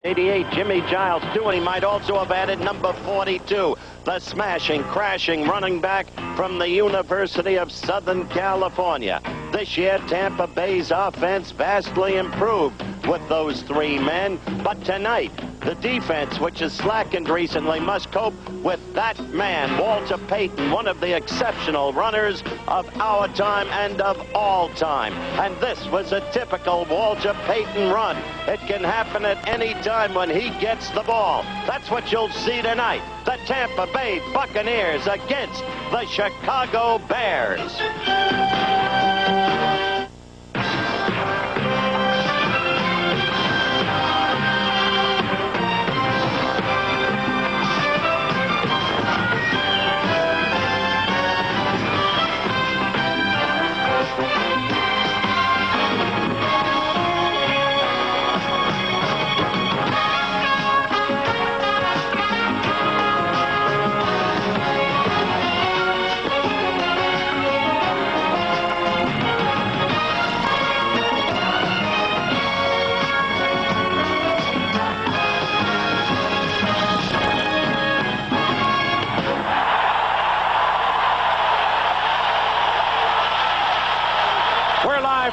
88, Jimmy Giles, too, and he might also have added number 42, the smashing, crashing running back from the University of Southern California. This year, Tampa Bay's offense vastly improved with those three men, but tonight, the defense, which has slackened recently, must cope with that man, Walter Payton, one of the exceptional runners of our time and of all time. And this was a typical Walter Payton run. It can happen at any time when he gets the ball. That's what you'll see tonight. The Tampa Bay Buccaneers against the Chicago Bears.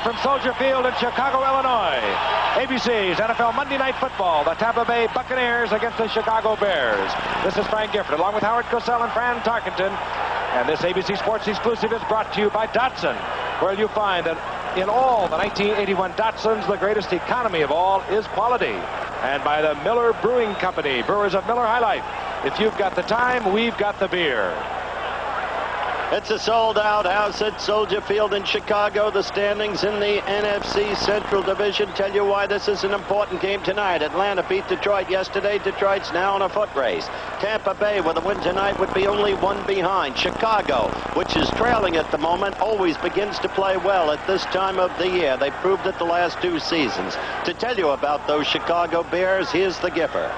From Soldier Field in Chicago, Illinois. ABC's NFL Monday Night Football. The Tampa Bay Buccaneers against the Chicago Bears. This is Frank Gifford along with Howard Cosell and Fran Tarkenton. And this ABC Sports exclusive is brought to you by Datsun, where you find that in all the 1981 Datsuns, the greatest economy of all is quality. And by the Miller Brewing Company, brewers of Miller High Life. If you've got the time, we've got the beer. It's a sold-out house at Soldier Field in Chicago. The standings in the NFC Central Division tell you why this is an important game tonight. Atlanta beat Detroit yesterday. Detroit's now in a foot race. Tampa Bay, with a win tonight, would be only one behind. Chicago, which is trailing at the moment, always begins to play well at this time of the year. They proved it the last two seasons. To tell you about those Chicago Bears, here's the Gipper.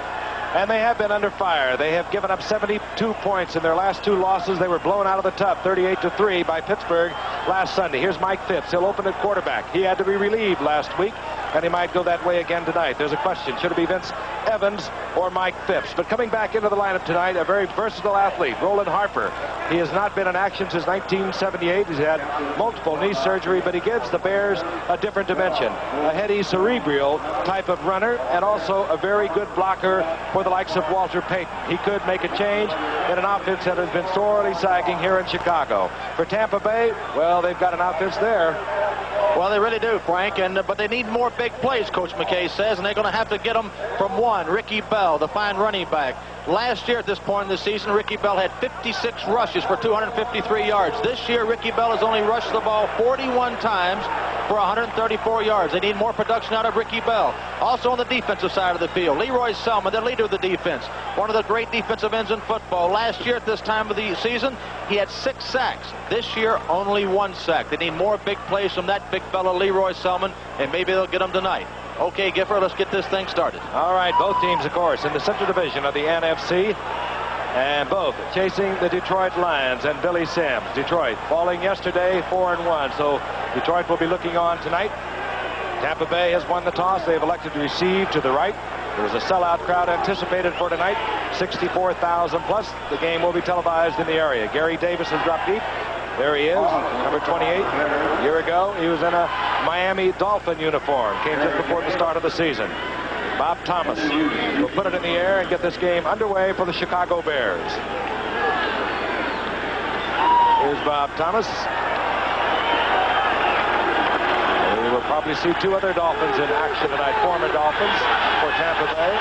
And they have been under fire. They have given up 72 points in their last two losses. They were blown out of the tub 38-3 by Pittsburgh last Sunday. Here's Mike Phipps. He'll open at quarterback. He had to be relieved last week, and he might go that way again tonight. There's a question. Should it be Vince Evans or Mike Phipps? But coming back into the lineup tonight, a very versatile athlete, Roland Harper. He has not been in action since 1978. He's had multiple knee surgery, but he gives the Bears a different dimension. A heady, cerebral type of runner, and also a very good blocker for the likes of Walter Payton. He could make a change in an offense that has been sorely sagging here in Chicago. For Tampa Bay, well, they've got an offense there. Well, they really do, Frank, but they need more big plays, Coach McKay says, and they're going to have to get them from one, Ricky Bell, the fine running back. Last year at this point in the season, Ricky Bell had 56 rushes for 253 yards. This year, Ricky Bell has only rushed the ball 41 times for 134 yards. They need more production out of Ricky Bell. Also on the defensive side of the field, Leroy Selman, the leader of the defense, one of the great defensive ends in football. Last year at this time of the season, he had 6 sacks. This year, only 1 sack. They need more big plays from that big fella, Leroy Selman, and maybe they'll get them tonight. Okay, Gifford, let's get this thing started. All right, both teams, of course, in the Central Division of the NFC, and both chasing the Detroit Lions and Billy Sims. Detroit falling yesterday 4-1, so Detroit will be looking on tonight. Tampa Bay has won the toss. They've elected to receive to the right. There's a sellout crowd anticipated for tonight, 64,000 plus. The game will be televised in the area. Gary Davis has dropped deep. There he is, number 28. A year ago, he was in a Miami Dolphin uniform. Came just before the start of the season. Bob Thomas will put it in the air and get this game underway for the Chicago Bears. Here's Bob Thomas. We will probably see 2 other Dolphins in action tonight, former Dolphins for Tampa Bay.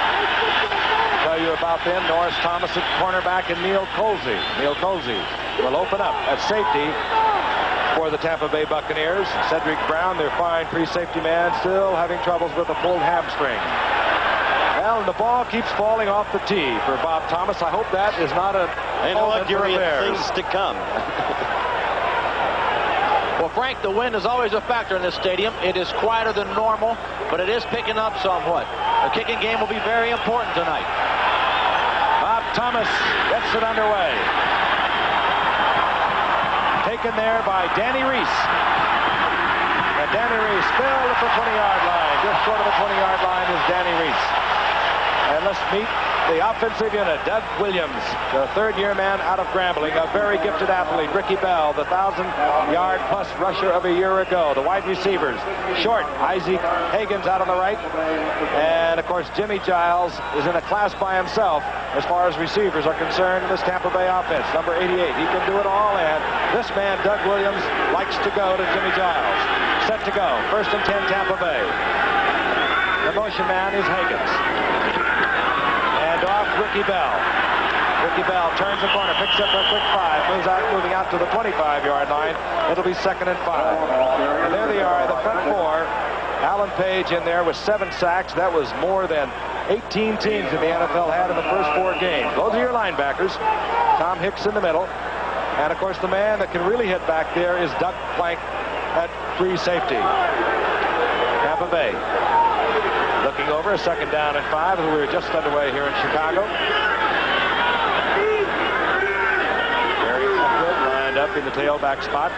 Tell you about them, Norris Thomas at cornerback and Neil Colsey. Neil Colsey will open up at safety for the Tampa Bay Buccaneers. Cedric Brown, their fine free-safety man, still having troubles with a pulled hamstring. Well, and the ball keeps falling off the tee for Bob Thomas. I hope that is not an inaugurated things to come. Well, Frank, the wind is always a factor in this stadium. It is quieter than normal, but it is picking up somewhat. The kicking game will be very important tonight. Bob Thomas gets it underway. Taken there by Danny Reese. And Danny Reese filled at the 20-yard line. Just short of the 20-yard line is Danny Reese. Let's meet the offensive unit. Doug Williams, the third-year man out of Grambling, a very gifted athlete. Ricky Bell, the 1,000-yard-plus rusher of a year ago. The wide receivers, short Isaac Higgins out on the right. And, of course, Jimmy Giles is in a class by himself as far as receivers are concerned in this Tampa Bay offense. Number 88, he can do it all, and this man, Doug Williams, likes to go to Jimmy Giles. Set to go. 1st and 10, Tampa Bay. The motion man is Higgins. And off Ricky Bell. Ricky Bell turns the corner, picks up a quick 5, moving out to the 25-yard line. It'll be 2nd and 5. And there they are, the front four. Alan Page in there with 7 sacks. That was more than 18 teams in the NFL had in the first 4 games. Those are your linebackers. Tom Hicks in the middle. And, of course, the man that can really hit back there is Doug Plank at free safety. Tampa Bay. Looking over, a 2nd down and 5 as we were just underway here in Chicago. Very good, lined up in the tailback spot.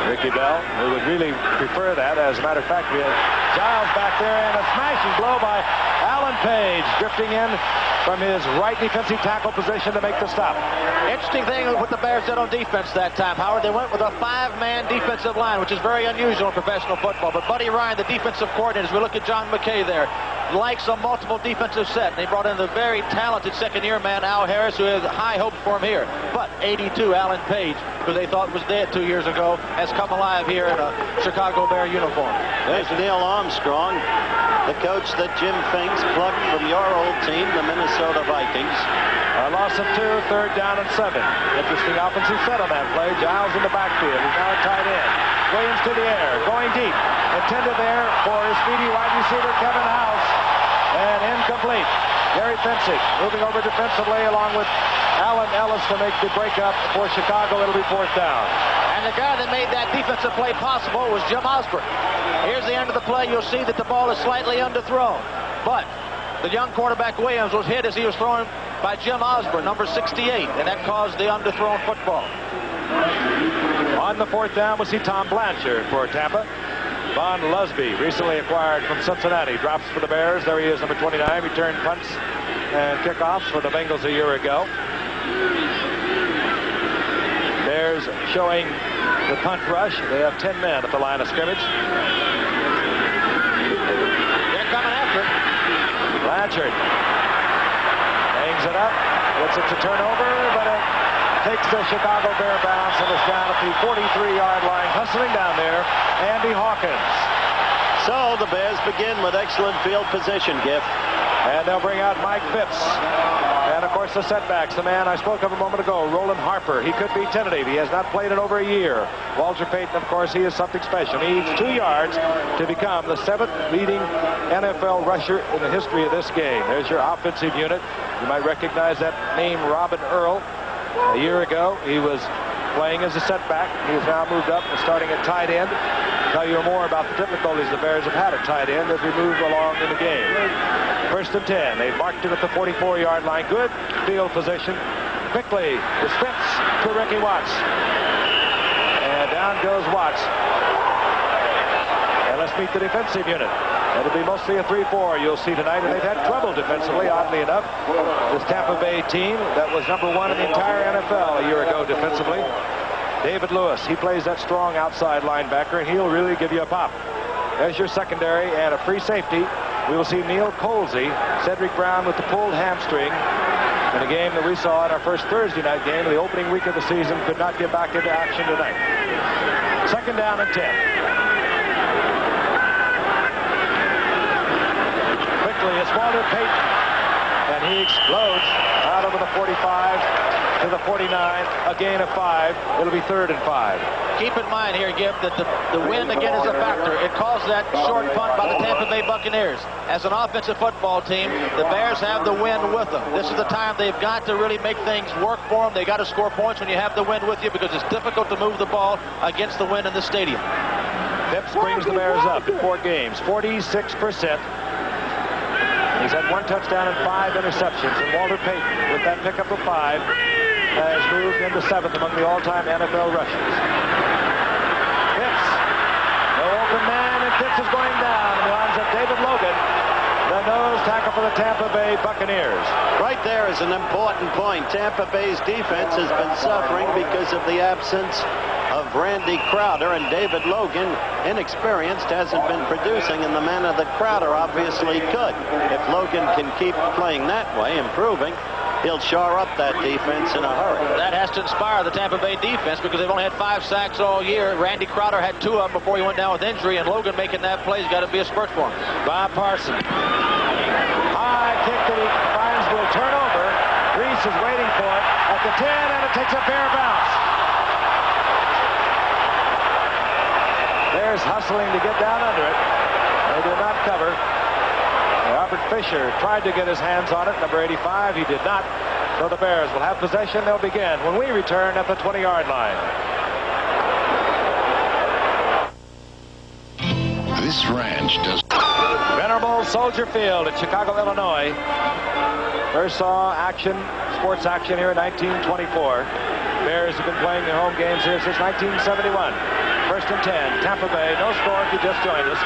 Ricky Bell, who would really prefer that. As a matter of fact, we have Giles back there and a smashing blow by Alan Page, drifting in from his right defensive tackle position to make the stop. Interesting thing what the Bears did on defense that time, Howard. They went with a 5-man defensive line, which is very unusual in professional football. But Buddy Ryan, the defensive coordinator, as we look at John McKay there, likes a multiple defensive set. And they brought in the very talented second-year man, Al Harris, who has high hopes for him here. But 82, Alan Page, who they thought was dead 2 years ago, has come alive here in a Chicago Bear uniform. There's Neil Armstrong, the coach that Jim Finks plucked from your old team, the Minnesota Vikings. A loss of 2, 3rd down and 7. Interesting offensive set on that play. Giles in the backfield. He's now tight end. Williams to the air, going deep. Intended there for his speedy wide receiver, Kevin House. And incomplete. Gary Fencing moving over defensively along with Alan Ellis to make the breakup for Chicago. It'll be 4th down. And the guy that made that defensive play possible was Jim Osborne. Here's the end of the play. You'll see that the ball is slightly underthrown. But the young quarterback Williams was hit as he was thrown by Jim Osborne, number 68, and that caused the underthrown football. On the 4th down, we'll see Tom Blanchard for Tampa. Von Lusby, recently acquired from Cincinnati, drops for the Bears. There he is, number 29, returned punts and kickoffs for the Bengals a year ago. Bears showing the punt rush. They have 10 men at the line of scrimmage. They're coming after it. Blanchard hangs it up, gets it to turnover, but it takes the Chicago Bear bounce and is down at the 43-yard line. Hustling down there, Andy Hawkins. So the Bears begin with excellent field position, Giff. And they'll bring out Mike Phipps. And, of course, the setbacks. The man I spoke of a moment ago, Roland Harper. He could be tentative. He has not played in over a year. Walter Payton, of course, he is something special. He needs 2 yards to become the 7th leading NFL rusher in the history of this game. There's your offensive unit. You might recognize that name, Robin Earl. A year ago, he was playing as a setback. He has now moved up and starting at tight end. Tell you more about the difficulties the Bears have had at tight end as we move along in the game. 1st and 10. They've marked it at the 44-yard line. Good field position. Quickly, the Spitz to Ricky Watts. And down goes Watts. And let's meet the defensive unit. It'll be mostly a 3-4 you'll see tonight, and they've had trouble defensively, oddly enough. This Tampa Bay team that was number 1 in the entire NFL a year ago defensively. David Lewis, he plays that strong outside linebacker, and he'll really give you a pop. There's your secondary and a free safety. We will see Neil Colsey, Cedric Brown with the pulled hamstring in a game that we saw in our first Thursday night game. The opening week of the season could not get back into action tonight. 2nd down and 10. Quickly, it's Walter Payton, and he explodes out over the 45 to the 49, a gain of 5. It'll be 3rd and 5. Keep in mind here, Gibb, that the wind again is a factor. It caused that short punt by the Tampa Bay Buccaneers. As an offensive football team, the Bears have the wind with them. This is the time they've got to really make things work for them. They got to score points when you have the wind with you because it's difficult to move the ball against the wind in the stadium. Phipps brings the Bears up in 4 games, 46%. He's had 1 touchdown and 5 interceptions. And Walter Payton, with that pickup of 5, has moved into 7th among the all-time NFL rushers. Phipps, no open man, and Phipps is going down. And lines up David Logan. The nose to tackle for the Tampa Bay Buccaneers. Right there is an important point. Tampa Bay's defense has been suffering because of the absence of Randy Crowder, and David Logan, inexperienced, hasn't been producing in the manner that Crowder obviously could. If Logan can keep playing that way, improving, he'll shore up that defense in a hurry. That has to inspire the Tampa Bay defense because they've only had 5 sacks all year. Randy Crowder had 2 of them before he went down with injury, and Logan making that play has got to be a spurt for him. Bob Parsons. High kick that he finds will turn over. Reese is waiting for it at the 10, and it takes a fair bounce. There's hustling to get down under it. They did not cover. Robert Fisher tried to get his hands on it. Number 85, he did not. So the Bears will have possession. They'll begin when we return at the 20-yard line. This ranch does. Venerable Soldier Field in Chicago, Illinois. First saw action, sports action here in 1924. Bears have been playing their home games here since 1971. First and 10, Tampa Bay. No score if you just joined us.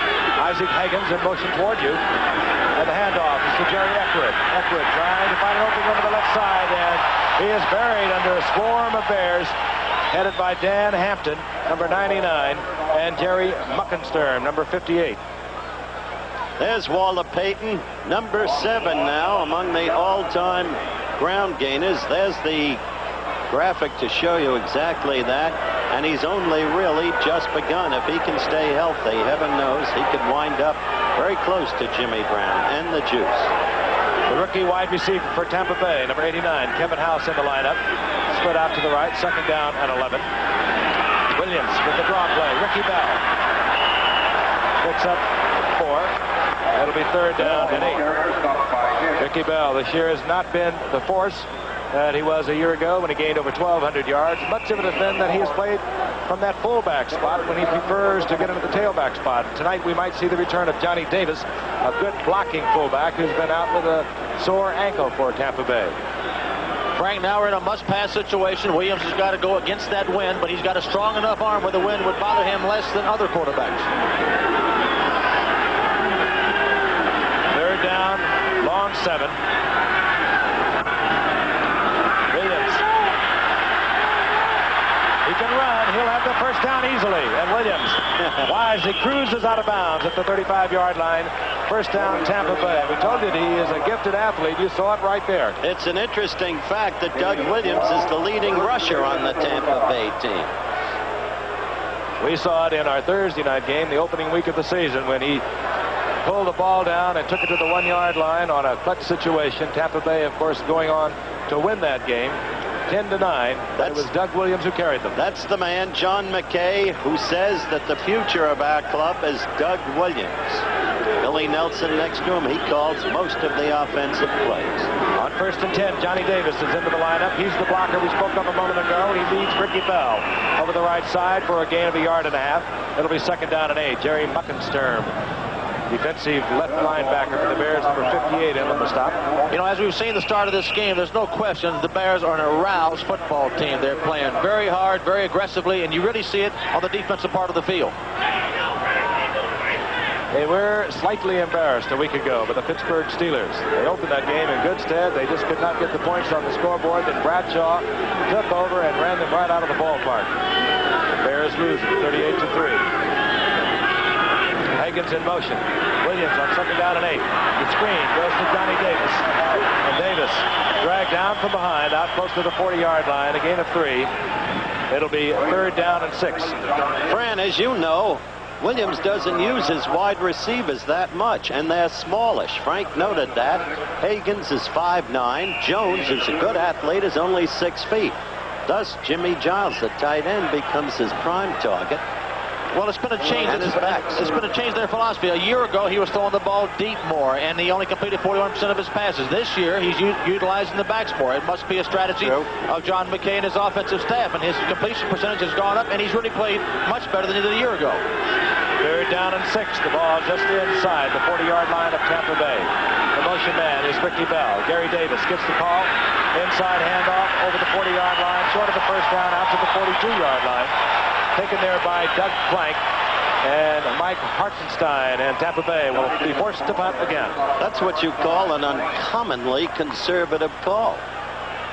Isaac Higgins in motion toward you. And the handoff is to Jerry Eckwood. Eckwood trying to find an opening over the left side, and he is buried under a swarm of Bears, headed by Dan Hampton, number 99, and Jerry Muckenstern, number 58. There's Walter Payton, number 7 now among the all-time ground gainers. There's the graphic to show you exactly that. And he's only really just begun. If he can stay healthy, heaven knows he could wind up very close to Jimmy Brown and the Juice. The rookie wide receiver for Tampa Bay, number 89, Kevin House in the lineup. Split out to the right, second down and 11. Williams with the draw play. Ricky Bell picks up 4. That'll be third down and 8. Ricky Bell this year has not been the force that he was a year ago when he gained over 1,200 yards. Much of it has been that he has played from that fullback spot when he prefers to get into the tailback spot. Tonight we might see the return of Johnny Davis, a good blocking fullback who's been out with a sore ankle for Tampa Bay. Frank, now we're in a must-pass situation. Williams has got to go against that wind, but he's got a strong enough arm where the wind would bother him less than other quarterbacks. Third down, long 7. He can run. He'll have the first down easily. And Williams wisely cruises out of bounds at the 35-yard line. First down, Tampa Bay. We told you he is a gifted athlete. You saw it right there. It's an interesting fact that Doug Williams is the leading rusher on the Tampa Bay team. We saw it in our Thursday night game, the opening week of the season, when he pulled the ball down and took it to the 1-yard line on a clutch situation. Tampa Bay, of course, going on to win that game. 10-9. It was Doug Williams who carried them. That's the man, John McKay, who says that the future of our club is Doug Williams. Billy Nelson next to him, he calls most of the offensive plays. On first and 10, Johnny Davis is into the lineup. He's the blocker we spoke of a moment ago. He leads Ricky Bell over the right side for a gain of 1.5 yards. It'll be second down and 8. Jerry Muckenstern, defensive left linebacker for the Bears, number 58, in on the stop. You know, as we've seen the start of this game, there's no question the Bears are an aroused football team. They're playing very hard, very aggressively, and you really see it on the defensive part of the field. They were slightly embarrassed a week ago by the Pittsburgh Steelers. They opened that game in good stead. They just could not get the points on the scoreboard. Then Bradshaw took over and ran them right out of the ballpark. The Bears lose 38-3. Higgins in motion. Williams on second down and 8. The screen goes to Johnny Davis. And Davis dragged down from behind, out close to the 40-yard line, a gain of 3. It'll be third down and 6. Fran, as you know, Williams doesn't use his wide receivers that much, and they're smallish. Frank noted that. Higgins is 5'9". Jones, who's a good athlete, is only 6 feet. Thus, Jimmy Giles, the tight end, becomes his prime target. Well, it's been a change. And his backs. It's been a change in their philosophy. A year ago, he was throwing the ball deep more, and he only completed 41% of his passes. This year, he's utilizing the backs more. It must be a strategy of John McKay and his offensive staff, and his completion percentage has gone up, and he's really played much better than he did a year ago. Third down and 6. The ball just inside the 40-yard line of Tampa Bay. The motion man is Ricky Bell. Gary Davis gets the call. Inside handoff over the 40-yard line, short of the first down, out to the 42-yard line. Taken there by Doug Plank. And Mike Hartenstein and Tampa Bay will be forced to punt again. That's what you call an uncommonly conservative call.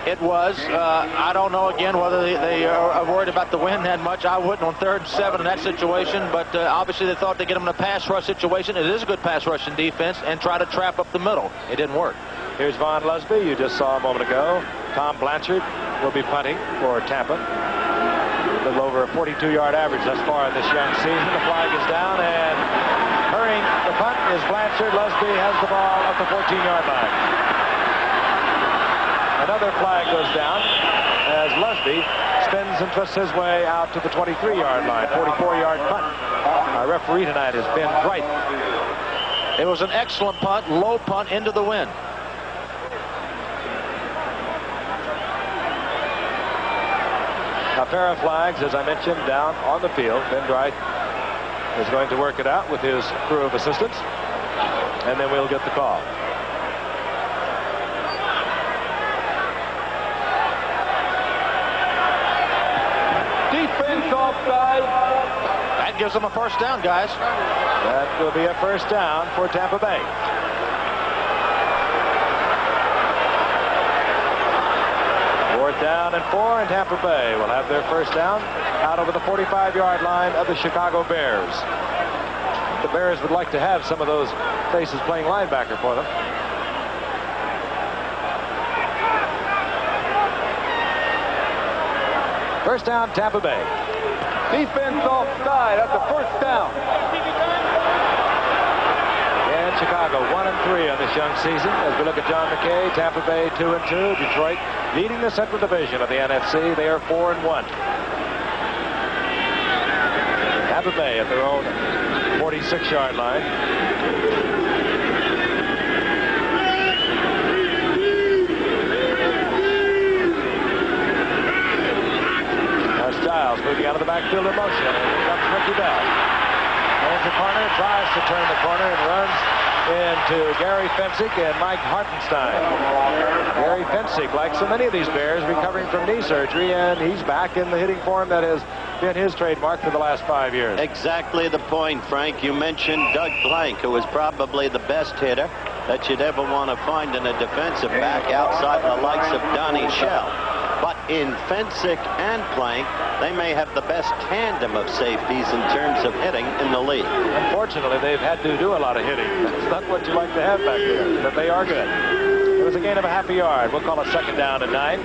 It was. I don't know, again, whether they are worried about the wind that much. I wouldn't on 3rd and 7 in that situation, but obviously they thought they'd get them in a pass rush situation. It is a good pass rushing defense, and try to trap up the middle. It didn't work. Here's Von Lusby, you just saw a moment ago. Tom Blanchard will be punting for Tampa. A little over a 42-yard average thus far in this young season. The flag is down, and hurrying the punt is Blanchard. Lusby has the ball at the 14-yard line. Another flag goes down as Lusby spins and twists his way out to the 23-yard line. 44-yard punt. Our referee tonight has been right. It was an excellent punt, low punt into the wind. A pair of flags, as I mentioned, down on the field. Ben Wright is going to work it out with his crew of assistants, and then we'll get the call. Defense offside. That gives them a first down, guys. That will be a first down for Tampa Bay. Fourth down and 4, and Tampa Bay will have their first down out over the 45-yard line of the Chicago Bears. The Bears would like to have some of those faces playing linebacker for them. First down, Tampa Bay. Defense offside. That's a first down. And Chicago 1-3 on this young season. As we look at John McKay, Tampa Bay 2-2. Detroit leading the Central Division of the NFC. They are 4-1. Tampa Bay at their own 46-yard line. Styles moving out of the backfield in motion, and here comes Ricky Bell. Turns the corner, tries to turn the corner, and runs into Gary Fensick and Mike Hartenstein. Gary Fensick, like so many of these Bears, recovering from knee surgery, and he's back in the hitting form that has been his trademark for the last 5 years. Exactly the point, Frank. You mentioned Doug Blank, who is probably the best hitter that you'd ever want to find in a defensive back outside the likes of Donnie Shell. But in Fensick and Plank, they may have the best tandem of safeties in terms of hitting in the league. Unfortunately, they've had to do a lot of hitting. That's not what you like to have back there, but they are good. It was a gain of a half a yard. We'll call it second down and 9.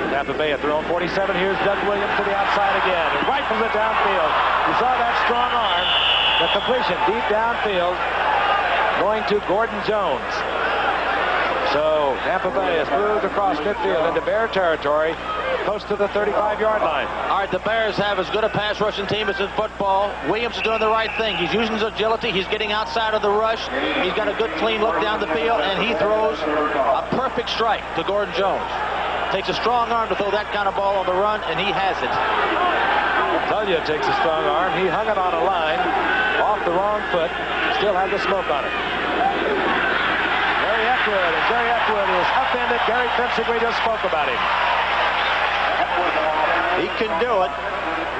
Tampa Bay at their own 47. Here's Doug Williams to the outside again. He rifles it downfield. You saw that strong arm. The completion deep downfield going to Gordon Jones. So Tampa Bay has moved across midfield into Bear territory, close to the 35-yard line. All right, the Bears have as good a pass rushing team as in football. Williams is doing the right thing. He's using his agility. He's getting outside of the rush. He's got a good, clean look down the field, and he throws a perfect strike to Gordon Jones. Takes a strong arm to throw that kind of ball on the run, and he has it. I tell you, it takes a strong arm. He hung it on a line, off the wrong foot, still had the smoke on it. And Jerry Epwood is upended. Gary Fensick, we just spoke about him. He can do it.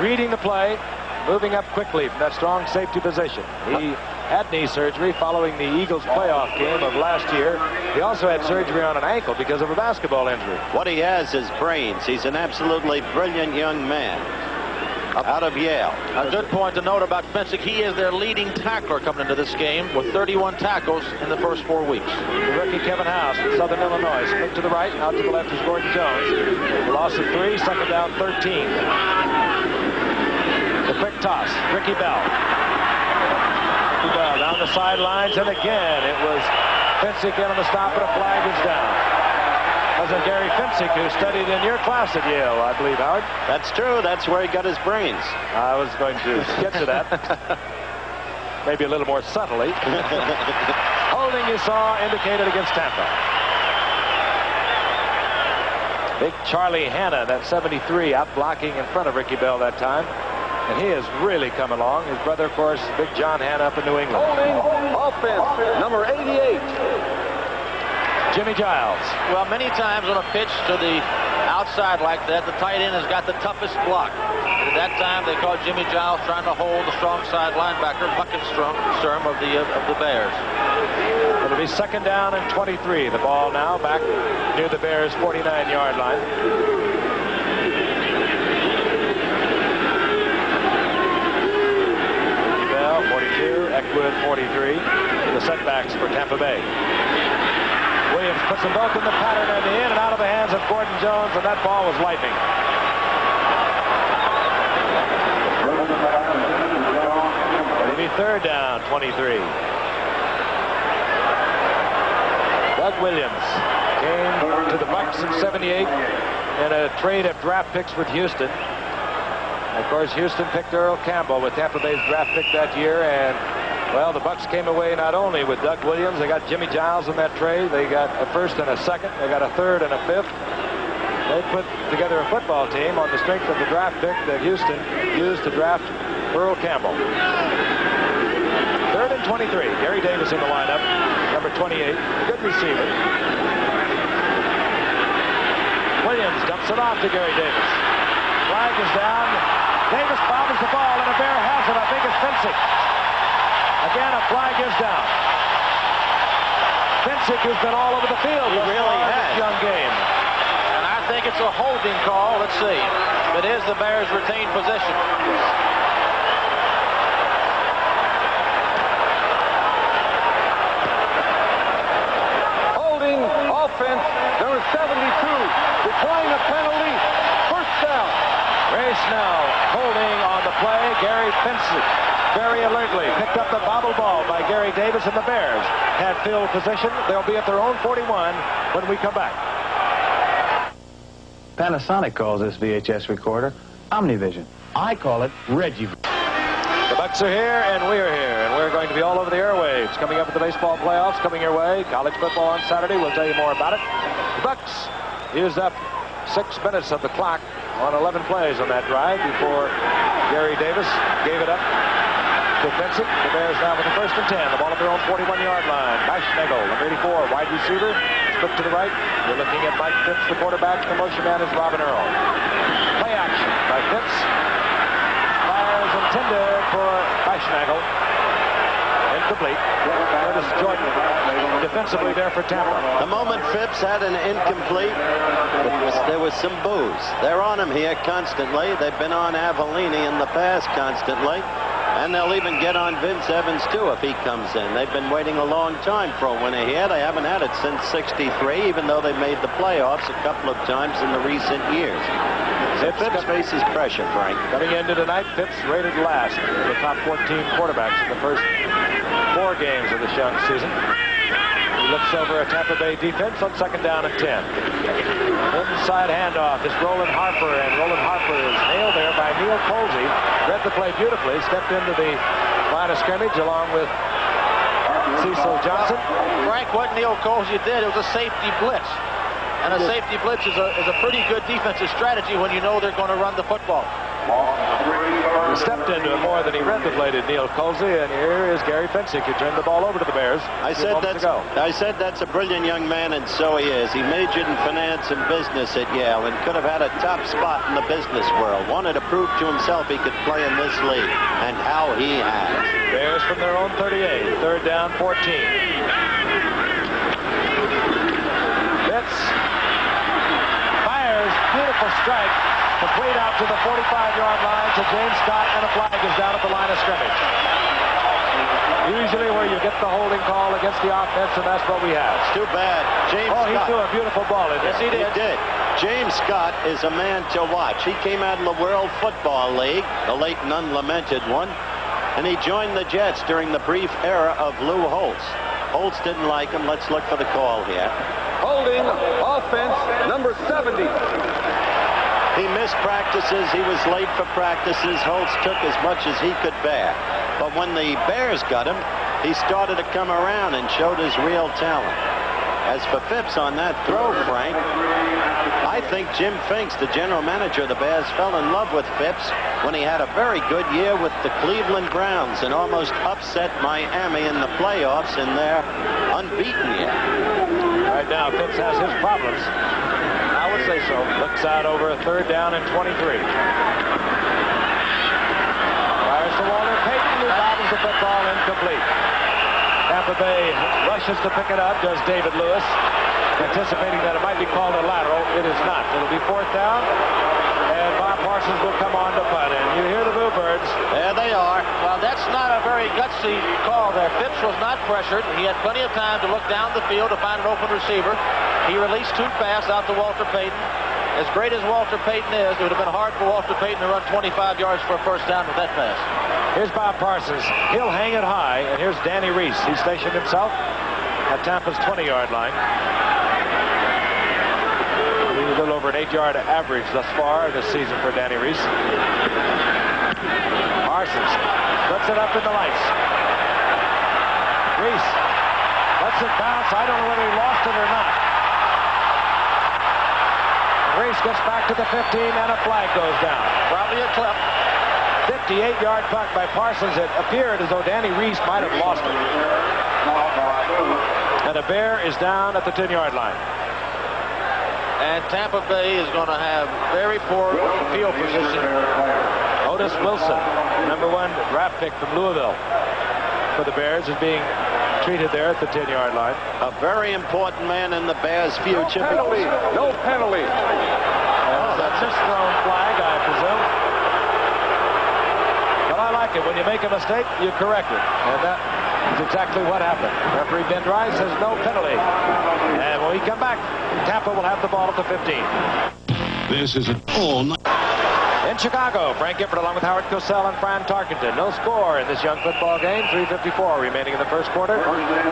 Reading the play, moving up quickly from that strong safety position. He had knee surgery following the Eagles playoff game of last year. He also had surgery on an ankle because of a basketball injury. What he has is brains. He's an absolutely brilliant young man out of Yale. A good point to note about Fensick. He is their leading tackler coming into this game with 31 tackles in the first 4 weeks. The rookie Kevin House from Southern Illinois. Split to the right, out to the left is Gordon Jones. A loss of 3, second down 13. The quick toss, Ricky Bell. Ricky Bell down the sidelines, and again it was Fensick in on the stop, and a flag is down. Was it Gary Fensick who studied in your class at Yale, I believe, Howard? That's true. That's where he got his brains. I was going to get to that. Maybe a little more subtly. Holding, you saw, indicated against Tampa. Big Charlie Hanna, that 73, out blocking in front of Ricky Bell that time. And he has really come along. His brother, of course, Big John Hanna up in New England. Holding offense, number 88. Jimmy Giles. Well, many times on a pitch to the outside like that, the tight end has got the toughest block. At that time, they called Jimmy Giles trying to hold the strong side linebacker, Buccaneers of the Bears. It'll be second down and 23. The ball now back near the Bears' 49-yard line. Bell, 42. Eckwood, 43. The setbacks for Tampa Bay. Williams puts them both in the pattern in the in and out of the hands of Gordon Jones, and that ball was lightning. It'll be third down, 23. Doug Williams came to the Bucs in '78 in a trade of draft picks with Houston. Of course, Houston picked Earl Campbell with Tampa Bay's draft pick that year, and well, the Bucs came away not only with Doug Williams, they got Jimmy Giles in that trade, they got a first and a second, they got a third and a fifth. They put together a football team on the strength of the draft pick that Houston used to draft Earl Campbell. Third and 23. Gary Davis in the lineup, number 28, good receiver. Williams dumps it off to Gary Davis. Flag is down. Davis bobbles the ball, and a Bear has it. I think it's Finsick. Again, a flag is down. Finsick has been all over the field. He really has. This young game. And I think it's a holding call. Let's see. It is the Bears' retained possession. Holding offense, number 72. Declining a penalty. First down. Ray Snell holding on the play. Gary Finsick very alertly picked up the bobble ball by Gary Davis, and the Bears had field position. They'll be at their own 41 when we come back. Panasonic calls this VHS recorder Omnivision. I call it Reggie. The Bucs are here, and we are here, and we're going to be all over the airwaves. Coming up at the baseball playoffs, coming your way. College football on Saturday. We'll tell you more about it. The Bucs used up 6 minutes of the clock on 11 plays on that drive before Gary Davis gave it up to Finsick. The Bears now with the first and 10. The ball at their own 41-yard line. Schneigel, number 84, wide receiver. Split to the right. We're looking at Mike Fitz, the quarterback. The motion man is Robin Earl. Play action by Fitz. Fires intended for Schneigel. Incomplete. Curtis Jordan defensively there for Tampa. The moment Phipps had an incomplete, there was some boos. They're on him here constantly. They've been on Avellini in the past constantly. And they'll even get on Vince Evans, too, if he comes in. They've been waiting a long time for a winner here. They haven't had it since '63, even though they made the playoffs a couple of times in the recent years. So Phipps faces pressure, Frank. Coming into tonight, Phipps rated last of the top 14 quarterbacks in the first 4 games of this young season. He looks over a Tampa Bay defense on second down and 10. Inside handoff is Roland Harper, and Roland Harper is nailed there by Neil Colsey. Read the play beautifully, stepped into the line of scrimmage along with Cecil Johnson. Frank, what Neil Colsey did, it was a safety blitz. And a safety blitz is a pretty good defensive strategy when you know they're going to run the football. He stepped into it more than he read the play, did Neil Colsey, and here is Gary Finsick. He turned the ball over to the Bears. I said that's a brilliant young man, and so he is. He majored in finance and business at Yale and could have had a top spot in the business world. Wanted to prove to himself he could play in this league, and how he has. Bears from their own 38, third down, 14. Fitz fires, beautiful strike. Complete out to the 45-yard line to James Scott, and a flag is down at the line of scrimmage. Usually where you get the holding call against the offense, and that's what we have. It's too bad. James Scott. He threw a beautiful ball in there. Yes, he did. James Scott is a man to watch. He came out of the World Football League, the late and unlamented one, and he joined the Jets during the brief era of Lou Holtz. Holtz didn't like him. Let's look for the call here. Holding offense, number 70. He missed practices. He was late for practices. Holtz took as much as he could bear. But when the Bears got him, he started to come around and showed his real talent. As for Phipps on that throw, Frank, I think Jim Finks, the general manager of the Bears, fell in love with Phipps when he had a very good year with the Cleveland Browns and almost upset Miami in the playoffs, and they're unbeaten yet. Right now, Phipps has his problems. I would say so. Looks out over a third down and 23. to Walter Payton, who bobbles the football incomplete. Tampa Bay rushes to pick it up, does David Lewis, anticipating that it might be called a lateral. It is not. It'll be 4th down, and Bob Parsons will come on to punt. And you hear the Bluebirds. There they are. Well, that's not a very gutsy call there. Phipps was not pressured. He had plenty of time to look down the field to find an open receiver. He released too fast out to Walter Payton. As great as Walter Payton is, it would have been hard for Walter Payton to run 25 yards for a first down with that pass. Here's Bob Parsons. He'll hang it high, and here's Danny Reese. He stationed himself at Tampa's 20-yard line. A little over an 8-yard average thus far this season for Danny Reese. Parsons puts it up in the lights. Reese lets it bounce. I don't know whether he lost it or not. Reese gets back to the 15, and a flag goes down. Probably a clip. 58-yard punt by Parsons. It appeared as though Danny Reese might have lost it. And the Bear is down at the 10-yard line. And Tampa Bay is going to have very poor field position. Otis Wilson, #1 draft pick from Louisville for the Bears, is being treated there at the 10-yard line. A very important man in the Bears' future. No penalty. That's a thrown flag, I presume. But I like it. When you make a mistake, you correct it. And that is exactly what happened. Referee Ben Rice says no penalty. And when we come back, Tampa will have the ball at the 15. This is an all-night. In Chicago, Frank Gifford along with Howard Cosell and Fran Tarkenton. No score in this young football game. 3:54 remaining in the first quarter.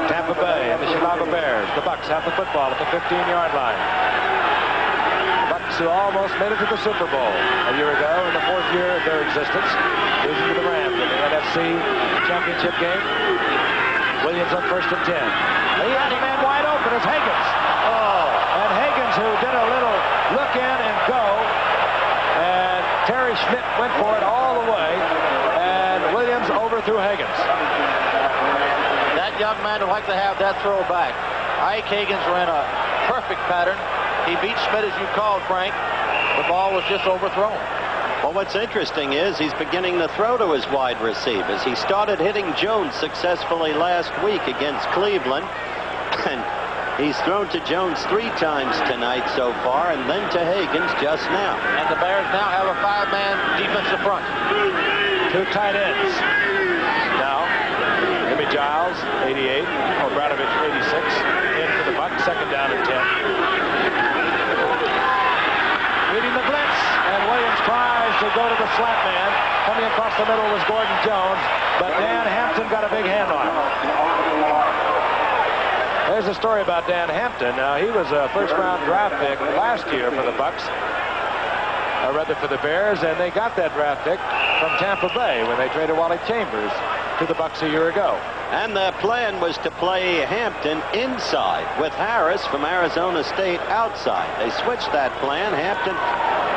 Tampa Bay and the Chicago Bears. The Bucs have the football at the 15-yard line. The Bucs who almost made it to the Super Bowl a year ago in the 4th year of their existence, losing to the Rams in the NFC Championship game. Williams on 1st and 10. He had a man wide open. It's Higgins. And Higgins, who did a little look in and go. And Terry Schmidt went for it all the way, and Williams overthrew Higgins. That young man would like to have that throw back. Ike Higgins ran a perfect pattern. He beat Schmidt, as you called, Frank. The ball was just overthrown. Well, what's interesting is he's beginning to throw to his wide receivers. He started hitting Jones successfully last week against Cleveland, and he's thrown to Jones 3 times tonight so far, and then to Higgins just now. And the Bears now have a 5-man defensive front. 2 tight ends. Now, Jimmy Giles, 88, Obradovic, 86, in for the Bucs, 2nd down and 10. Reading the blitz, and Williams tries to go to the slant man. Coming across the middle was Gordon Jones, but Dan Hampton got a big hand on him. There's a story about Dan Hampton. Now, he was a first-round draft pick last year for the Bucs, or rather for the Bears, and they got that draft pick from Tampa Bay when they traded Wally Chambers to the Bucs a year ago. And their plan was to play Hampton inside with Harris from Arizona State outside. They switched that plan. Hampton,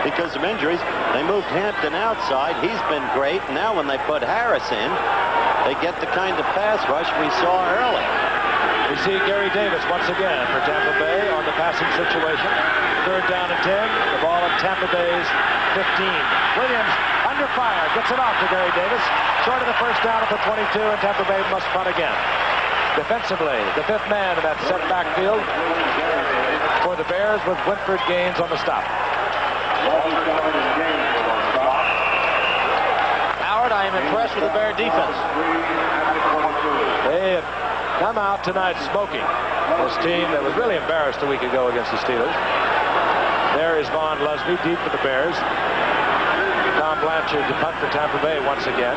because of injuries, they moved Hampton outside. He's been great. Now when they put Harris in, they get the kind of pass rush we saw early. We see Gary Davis once again for Tampa Bay on the passing situation. 3rd down and 10. The ball at Tampa Bay's 15. Williams under fire. Gets it off to Gary Davis. Short of the first down at the 22, and Tampa Bay must punt again. Defensively, the 5th man in that set backfield for the Bears was Winfred Gaines on the stop. Howard, I am impressed with the Bear defense. They have come out tonight smoking this team that was really embarrassed a week ago against the Steelers. There is Vaughn Lusby deep for the Bears. Tom Blanchard to punt for Tampa Bay once again.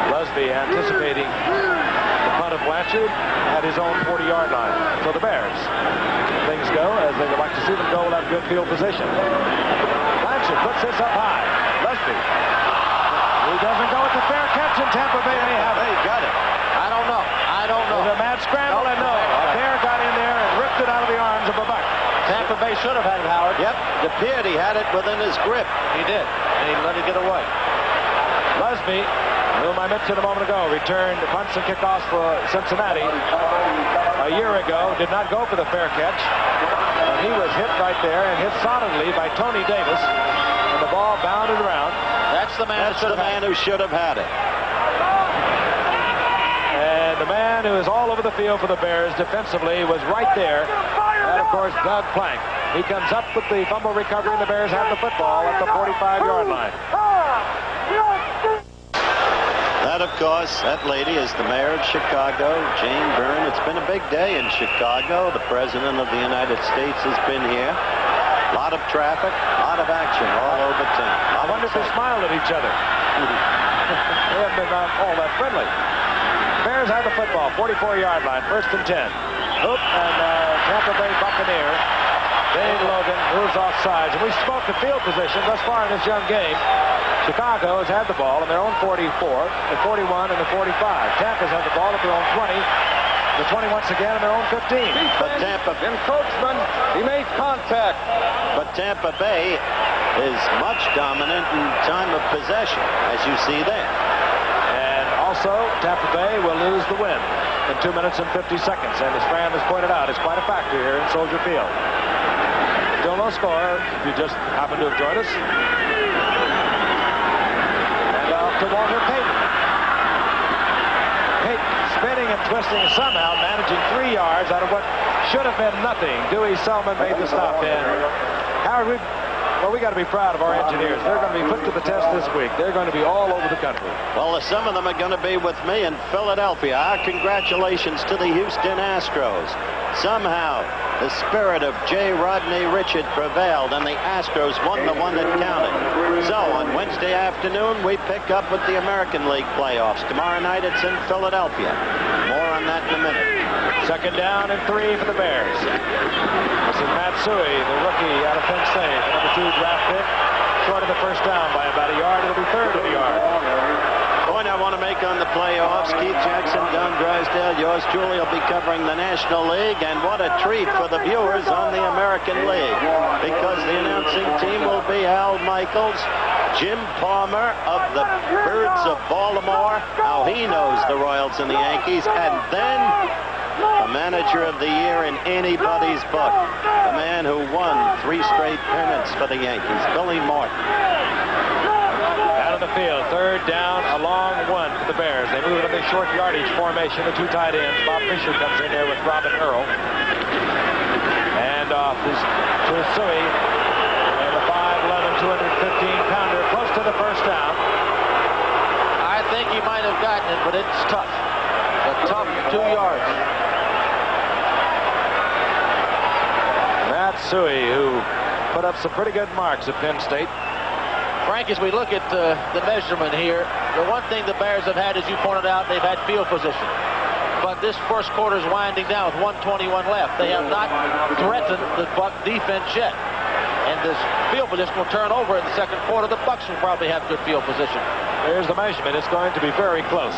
Lusby anticipating the punt of Blanchard at his own 40-yard line. So the Bears, things go as they would like to see them go, will have good field position. Blanchard puts this up high. Lusby. He doesn't go with the fair catch in Tampa Bay, and he have it. He got it. I don't know. There's a mad scramble, and no. A Bear got in there and ripped it out of the arms of a Buck. Tampa Bay should have had it, Howard. Yep, it appeared he had it within his grip. He did, and he let it get away. Lusby, whom I mentioned a moment ago, returned punts and kickoffs for Cincinnati a year ago. Did not go for the fair catch. And he was hit right there and hit solidly by Tony Davis. And the ball bounded around. That's the man. That's the man who should have had it. And the man who is all over the field for the Bears defensively was right there. And, of course, Doug Plank. He comes up with the fumble recovery, and the Bears have the football at the 45-yard line. That, of course, that lady is the mayor of Chicago, Jane Byrne. It's been a big day in Chicago. The President of the United States has been here. A lot of traffic, a lot of action all over town. I wonder if they smiled at each other. They haven't been all that friendly. Bears have the football, 44-yard line, 1st and 10. Oop, and Tampa Bay Buccaneer, Dave Logan, moves off sides. And we spoke to field position thus far in this young game. Chicago has had the ball in their own 44, the 41, and the 45. Tampa's had the ball at their own 20. The 20 once again in their own 15. But Tampa, Encroachment. He made contact. but Tampa Bay is much dominant in time of possession, as you see there. And also, Tampa Bay will lose the win in 2 minutes and 50 seconds. And as Fran has pointed out, it's quite a factor here in Soldier Field. Still no score if you just happen to have joined us. And off to Walter Payton. Payton spinning and twisting and somehow managing 3 yards out of what should have been nothing. Dewey Selman made the stop in. Howard, we got to be proud of our engineers. They're going to be put to the test this week. They're going to be all over the country. Well, some of them are going to be with me in Philadelphia. Our congratulations to the Houston Astros. Somehow, the spirit of J. Rodney Richard prevailed, and the Astros won the one that counted. So, on Wednesday afternoon, we pick up with the American League playoffs. Tomorrow night, it's in Philadelphia. More on that in a minute. 2nd down and 3 for the Bears. This is Matsui, the rookie out of Penn State, the number 2 draft pick. Short of the 1st down by about a yard. It'll be 3rd of a yard. Point I want to make on the playoffs, Keith Jackson, Don Drysdale, yours truly will be covering the National League, and what a treat for the viewers on the American League, because the announcing team will be Al Michaels, Jim Palmer of the Birds of Baltimore, how he knows the Royals and the Yankees, and then the manager of the year in anybody's book, the man who won 3 straight pennants for the Yankees, Billy Martin. Out of the field, 3rd down, a long 1 for the Bears. They move it in the short yardage formation, the 2 tight ends. Bob Fisher comes in there with Robin Earl. And off is Tusui, and the 5'11", 215-pounder, close to the 1st down. I think he might have gotten it, but it's tough. A tough 2 yards. Matsui, who put up some pretty good marks at Penn State. Frank, as we look at the measurement here, the one thing the Bears have had, as you pointed out, they've had field position. But this first quarter is winding down with 1:21 left. They have not threatened the Buck defense yet. And this field position will turn over in the 2nd quarter. The Bucks will probably have good field position. Here's the measurement. It's going to be very close.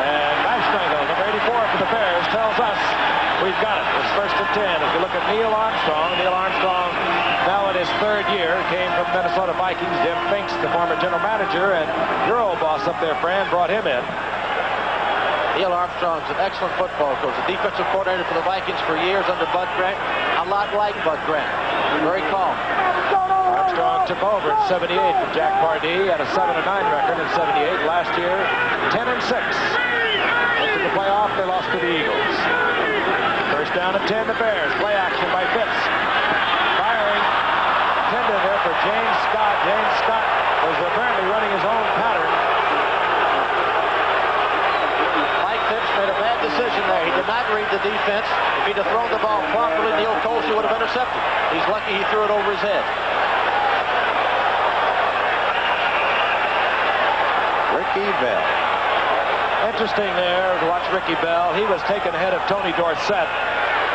And Maschmeigel, number 84 for the Bears, tells us we've got it. It's 1st and 10. If you look at Neil Armstrong now in his 3rd year, came from Minnesota Vikings. Jim Finks, the former general manager, and your old boss up there, Fran, brought him in. Neil Armstrong's an excellent football coach, a defensive coordinator for the Vikings for years under Bud Grant. A lot like Bud Grant. Very calm. Armstrong took over in 78 from Jack Pardee, had a 7-9 record in 78. Last year, 10-6. Went to the playoff, they lost to the Eagles. 1st down and 10, the Bears. Play action by Fitz. Firing. Intended there for James Scott. James Scott was apparently running his own pattern. Mike Fitz made a bad decision there. He did not read the defense. If he'd have thrown the ball properly, Neil Colsey would have intercepted. He's lucky he threw it over his head. Ricky Bell. Interesting there to watch Ricky Bell. He was taken ahead of Tony Dorsett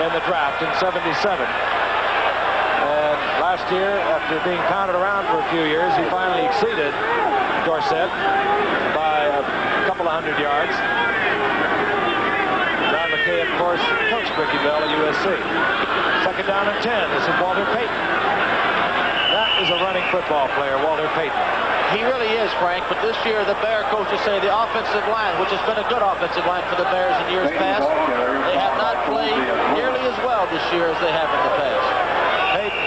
in the draft in 77. And last year, after being pounded around for a few years, he finally exceeded Dorsett by a couple of 100 yards. John McKay, of course, coached Ricky Bell at USC. 2nd down and 10. This is Walter Payton. That is a running football player, Walter Payton. He really is, Frank, but this year the Bear coaches say the offensive line, which has been a good offensive line for the Bears in years past, they have not played nearly as well this year as they have in the past. Payton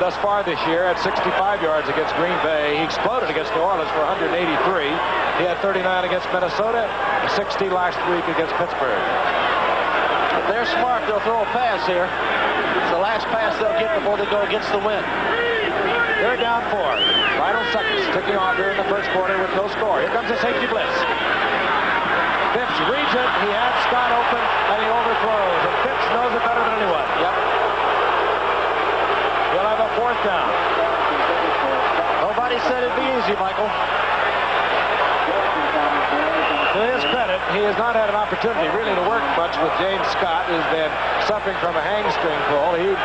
thus far this year at 65 yards against Green Bay. He exploded against New Orleans for 183. He had 39 against Minnesota, 60 last week against Pittsburgh. If they're smart, they'll throw a pass here. It's the last pass they'll get before they go against the wind. They're down 4. Final seconds ticking off here in the first quarter with no score. Here comes a safety blitz. Phipps reads it. He had Scott open, and he overthrows. And Phipps knows it better than anyone. Yep. He'll have a 4th down. Nobody said it'd be easy, Michael. To his credit, he has not had an opportunity really to work much with James Scott, who's been suffering from a hamstring pull. He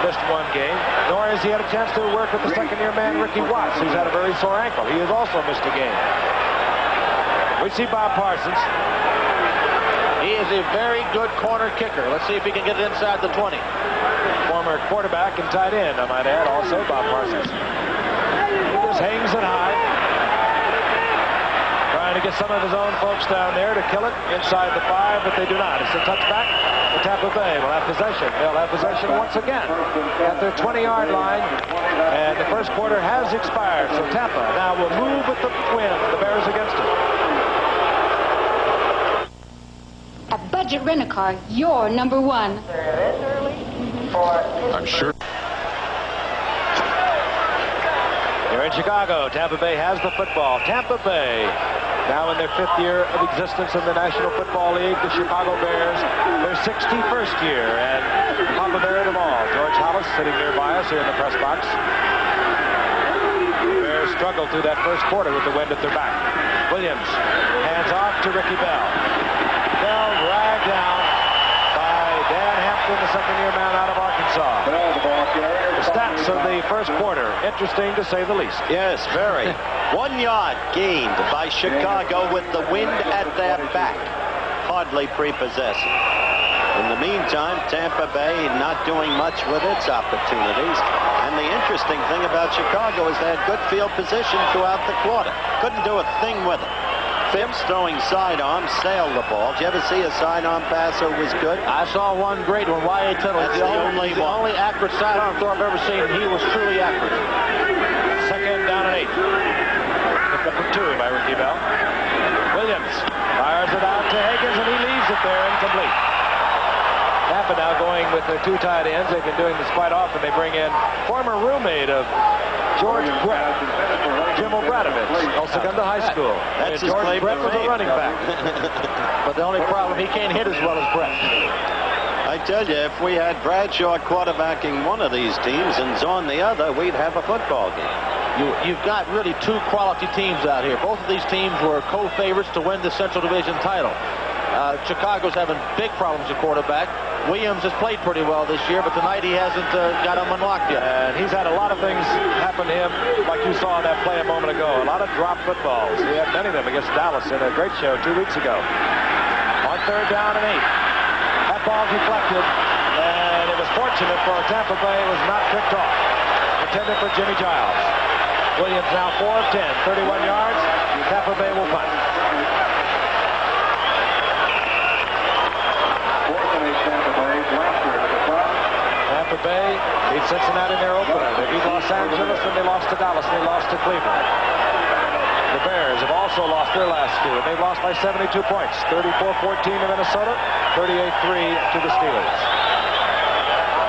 missed 1 game, nor has he had a chance to work with the second-year man, Ricky Watts, who's had a very sore ankle. He has also missed a game. We see Bob Parsons. He is a very good corner kicker. Let's see if he can get it inside the 20. Former quarterback and tight end, I might add, also Bob Parsons. He just hangs it high. Trying to get some of his own folks down there to kill it inside the 5, but they do not. It's a touchback. The Tampa Bay will have possession. They'll have possession once again at their 20-yard line, and the first quarter has expired. So Tampa now will move with the wind. The Bears against it. At Budget Rent-A-Car, you're number 1. I'm sure. Here in Chicago, Tampa Bay has the football. Tampa Bay, now in their 5th year of existence in the National Football League, the Chicago Bears, their 61st year, and Papa Bear of them all. George Hollis sitting nearby us here in the press box. The Bears struggled through that first quarter with the wind at their back. Williams hands off to Ricky Bell. Bell dragged down by Dan Hampton, the second-year man out of Arkansas. The stats of the first quarter, interesting to say the least. Yes, very. 1 yard gained by Chicago with the wind at their back. Hardly prepossessing. In the meantime, Tampa Bay not doing much with its opportunities. And the interesting thing about Chicago is they had good field position throughout the quarter. Couldn't do a thing with it. Phipps throwing sidearms, sailed the ball. Did you ever see a sidearm pass that was good? I saw one great one. Y.A. Tittle. That's the only only accurate sidearm throw I've ever seen. He was truly accurate. Second down and 8. Picked up from 2 by Ricky Bell. Williams fires it out to Higgins, and he leaves it there incomplete. Tampa now going with their 2 tight ends. They've been doing this quite often. They bring in former roommate of George Brett, Jim O'Bradovich, El Segundo High School. That's and his George claim Brett to was a fame. running back. But the only problem, he can't hit as well as Brett. I tell you, if we had Bradshaw quarterbacking one of these teams and Zorn the other, we'd have a football game. You've got really 2 quality teams out here. Both of these teams were co-favorites to win the Central Division title. Chicago's having big problems at quarterback. Williams has played pretty well this year, but tonight he hasn't got him unlocked yet. And he's had a lot of things happen to him, like you saw in that play a moment ago. A lot of drop footballs. He had many of them against Dallas in a great show 2 weeks ago. On 3rd down and 8. That ball deflected, and it was fortunate for Tampa Bay. It was not picked off. Intended for Jimmy Giles. Williams now 4 of 10, 31 yards. Tampa Bay will punt. Tampa Bay beat Cincinnati in their opener. They beat Los Angeles, and they lost to Dallas, and they lost to Cleveland. The Bears have also lost their last 2, and they've lost by 72 points. 34-14 to Minnesota, 38-3 to the Steelers.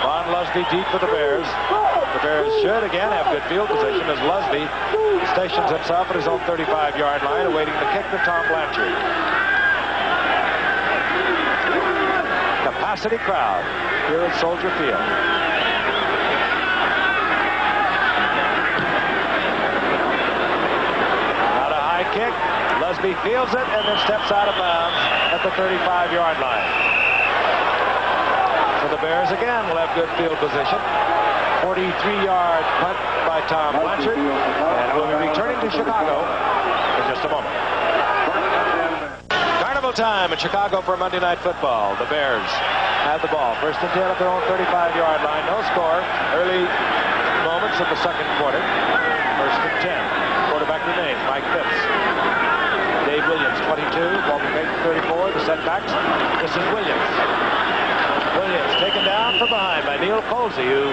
Von Lusby deep for the Bears. The Bears should again have good field position as Lusby stations himself at his own 35-yard line, awaiting the kick to Tom Blanchard. Capacity crowd here at Soldier Field. Not a high kick. Lusby fields it and then steps out of bounds at the 35-yard line. So the Bears again will have good field position. 43-yard punt by Tom Blanchard, and we'll be returning to Chicago in just a moment. Carnival time in Chicago for Monday Night Football. The Bears have the ball. First and 10 at their own 35-yard line. No score. Early moments of the second quarter. First and 10. Quarterback remains Mike Phipps. Dave Williams, 22. Walter Payton, 34. The setbacks. This is Williams. Williams taken down from behind by Neil Neil Colsey, who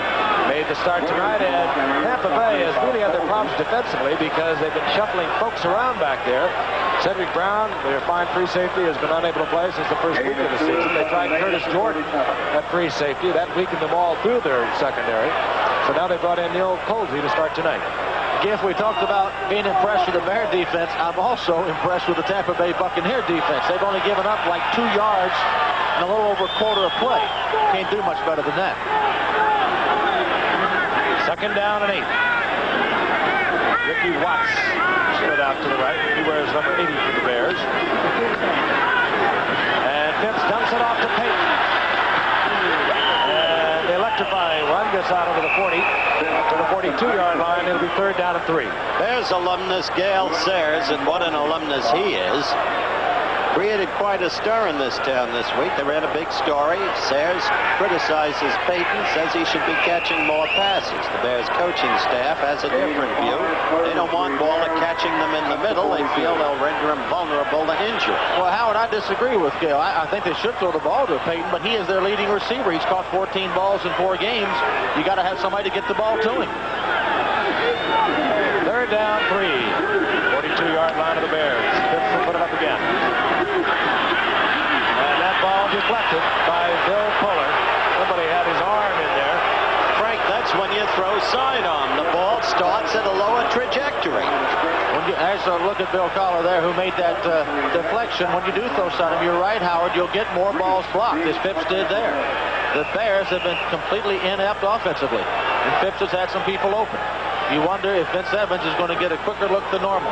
made the start tonight. And Tampa Bay has really had their problems defensively because they've been shuffling folks around back there. Cedric Brown, their fine free safety, has been unable to play since the first week of the season. They tried Curtis Jordan at free safety. That weakened them all through their secondary. So now they brought in Neil Colsey to start tonight. If we talked about being impressed with the Bear defense, I'm also impressed with the Tampa Bay Buccaneer defense. They've only given up like 2 yards and a little over a quarter of play. Can't do much better than that. Second down and 8. Ricky Watts split out to the right. He wears number 80 for the Bears. And Pitts dumps it off to Payton. And the electrifying run gets out over the 40 to the 42-yard line. It'll be third down and 3. There's alumnus Gale Sayers, and what an alumnus he is. Created quite a stir in this town this week. They ran a big story. Sayers criticizes Payton, says he should be catching more passes. The Bears coaching staff has a different view. They don't want Waller catching them in the middle. They feel they'll render him vulnerable to injury. Well, Howard, I disagree with Gale. I think they should throw the ball to Payton, but he is their leading receiver. He's caught 14 balls in 4 games. You got to have somebody to get the ball to him. Third down, 3. 42-yard line of the Bears. Pitts will put it up again. And that ball deflected by Bill Fuller. Somebody had his arm in there. Frank, that's when you throw sidearm. The ball starts at a lower trajectory. When you actually look at Bill Collar there, who made that deflection, when you do throw sidearm, you're right, Howard, you'll get more balls blocked, as Phipps did there. The Bears have been completely inept offensively, and Phipps has had some people open. You wonder if Vince Evans is going to get a quicker look than normal.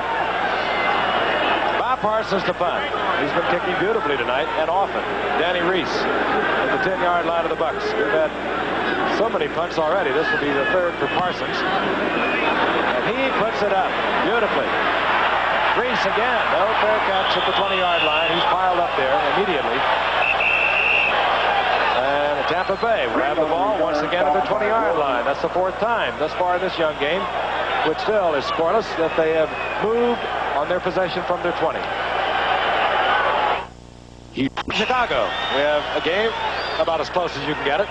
Bob Parsons to punt. He's been kicking beautifully tonight and often. Danny Reese at the 10-yard line of the Bucks. We've had so many punts already. This will be the third for Parsons. And he puts it up beautifully. Reese again. No fair catch at the 20-yard line. He's piled up there immediately. And Tampa Bay will have the ball once again at the 20-yard line. That's the 4th time thus far in this young game, which still is scoreless, that they have moved on their possession from their 20. Chicago, we have a game about as close as you can get it.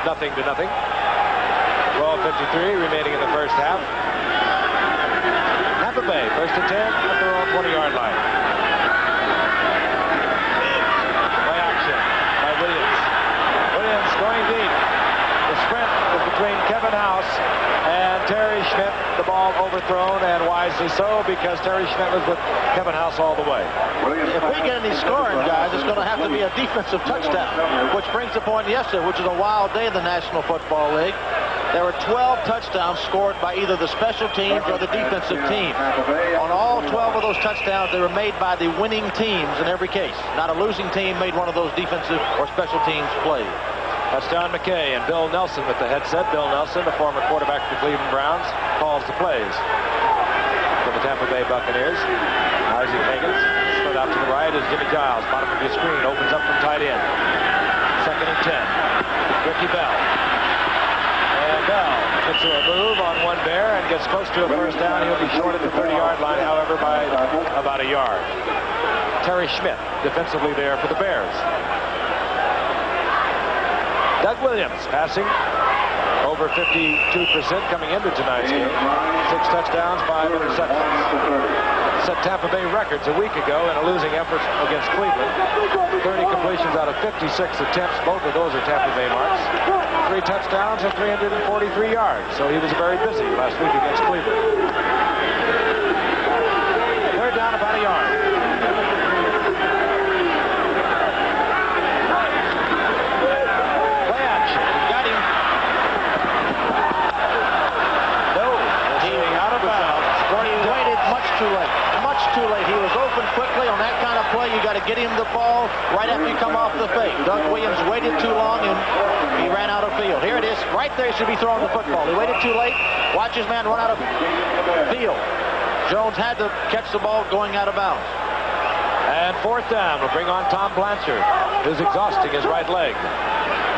0-0. 12:53 remaining in the first half. Tampa Bay, 1st and 10 at their own 20-yard line. Play action by Williams. Williams going deep. The sprint is between Kevin House and Terry Schmidt. The ball overthrown, and wisely so, because Terry Schmidt was with Kevin House all the way. If we get any scoring, guys, it's going to have to be a defensive touchdown, which brings the point yesterday, which is a wild day in the National Football League. There were 12 touchdowns scored by either the special teams or the defensive team. On all 12 of those touchdowns, they were made by the winning teams in every case. Not a losing team made one of those defensive or special teams plays. That's John McKay and Bill Nelson with the headset. Bill Nelson, the former quarterback of the Cleveland Browns, calls the plays for the Tampa Bay Buccaneers. Isaac Higgins split out to the right as Jimmy Giles, bottom of your screen, opens up from tight end. 2nd and 10. Ricky Bell. And Bell gets a move on one Bear and gets close to a first down. He'll be short at the 30-yard line, however, by about a yard. Terry Schmidt defensively there for the Bears. Doug Williams passing over 52% coming into tonight's game. 6 touchdowns, 5 interceptions. Set Tampa Bay records a week ago in a losing effort against Cleveland. 30 completions out of 56 attempts. Both of those are Tampa Bay marks. 3 touchdowns and 343 yards. So he was very busy last week against Cleveland. Third down, about a yard. Much too late. He was open quickly on that kind of play. You got to get him the ball right after you come off the fake. Doug Williams waited too long and he ran out of field. Here it is. Right there, he should be throwing the football. He waited too late. Watch his man run out of field. Jones had to catch the ball going out of bounds. And 4th down will bring on Tom Blanchard, who's exhausting his right leg.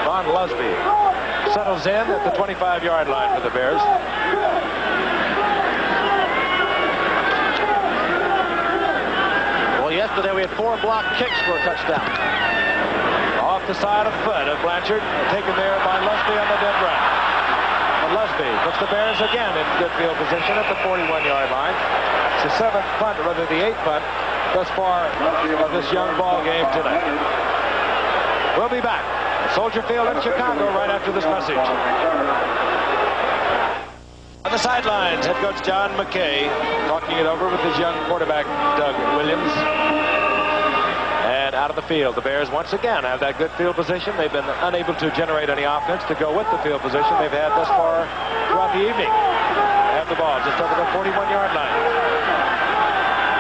Ron Lusby settles in at the 25-yard line for the Bears. Well, yesterday we had 4 block kicks for a touchdown. Off the side of the foot of Blanchard, taken there by Lusby on the dead run. And Lusby puts the Bears again in good field position at the 41-yard line. It's the 7th punt, or rather the 8th punt, thus far of this young ball game tonight. We'll be back at Soldier Field in Chicago right after this message. On the sidelines, head coach John McKay talking it over with his young quarterback, Doug Williams. And out of the field, the Bears once again have that good field position. They've been unable to generate any offense to go with the field position they've had thus far throughout the evening. They have the ball just over the 41-yard line.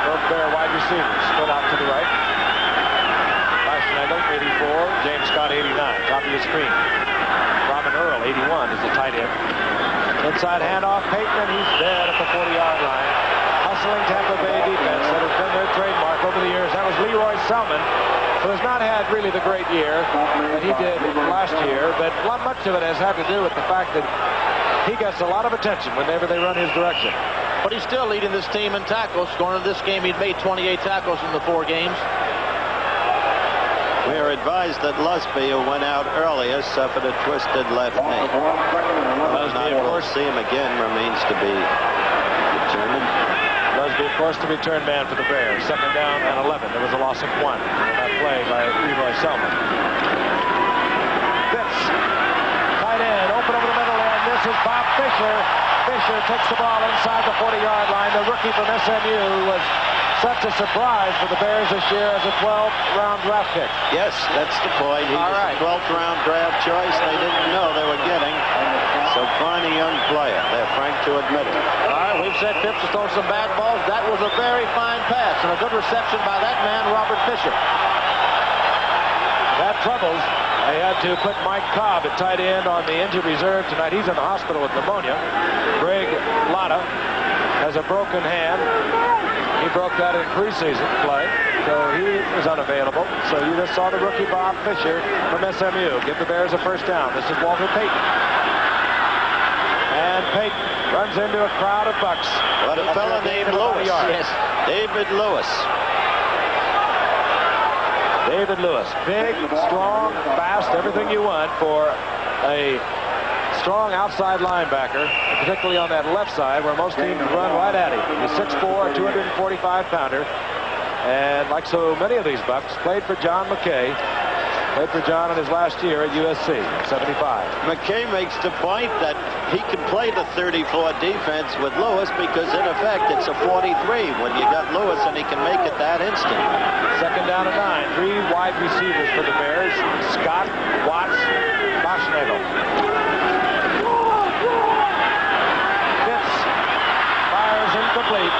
Both Bear wide receivers split out to the right. Schneider, 84. James Scott, 89. Top of your screen. Robin Earl, 81, is the tight end. Inside handoff, Peyton, and he's dead at the 40-yard line. Hustling Tampa Bay defense that has been their trademark over the years. That was Leroy Selman, who has not had really the great year that he did last year, but much of it has had to do with the fact that he gets a lot of attention whenever they run his direction. But he's still leading this team in tackles. Going into this game, he'd made 28 tackles in the 4 games. We are advised that Lusby, who went out earlier, suffered a twisted left knee. Lusby, of course, see him again remains to be determined. Lusby, of course, to return man for the Bears. 2nd down and 11. There was a loss of 1 on that play by Leroy Selman. Fitz, tight end, open over the middle, and this is Bob Fisher. Fisher takes the ball inside the 40-yard line. The rookie from SMU was such a surprise for the Bears this year as a 12th-round draft pick. Yes, that's the point. He was a 12th-round draft choice they didn't know they were getting. So fine a young player. They're frank to admit it. All right, we've said Phipps has thrown some bad balls. That was a very fine pass and a good reception by that man, Robert Fisher. That troubles. They had to put Mike Cobb at tight end on the injured reserve tonight. He's in the hospital with pneumonia. Greg Latta has a broken hand. He broke that in preseason play, so he was unavailable. So you just saw the rookie Bob Fisher from SMU give the Bears a 1st down. This is Walter Payton. And Payton runs into a crowd of Bucks. What a fellow named Lewis. Yes, David Lewis. David Lewis. Big, strong, fast, everything you want for a strong outside linebacker, particularly on that left side where most teams run right at him. He's 6'4", 245-pounder, and like so many of these Bucks, played for John McKay. Played for John in his last year at USC, 75. McKay makes the point that he can play the 34 defense with Lewis because, in effect, it's a 43 when you got Lewis and he can make it that instant. 2nd down and 9. 3 wide receivers for the Bears. Scott, Watts, Boschnagel. Fitz fires incomplete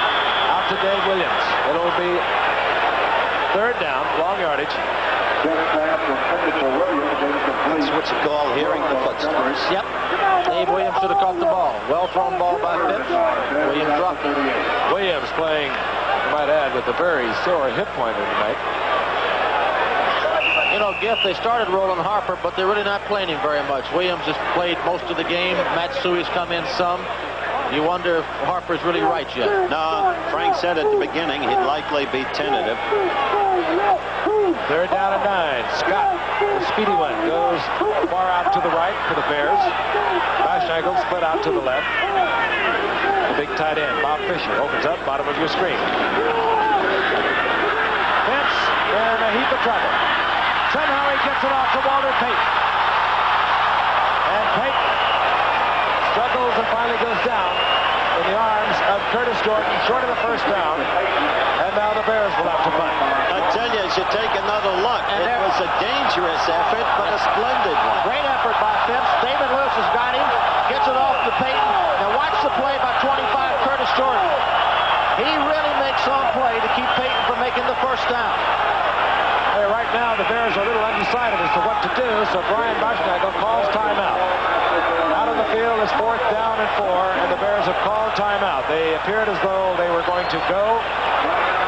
out to Dave Williams. It'll be 3rd down, long yardage. That's what you call hearing the footsteps. Yep. Dave Williams should have caught the ball. Well thrown ball by Phipps. Williams dropped it. Williams playing, I might add, with a very sore hip pointer tonight. You know, Giff, they started rolling Harper, but they're really not playing him very much. Williams has played most of the game. Matt Suey's come in some. You wonder if Harper's really right yet. No, Frank said at the beginning he'd likely be tentative. 3rd down and 9. Scott, the speedy one, goes far out to the right for the Bears. Boschnagel split out to the left. The big tight end, Bob Fisher, opens up, bottom of your screen. Fitz in a heap of trouble. Somehow he gets it off to Walter Payton. And Payton struggles and finally goes down in the arms of Curtis Jordan, short of the 1st down. And now the Bears will have to punt. I tell you, as you take another look, it was a dangerous effort, but a splendid one. Great effort by Phipps. David Lewis has got him. Gets it off to Payton. Now watch the play by 25, Curtis Jordan. He really makes on play to keep Payton from making the 1st down. Hey, right now, the Bears are a little undecided as to what to do, so Brian Boschnagel calls timeout. Out of the field is 4th down and 4, and the Bears have called timeout. They appeared as though they were going to go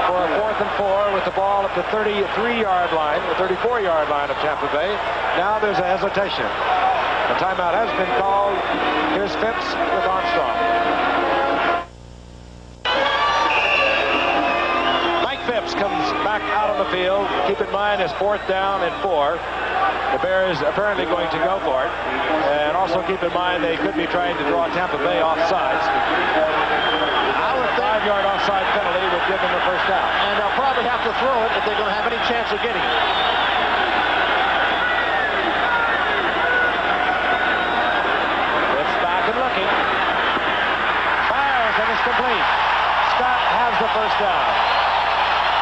for a 4th and 4 with the ball at the 33-yard line, the 34-yard line of Tampa Bay. Now there's a hesitation. The timeout has been called. Here's Phipps with Armstrong. Mike Phipps comes back out on the field. Keep in mind it's 4th down and 4. The Bears apparently going to go for it. And also keep in mind they could be trying to draw Tampa Bay off sides. I would think 5-yard offside penalty would give them the first down. and they'll probably have to throw it if they're going to have any chance of getting it. It's back and looking. Fires and it's complete. Scott has the first down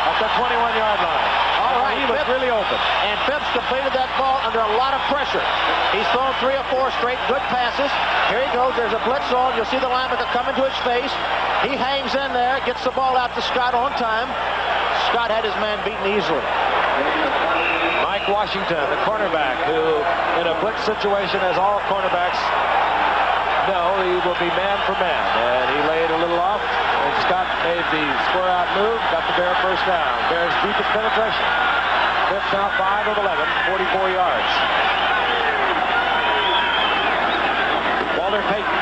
at the 21-yard line. All right, He was Phipps. really open. And Phipps completed that ball under a lot of pressure. He's thrown 3 or 4 straight good passes. Here he goes. There's a blitz on. You'll see the linebacker coming to his face. He hangs in there, gets the ball out to Scott on time. Scott had his man beaten easily. Mike Washington, the cornerback, who in a blitz situation, as all cornerbacks know, he will be man for man. And he laid a little off. And Scott made the square out move, got the Bear first down. Bears deepest penetration. Fifth down, 5 of 11, 44 yards. Walter Payton.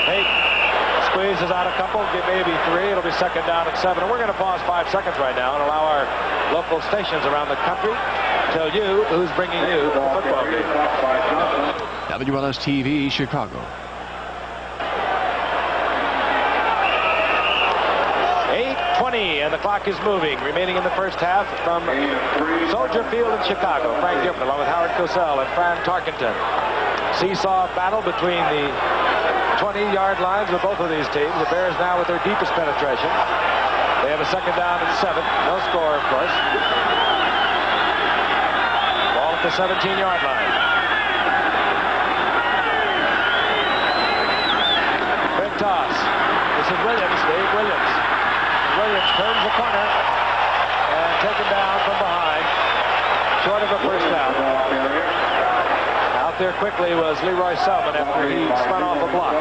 Payton squeezes out a couple, get maybe 3. It'll be second down and 7. And we're going to pause 5 seconds right now and allow our local stations around the country tell you who's bringing you the football game. WLS TV, Chicago. 8:20 and the clock is moving. Remaining in the first half from Soldier Field in Chicago. Frank Gifford along with Howard Cosell and Fran Tarkenton. Seesaw battle between the 20-yard lines with both of these teams. The Bears now with their deepest penetration. They have a second down and 7. No score, of course. Ball at the 17-yard line. Quick toss. This is Williams, Dave Williams. Williams turns the corner and taken down from behind. Short of a first down. Out there quickly was Leroy Selman after he spun off a block.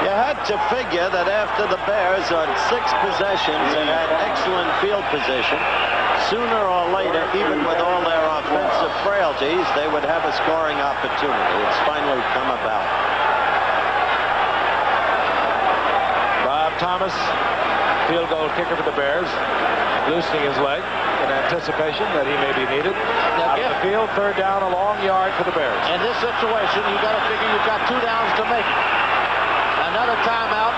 You had to figure that after the Bears on 6 possessions and had excellent field position, sooner or later, even with all their offensive frailties, they would have a scoring opportunity. It's finally come about. Bob Thomas, field goal kicker for the Bears, loosening his leg in anticipation that he may be needed. Out of the field, third down, a long yard for the Bears. In this situation, you got to figure you've got 2 downs to make. Another timeout.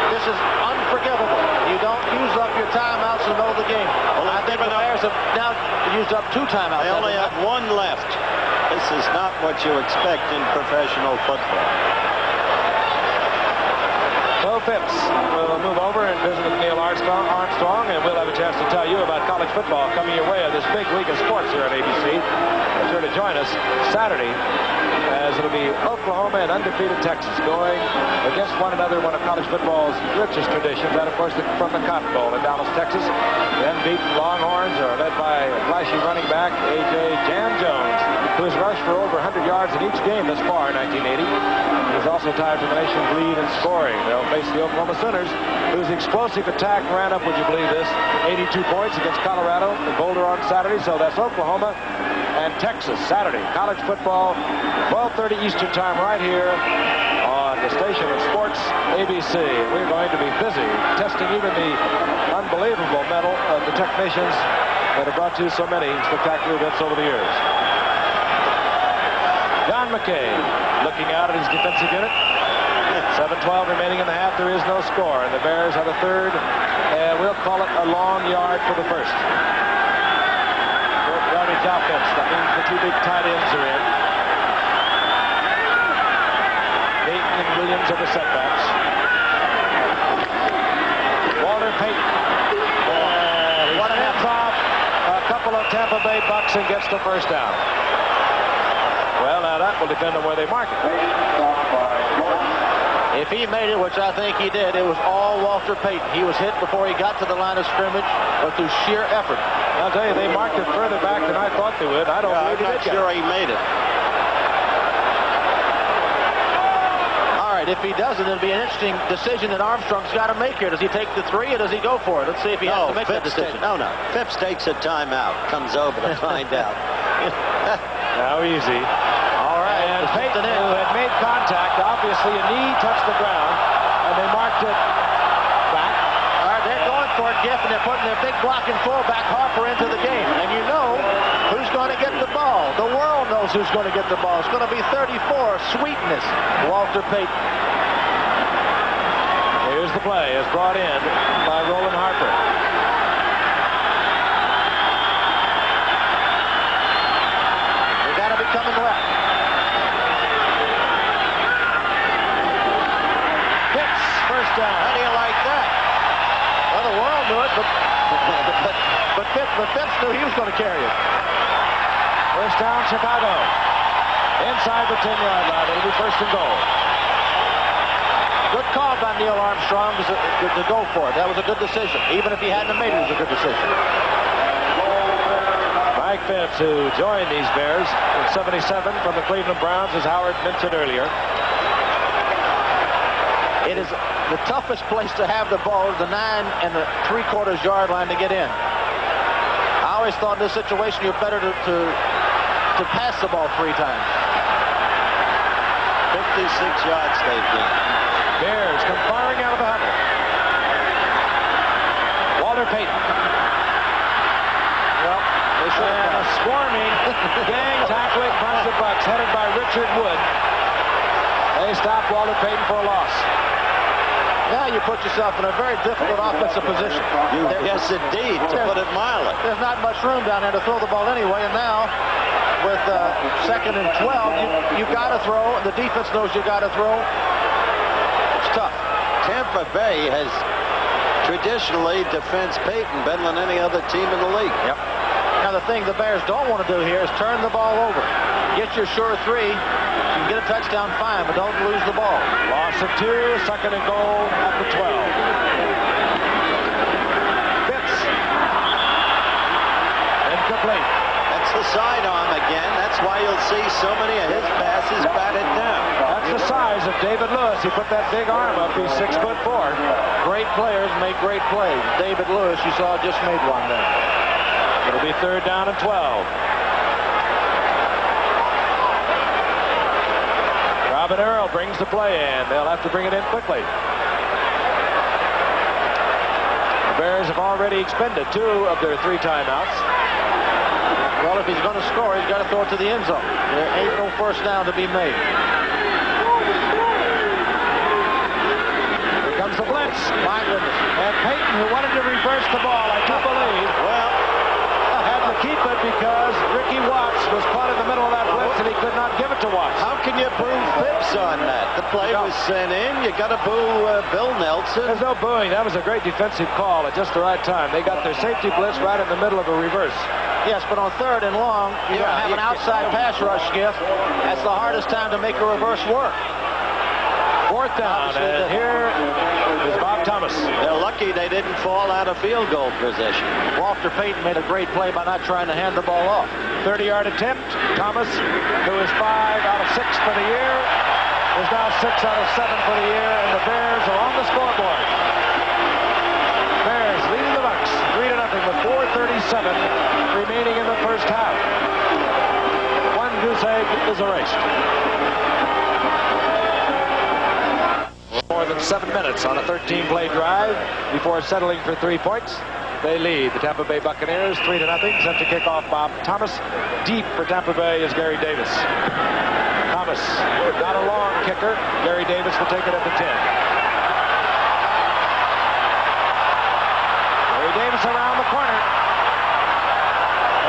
This is unforgivable. You don't use up your timeouts in the middle of the game. Well, I think the Bears have now used up 2 timeouts. They only have 1 left. This is not what you expect in professional football. Bo Phipps will move over and visit with Neil Armstrong, and we'll have a chance to tell you about college football coming your way on this big week of sports here on ABC. Be sure to join us Saturday, as it'll be Oklahoma and undefeated Texas going against one another, one of college football's richest traditions, and of course from the Cotton Bowl in Dallas, Texas. The unbeaten Longhorns are led by a flashy running back, A.J. Jan Jones, who has rushed for over 100 yards in each game thus far in 1980. He's also tied for the nation's lead in scoring. They'll face the Oklahoma Sooners, whose explosive attack ran up, would you believe this, 82 points against Colorado in Boulder on Saturday. So that's Oklahoma and Texas Saturday. College football, 12:30 Eastern time right here on the station of Sports ABC. We're going to be busy testing even the unbelievable mettle of the technicians that have brought you so many spectacular events over the years. John McKay looking out at his defensive unit. 7:12 remaining in the half. There is no score, and the Bears have a third, and we'll call it a long yard for the first. Short yardage offense. That means the 2 big tight ends are in. Payton and Williams are the setbacks. Walter Payton. What an off a couple of Tampa Bay Bucks and gets the first down. Well, now that will depend on where they mark it. If he made it, which I think he did, it was all Walter Payton. He was hit before he got to the line of scrimmage, but through sheer effort. I'll tell you, they marked it further back than I thought they would. I don't believe I'm not sure he made it. All right, if he doesn't, it'll be an interesting decision that Armstrong's got to make here. Does he take the 3 or does he go for it? Let's see if he has to make that decision. No. Phipps takes a timeout, comes over to find out. Now easy. All right, And Payton, who had made contact, obviously a knee touched the ground, and they marked it back. All right, they're going for it, Giff, and they're putting their big blocking fullback Harper into the game. And you know who know. The world knows who's going to get the ball. It's going to be 34. Sweetness. Walter Payton. Here's the play. It's brought in by Roland Harper. They got to be coming left. Hits. First down. How do you like that? Well, the world knew it, but Fitz knew he was going to carry it. First down, Chicago. Inside the 10-yard line. It'll be first and goal. Good call by Neil Armstrong to go for it. That was a good decision. Even if he hadn't made it, it was a good decision. Mike Fitz, who joined these Bears in '77 from the Cleveland Browns, as Howard mentioned earlier. It is the toughest place to have the ball, the 9 and the 3/4 yard line to get in. I always thought in this situation you're better to pass the ball 3 times. 56 yards they've gained. Bears come firing out of the huddle. Walter Payton. Well, they should And a swarming gang tackling bunch of Bucks headed by Richard Wood. They stop Walter Payton for a loss. Now you put yourself in a very difficult offensive position. Yes, indeed, to put it mildly. There's not much room down there to throw the ball anyway, and now with 2nd and 12, you've got to throw. The defense knows you got to throw. It's tough. Tampa Bay has traditionally defense Peyton better than any other team in the league. Yep. Now the thing the Bears don't want to do here is turn the ball over. Get your sure 3. You can get a touchdown, fine, but don't lose the ball. Loss of 2, 2nd and goal at the 12. Fitz. Incomplete. That's the sidearm again. That's why you'll see so many of his passes batted down. That's the size of David Lewis. He put that big arm up. He's 6'4". Great players make great plays. David Lewis, you saw, just made one there. It'll be 3rd down and 12. Robin Earl brings the play in. They'll have to bring it in quickly. The Bears have already expended 2 of their 3 timeouts. Well, if he's going to score, he's got to throw it to the end zone. There ain't no first down to be made. Here comes the blitz. My goodness. And Payton, who wanted to reverse the ball, I do believe, Well, had to keep it because Ricky Watts was caught in the middle of that blitz and he could not give it to Watts. how can you boo Phipps on that? The play was sent in. You got to boo Bill Nelson. There's no booing. That was a great defensive call at just the right time. They got their safety blitz right in the middle of a reverse. Yes, but on 3rd and long, you're going to have an outside pass rush, Skiff. That's the hardest time to make a reverse work. 4th down, and here is Bob Thomas. They're lucky they didn't fall out of field goal position. Walter Payton made a great play by not trying to hand the ball off. 30-yard attempt. Thomas, who is 5 out of 6 for the year, is now 6 out of 7 for the year, and the Bears are on the scoreboard. Bears leading the Bucks 3-0 with 4:37 remaining in the first half. 1 goose egg is erased. More than 7 minutes on a 13-play drive before settling for 3 points. They lead the Tampa Bay Buccaneers 3-0. Set to kick off Bob Thomas. Deep for Tampa Bay is Gary Davis. Thomas, not a long kicker. Gary Davis will take it at the 10. Gary Davis around the corner.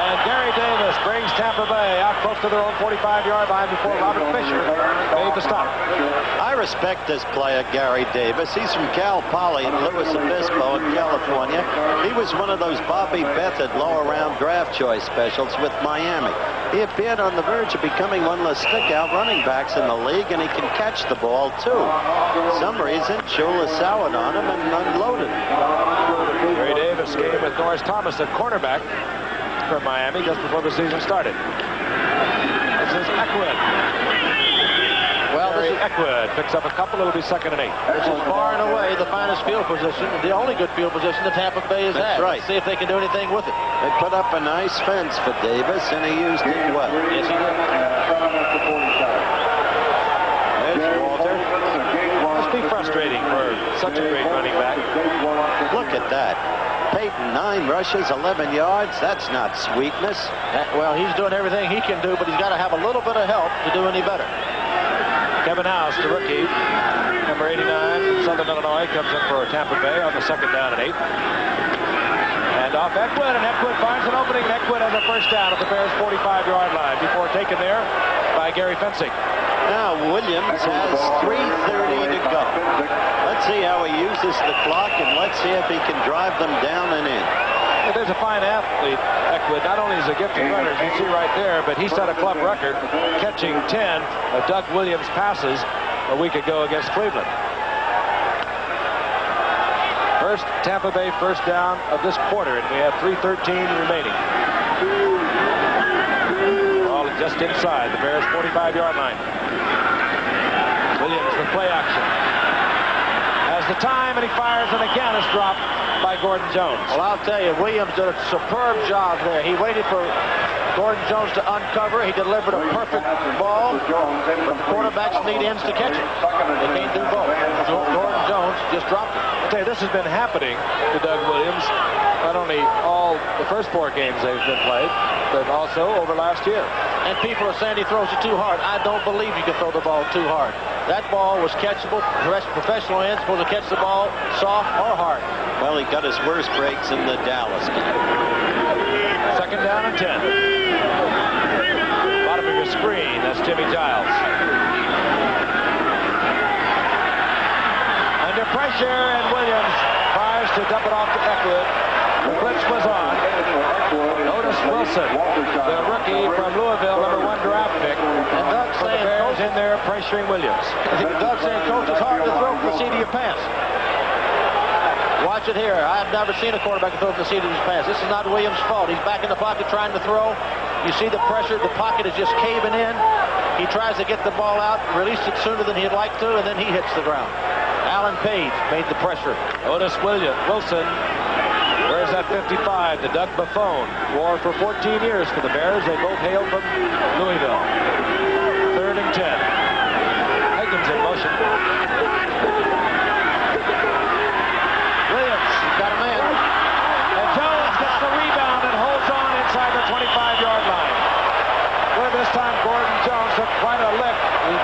And Gary Davis brings Tampa Bay out close to their own 45-yard line before Robert Fisher made the stop. I respect this player, Gary Davis. He's from Cal Poly in Louis Obispo in California. He was one of those Bobby Beathard lower-round draft choice specials with Miami. He appeared on the verge of becoming one of the stick-out running backs in the league, and he can catch the ball, too. For some reason, Shula soured on him and unloaded him. Gary Davis came with Norris Thomas at cornerback from Miami just before the season started. This is Eckwood. Well, Gary Eckwood picks up a couple. It'll be 2nd and 8. This is far and away the finest field position, the only good field position that Tampa Bay has That's had. right. Let's see if they can do anything with it. They put up a nice fence for Davis, and he used it well. Yes, he did. There's Walter. Must be frustrating for such a great running back. Look at that. Payton, 9 rushes, 11 yards. That's not sweetness. Well, he's doing everything he can do, but he's got to have a little bit of help to do any better. Kevin House, the rookie, number 89 from Southern Illinois, comes in for Tampa Bay on the 2nd down and 8. And off Eckwood, and Eckwood finds an opening, and Eckwood has a first down at the Bears' 45-yard line before taken there by Gary Fencing. Now Williams has 3:30 to go. Let's see how he uses the clock, and let's see if he can drive them down and in. Yeah, there's a fine athlete, Eckwood. Not only is he a gifted runner, as you see right there, but he set a club record catching 10 of Doug Williams' passes a week ago against Cleveland. First Tampa Bay first down of this quarter, and we have 3:13 remaining. All just inside the Bears' 45-yard line. Williams with play action. Has the time, and he fires, and again it's dropped by Gordon Jones. Well, I'll tell you, Williams did a superb job there. He waited for Gordon Jones to uncover. He delivered a perfect ball, but the quarterbacks need ends to catch it. They can't do both. Gordon Jones just dropped it. I'll tell you, this has been happening to Doug Williams, not only all the first 4 games they've been played, but also over last year. And people are saying he throws it too hard. I don't believe you can throw the ball too hard. That ball was catchable. Professional ends supposed to catch the ball soft or hard. Well, he got his worst breaks in the Dallas game. 2nd down and 10. Bottom of your screen, that's Jimmy Giles. Under pressure, and Williams tries to dump it off to Eckwood. The blitz was on. Otis Wilson, the rookie from Louisville, number 1 draft pick. And Doug's For the saying, Bears Coach, in there pressuring Williams. Doug's saying, Coach, it's hard to throw from the seat of your pants. Watch it here. I've never seen a quarterback throw from the seat of his pants. This is not Williams' fault. He's back in the pocket trying to throw. You see the pressure. The pocket is just caving in. He tries to get the ball out, release it sooner than he'd like to, and then he hits the ground. Alan Page made the pressure. Otis Wilson. Where's that 55? The Doug Buffone. Wore for 14 years for the Bears. They both hail from Louisville. 3rd and 10. Higgins in motion. Williams got a man. And Jones gets the rebound and holds on inside the 25-yard line. Where this time Gordon Jones took quite a lick. He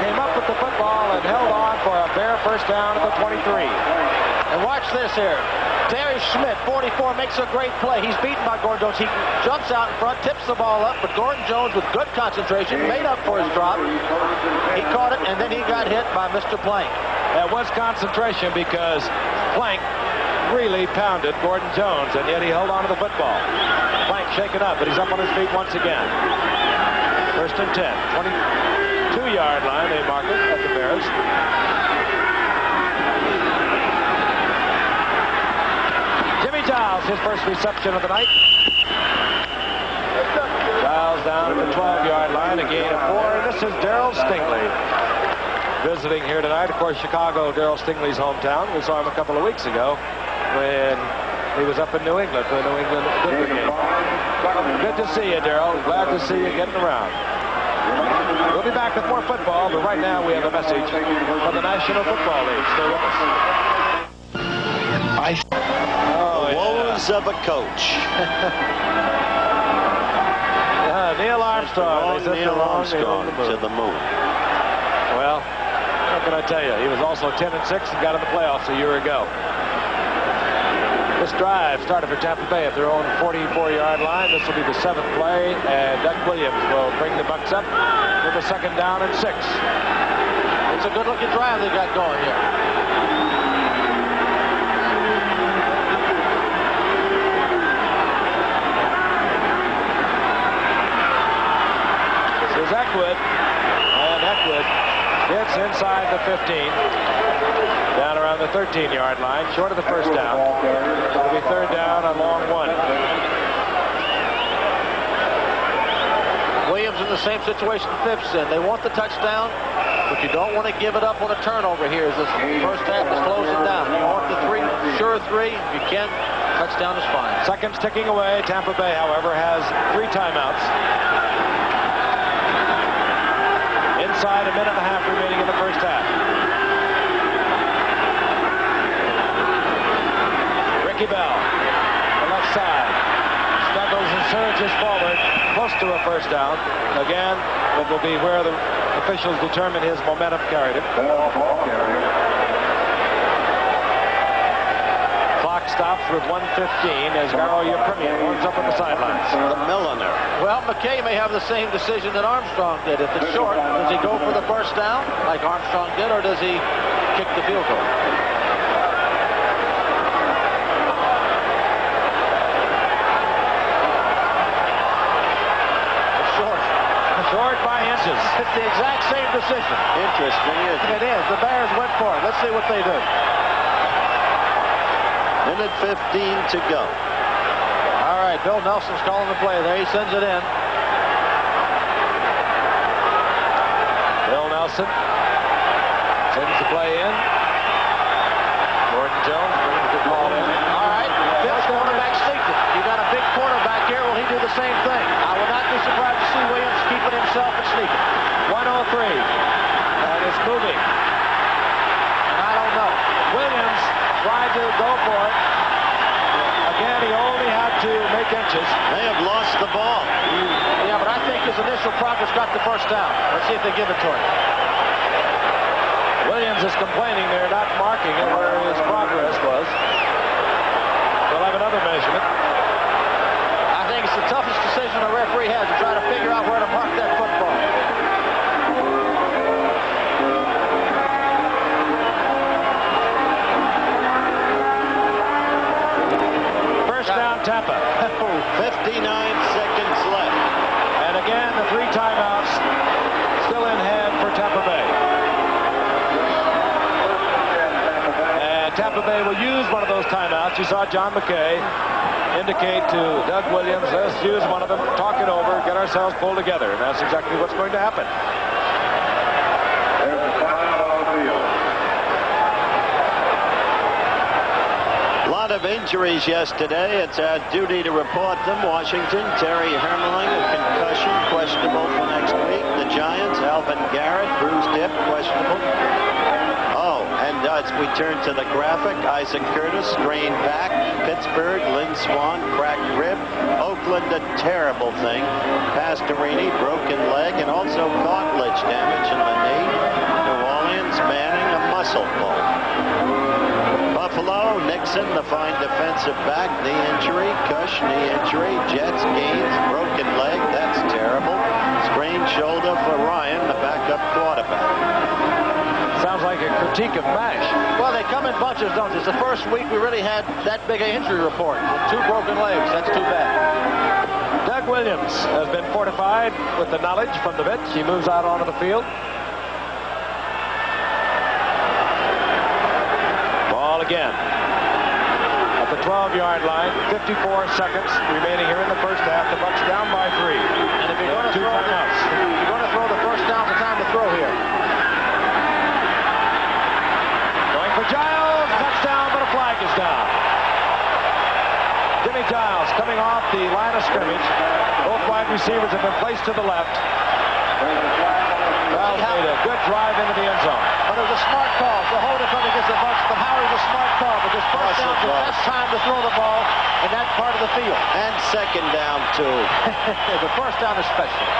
came up with the football and held on for a Bear first down at the 23. And watch this here. Terry Schmidt, 44, makes a great play. He's beaten by Gordon Jones. He jumps out in front, tips the ball up, but Gordon Jones, with good concentration, made up for his drop. He caught it, and then he got hit by Mr. Plank. That was concentration because Plank really pounded Gordon Jones, and yet he held on to the football. Plank shaken up, but he's up on his feet once again. 1st and 10. 22-yard line, they mark it at the Bears. Jimmy Giles, his first reception of the night. Giles down at the 12-yard line, a gain of 4, and this is Darryl Stingley visiting here tonight. Of course, Chicago, Darryl Stingley's hometown. We saw him a couple of weeks ago when he was up in New England for the New England Olympic game. Good to see you, Darryl. Glad to see you getting around. We'll be back with more football, but right now we have a message from the National Football League. Stay with us. Woes of a coach. Neil Armstrong. Neil Armstrong to the moon. Well, what can I tell you? He was also 10-6 and got in the playoffs a year ago. This drive started for Tampa Bay at their own 44-yard line. This will be the 7th play, and Doug Williams will bring the Bucs up with a 2nd down and 6. It's a good-looking drive they got going here. This is Eckwood, and Eckwood gets inside the 15. Down around the 13-yard line, short of the first down. It'll be 3rd down on long 1. Williams in the same situation Phipps in. They want the touchdown, but you don't want to give it up on a turnover here as this first half is closing down. You want the 3, sure 3. If you can, touchdown is fine. Seconds ticking away. Tampa Bay, however, has 3 timeouts. Inside a minute and a half remaining in the first half. Ricky Bell to a first down. Again, it will be where the officials determine his momentum carried him. Clock stops with 1:15 as Garo Yepremian warms up on the sidelines. The milliner. Well, McKay may have the same decision that Armstrong did. If it's short, does he go for the first down like Armstrong did, or does he kick the field goal? It's short. Short by inches. It's the exact same decision. Interesting, isn't it? It is. The Bears went for it. Let's see what they do. Minute 15 to go. All right, Bill Nelson's calling the play there. He sends it in. Bill Nelson sends the play in. Gordon Jones brings the ball in. All right, Bill's quarterback sneaked it. You got a big quarterback here. Will he do the same thing? I would not be surprised to see Williams keep it himself and sneak it. 1:03. And it's moving. And I don't know. Williams tried to go for it. Again, he only had to make inches. They have lost the ball. Yeah, but I think his initial progress got the first down. Let's see if they give it to him. Williams is complaining they're not marking it where his progress was. We'll have another measurement. I think it's the toughest decision a referee has to try to figure out where to mark that football. First down, Tampa. 59 seconds left. And again, the 3 timeouts still in hand for Tampa Bay. And Tampa Bay will use one of those timeouts. You saw John McKay indicate to Doug Williams, let's use one of them, talk it over, get ourselves pulled together. And that's exactly what's going to happen. There's a timeout on the field. A lot of injuries yesterday. It's our duty to report them. Washington, Terry Hermeling, a concussion, questionable for next week. The Giants, Alvin Garrett, bruised hip, questionable. Oh, and as we turn to the graphic, Isaac Curtis, strained back. Pittsburgh, Lynn Swan, cracked rib. Oakland, a terrible thing. Pastorini, broken leg, and also cartilage damage in the knee. New Orleans, Manning, a muscle pull. Buffalo, Nixon, the fine defensive back, knee injury. Cush, knee injury. Jets, Gaines, broken leg. That's terrible. Sprained shoulder for Ryan, the backup quarterback. Sounds like a critique of MASH. Well, they come in bunches, don't they? It's the first week we really had that big an injury report. With 2 broken legs. That's too bad. Doug Williams has been fortified with the knowledge from the bench. He moves out onto the field. Ball again. At the 12-yard line, 54 seconds remaining here in the first half. The Bucs down by 3. And if you're going to Two throw timeouts. you're going to throw the first down, the time to throw here. Going for Giles. Touchdown, but a flag is down. Jimmy Giles coming off the line of scrimmage. Both wide receivers have been placed to the left. Giles made a good drive into the end zone. But it was a smart call. The hold it against the Bucs, but Howard's a smart call because first down's the best time to throw the ball in that part of the field. And second down, too. The first down especially.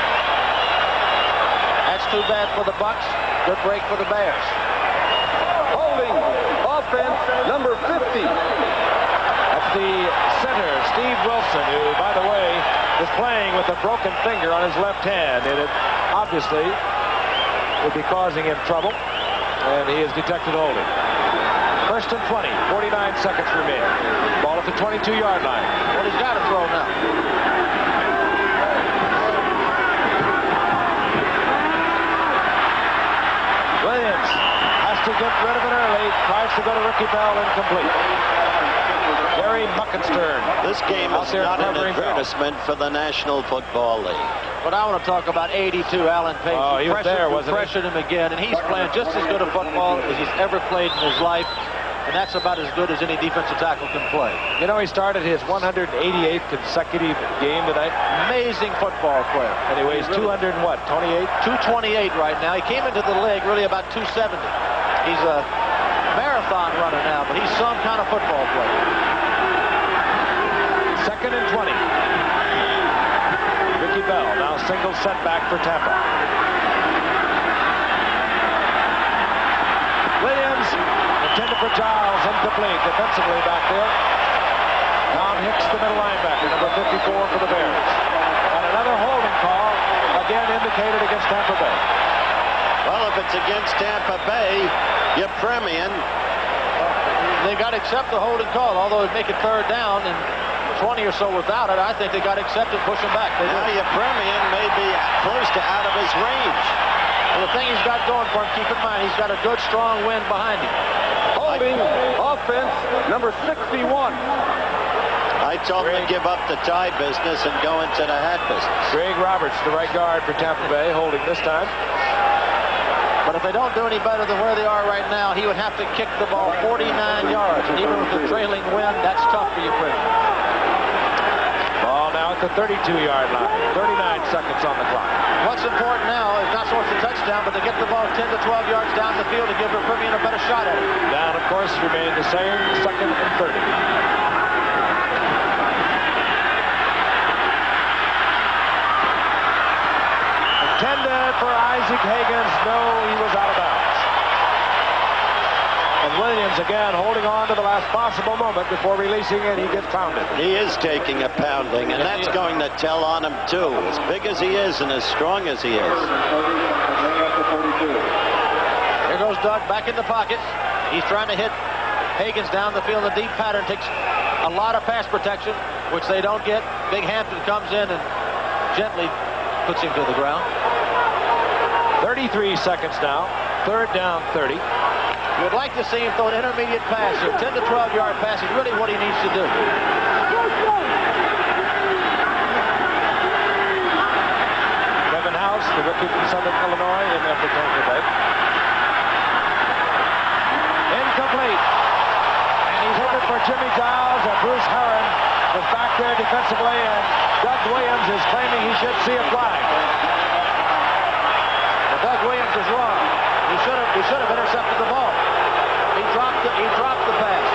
That's too bad for the Bucs. Good break for the Bears. Holding offense number 50. That's the center, Steve Wilson, who, by the way, is playing with a broken finger on his left hand. And it obviously would be causing him trouble. And he is detected holding. First and 20, 49 seconds remaining. Ball at the 22-yard line. Well, he's got to throw now. Williams has to get rid of it early. Tries to go to Ricky Bell, incomplete. Gary Muckenstern. This game Out is there not an covering Bell. advertisement for the National Football League. But I want to talk about 82, Alan Page. Oh, he was there, wasn't he? Pressured him again, and he's playing just as good a football as he's ever played in his life. And that's about as good as any defensive tackle can play. You know, he started his 188th consecutive game tonight. Amazing football player. And he weighs 200 and what, 28? 228 right now. He came into the league really about 270. He's a marathon runner now, but he's some kind of football player. Second and 20. Ricky Bell single setback for Tampa. Williams intended for Giles, incomplete. Defensively back there. Tom Hicks, the middle linebacker, number 54 for the Bears. And another holding call, again indicated against Tampa Bay. Well, if it's against Tampa Bay, you're premium. They got to accept the holding call, although it'd make it third down and 20 or so without it. I think they got to accept it, push him back. Now your premium may be close to out of his range. Well, the thing he's got going for him, keep in mind, he's got a good, strong wind behind him. Holding offense number 61. I told him to give up the tie business and go into the hat business. Greg Roberts, the right guard for Tampa Bay, holding this time. But if they don't do any better than where they are right now, he would have to kick the ball 49 yards. And even with the trailing wind, that's tough for you, Chris. Ball now at the 32-yard line. 39 seconds on the clock. What's important now is not so much the touchdown, but to get the ball 10 to 12 yards down the field to give the Premium a better shot at it. Down, of course, remained the same, 2nd and 30. Intended for Isaac Higgins. No, he was out of bounds. And Williams again holding on to the last possible moment before releasing, and he gets pounded. He is taking a pounding, and that's going to tell on him too. As big as he is and as strong as he is. Here goes Doug back in the pocket. He's trying to hit Higgins down the field. The deep pattern takes a lot of pass protection, which they don't get. Big Hampton comes in and gently puts him to the ground. 33 seconds now. 3rd down, 30. You would like to see him throw an intermediate pass here. 10 to 12-yard pass is really what he needs to do. Kevin House, the rookie from Southern Illinois, in there for Tampa Bay. Incomplete. And he's headed for Jimmy Giles, and Bruce Herron was back there defensively, and Doug Williams is claiming he should see a flag. But Doug Williams is wrong. He should have intercepted the ball. He dropped the pass.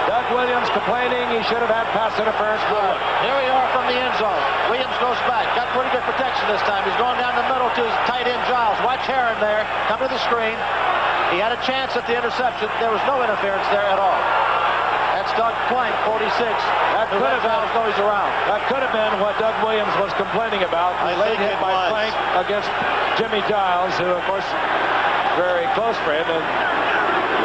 Doug Williams complaining he should have had pass interference. Here we are from the end zone. Williams goes back. Got pretty good protection this time. He's going down the middle to his tight end Giles. Watch Herron there. Come to the screen. He had a chance at the interception. There was no interference there at all. That's Doug Plank, 46. That could have been, goes around. That could have been what Doug Williams was complaining about. I Late think hit it by was. Plank against Jimmy Giles, who of course very close friend, and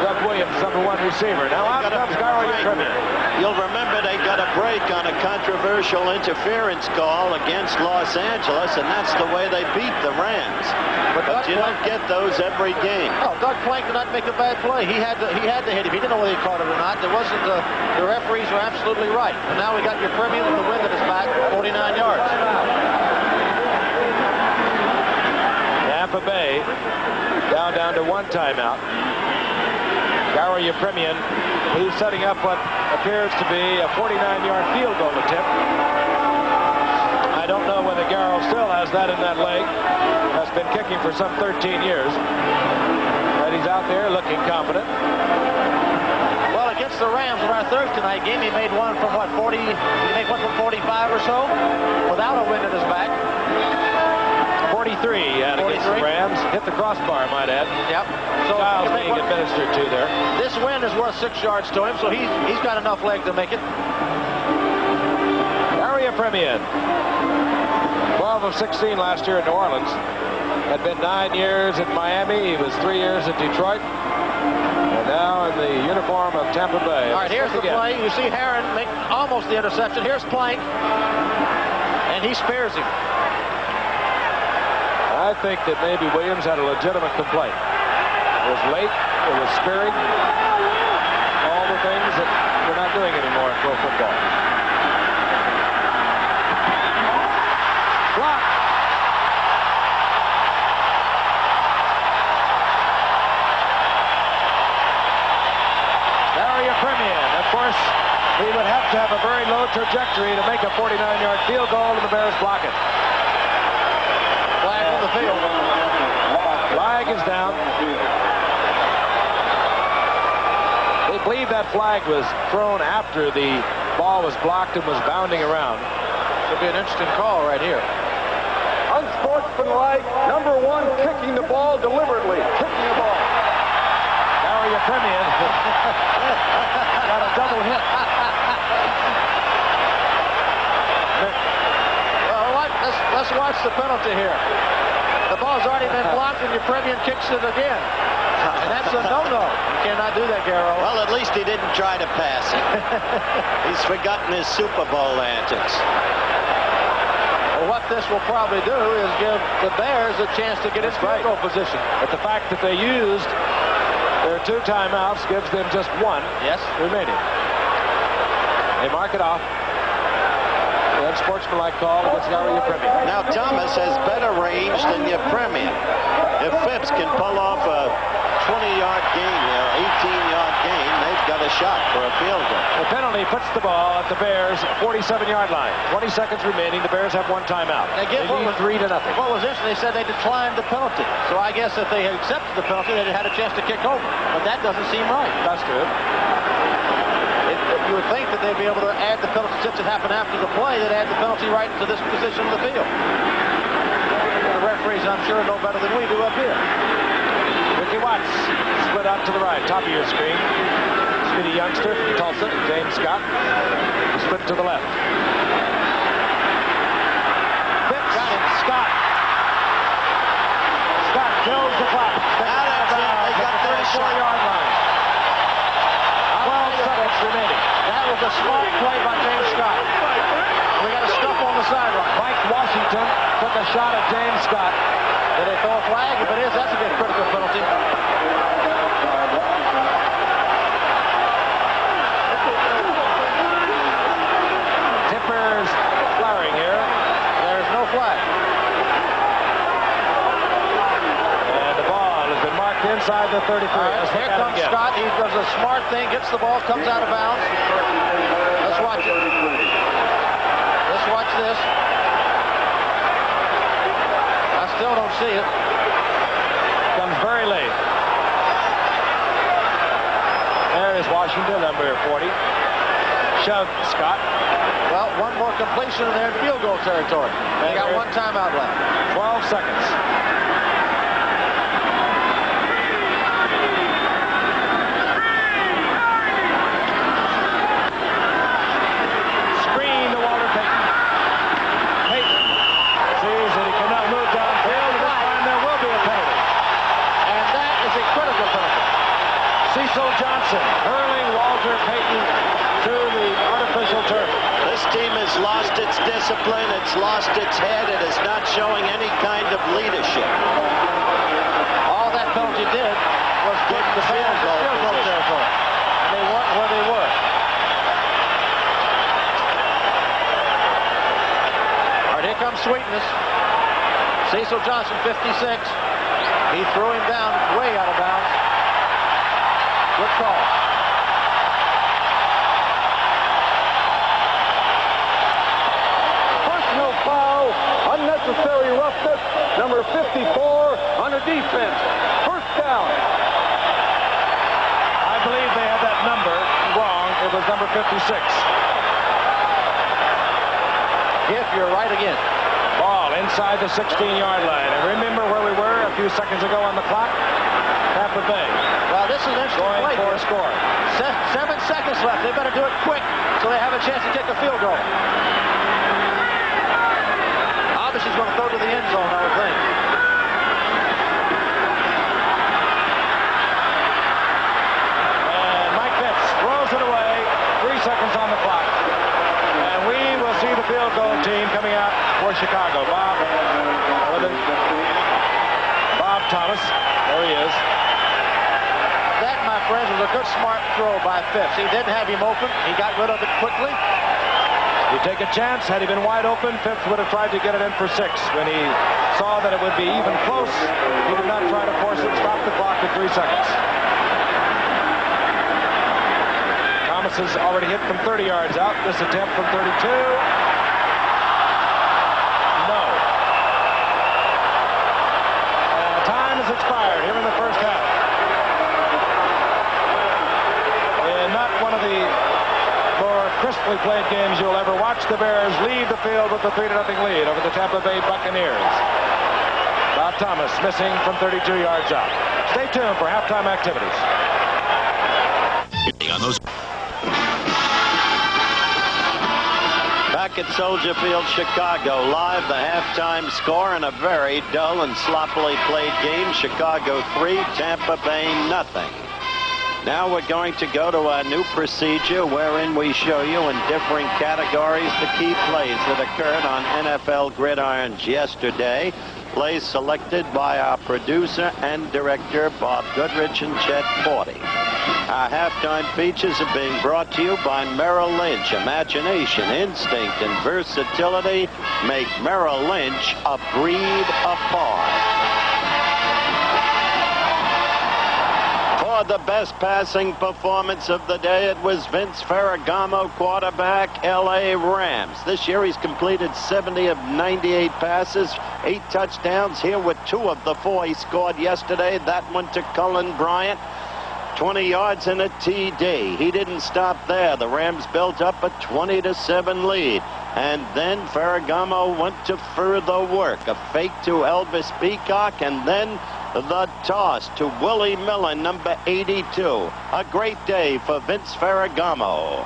Doug Williams, number 1 receiver. Now out comes Gary Premier. You'll remember they got a break on a controversial interference call against Los Angeles, and that's the way they beat the Rams. But you don't get those every game. Oh, Doug Plank did not make a bad play. He had to hit him. He didn't know whether he caught it or not. There wasn't the referees were absolutely right. And now we got your Premier with the wind at his back, 49 yards. Tampa Bay down to 1 timeout. Gary Yepremian, he's setting up what appears to be a 49-yard field goal attempt. I don't know whether Garrow still has that in that leg. Has been kicking for some 13 years. But he's out there looking confident. Well, against the Rams in our Thursday night game, he made one from what, 40? Did he make one from 45 or so? Without a wind at his back. 43 against the Rams. Hit the crossbar, I might add. Yep. So Giles being administered to there. This win is worth 6 yards to him, so he's got enough leg to make it. Gary Yepremian, 12 of 16 last year in New Orleans. Had been 9 years in Miami. He was 3 years at Detroit. And now in the uniform of Tampa Bay. All right, here's the play. You see Herron make almost the interception. Here's Plank. And he spares him. I think that maybe Williams had a legitimate complaint. It was late. It was sparing. All the things that we're not doing anymore in pro football. Block. Gary Yepremian. Of course, he would have to have a very low trajectory to make a 49-yard field goal, and the Bears block it. Flag on the field. Flag is down. They believe that flag was thrown after the ball was blocked and was bounding around. It'll be an interesting call right here. Unsportsmanlike, number 1, kicking the ball deliberately. Kicking the ball. Gary Yepremian got a double hit. Well, let's watch the penalty here. The ball's already been blocked, and Yepremian kicks it again. And that's a no-no. You cannot do that, Garo. Well, at least he didn't try to pass it. He's forgotten his Super Bowl antics. Well, what this will probably do is give the Bears a chance to get in field goal position. But the fact that they used their 2 timeouts gives them just 1 remaining. They mark it off. The unsportsmanlike call against Gary Yepremian. Now, Thomas has better range than Yepremian. If Phipps can pull off a 20-yard gain here, 18-yard gain, they've got a shot for a field goal. The penalty puts the ball at the Bears' 47-yard line. 20 seconds remaining. The Bears have 1 timeout. They lead 3-0. What was interesting, they said they declined the penalty. So I guess if they had accepted the penalty, they'd had a chance to kick over. But that doesn't seem right. That's true. You would think that they'd be able to add the penalty since it happened after the play. They'd add the penalty right to this position of the field. The referees, I'm sure, know better than we do up here. Ricky Watts split out to the right, top of your screen. Speedy youngster from Tulsa, James Scott, split to the left. Phipps got him. Scott kills the clock. Now that's it. They got 34-yard line. 12 seconds remaining. That was a smart play by James Scott. We got a stuff on the sideline. Mike Washington took a shot at James Scott. Did they throw a flag? If it is, that's a good critical penalty. Tippers flaring here. There's no flag. And the ball has been marked inside the 33. Here comes Scott. He does a smart thing, gets the ball, comes out of bounds. Let's watch it. Let's watch this. I still don't see it. Comes very late. There is Washington, number 40. Shoved Scott. Well, one more completion and they're in field goal territory. They got 1 timeout left. 12 seconds. Screen to Walter Payton. Payton sees that he cannot move downfield. This time there will be a penalty. And that is a critical penalty. Cecil Johnson hurling Walter Payton to the artificial turf. This team has lost its discipline. It's lost its head. It is not showing any kind of leadership. All that penalty did was get the Bears in field goal territory. And they weren't where they were. All right, here comes Sweetness. Cecil Johnson, 56. He threw him down way out of bounds. Good call. Personal foul, unnecessary roughness, number 54 on the defense. First down. I believe they had that number wrong. It was number 56. If you're right again. Ball inside the 16-yard line. And remember where we were a few seconds ago on the clock? Tampa Bay. Well, this is an interesting Going play. for a score. 7 seconds left. They better do it quick so they have a chance to kick a field goal. Obviously, he's going to throw to the end zone, I would think. And Mike Phipps throws it away. 3 seconds on the clock. And we will see the field goal team coming out for Chicago. Bob Thomas. There he is. That, my friends, was a good, smart throw by Phipps. He didn't have him open. He got rid of it quickly. You take a chance. Had he been wide open, Phipps would have tried to get it in for 6. When he saw that it would be even close, he did not try to force it. Stop the clock at 3 seconds. Thomas has already hit from 30 yards out. This attempt from 32. No. Time has expired here in the first half. And not one of the more crisply played games you'll ever watch. The Bears lead the field with the 3-0 lead over the Tampa Bay Buccaneers. Bob Thomas missing from 32 yards out. Stay tuned for halftime activities. Back at Soldier Field, Chicago, live the halftime score in a very dull and sloppily played game. Chicago 3, Tampa Bay nothing. Now we're going to go to a new procedure wherein we show you in different categories the key plays that occurred on NFL gridirons yesterday. Plays selected by our producer and director, Bob Goodrich and Chet Forty. Our halftime features are being brought to you by Merrill Lynch. Imagination, instinct, and versatility make Merrill Lynch a breed apart. For the best passing performance of the day, it was Vince Ferragamo, quarterback, L.A. Rams. This year he's completed 70 of 98 passes, 8 touchdowns. Here were 2 of the 4 he scored yesterday. That one to Cullen Bryant. 20 yards and a TD. He didn't stop there. The Rams built up a 20-7 lead. And then Ferragamo went to further work. A fake to Elvis Peacock, and then the toss to Willie Miller, number 82. A great day for Vince Ferragamo.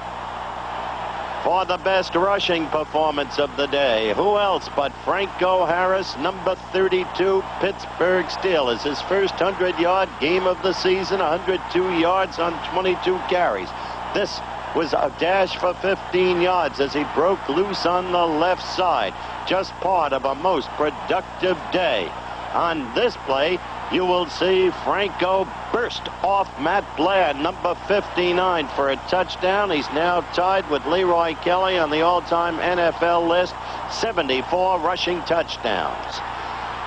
For the best rushing performance of the day, who else but Franco Harris, number 32, Pittsburgh Steelers. His first 100-yard game of the season, 102 yards on 22 carries. This was a dash for 15 yards as he broke loose on the left side. Just part of a most productive day. On this play, you will see Franco burst off Matt Blair, number 59, for a touchdown. He's now tied with Leroy Kelly on the all-time NFL list, 74 rushing touchdowns.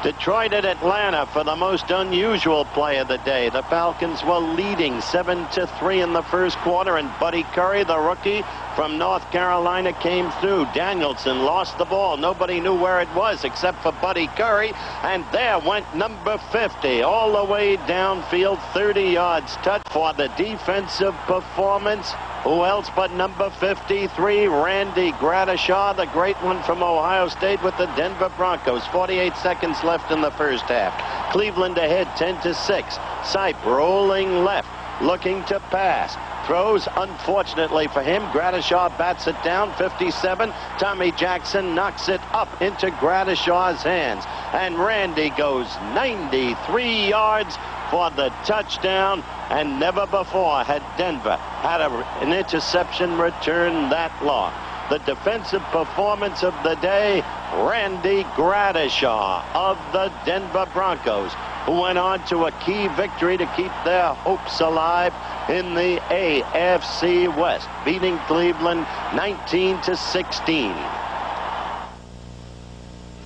Detroit at Atlanta for the most unusual play of the day. The Falcons were leading 7-3 in the first quarter, and Buddy Curry, the rookie from North Carolina, came through. Danielson lost the ball. Nobody knew where it was except for Buddy Curry, and there went number 50 all the way downfield, 30 yards touch. For the defensive performance, who else but number 53, Randy Gradishaw, the great one from Ohio State with the Denver Broncos. 48 seconds left in the first half. Cleveland ahead 10-6. Sipe rolling left, looking to pass. Throws, unfortunately for him. Gradishaw bats it down, 57. Tommy Jackson knocks it up into Gradishaw's hands. And Randy goes 93 yards for the touchdown. And never before had Denver had an interception return that long. The defensive performance of the day, Randy Gradishaw of the Denver Broncos, who went on to a key victory to keep their hopes alive in the AFC West, beating Cleveland 19-16.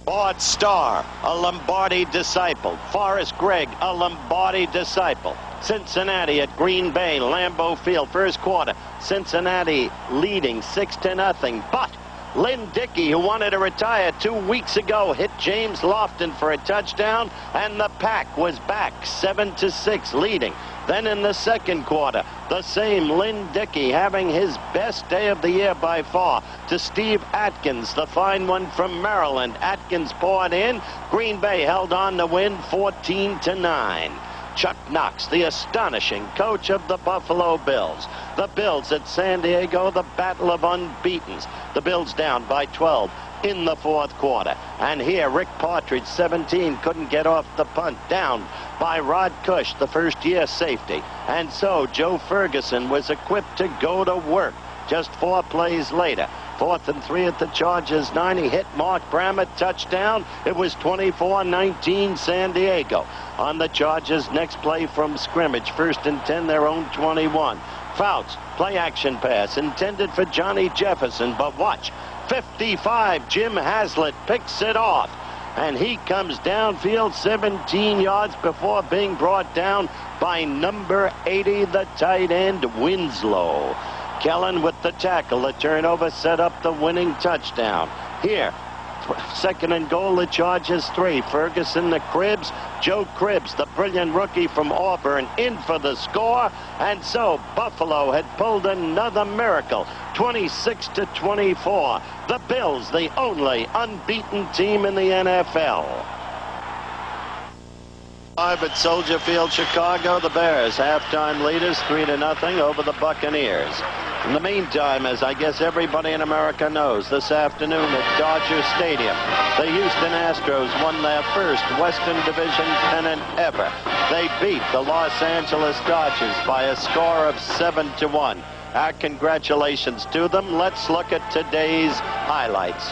Bart Starr, a Lombardi disciple. Forrest Gregg, a Lombardi disciple. Cincinnati at Green Bay, Lambeau Field, first quarter. Cincinnati leading 6-0. But Lynn Dickey, who wanted to retire 2 weeks ago, hit James Lofton for a touchdown, and the Pack was back 7-6 leading. Then in the second quarter, the same Lynn Dickey having his best day of the year by far to Steve Atkins, the fine one from Maryland. Atkins poured in. Green Bay held on to win 14-9. Chuck Knox, the astonishing coach of the Buffalo Bills. The Bills at San Diego, the battle of unbeatens. The Bills down by 12 in the fourth quarter. And here, Rick Partridge, 17, couldn't get off the punt, down by Rod Cush, the first-year safety. And so Joe Ferguson was equipped to go to work. Just 4 plays later, 4th and 3 at the Chargers 9. He hit Mark Brammer, touchdown. It was 24-19 San Diego. On the Chargers' next play from scrimmage, 1st and 10, their own 21. Fouts, play action pass intended for Johnny Jefferson, but watch, 55, Jim Haslett picks it off. And he comes downfield 17 yards before being brought down by number 80, the tight end, Winslow. Kellen with the tackle. The turnover set up the winning touchdown. Here, Second and goal, the Chargers 3. Ferguson, the Cribbs. Joe Cribbs, the brilliant rookie from Auburn, in for the score. And so Buffalo had pulled another miracle, 26-24. The Bills, the only unbeaten team in the NFL. Live at Soldier Field, Chicago, the Bears, halftime leaders, 3-0 over the Buccaneers. In the meantime, as I guess everybody in America knows, this afternoon at Dodger Stadium, the Houston Astros won their first Western Division pennant ever. They beat the Los Angeles Dodgers by a score of 7-1. Our congratulations to them. Let's look at today's highlights.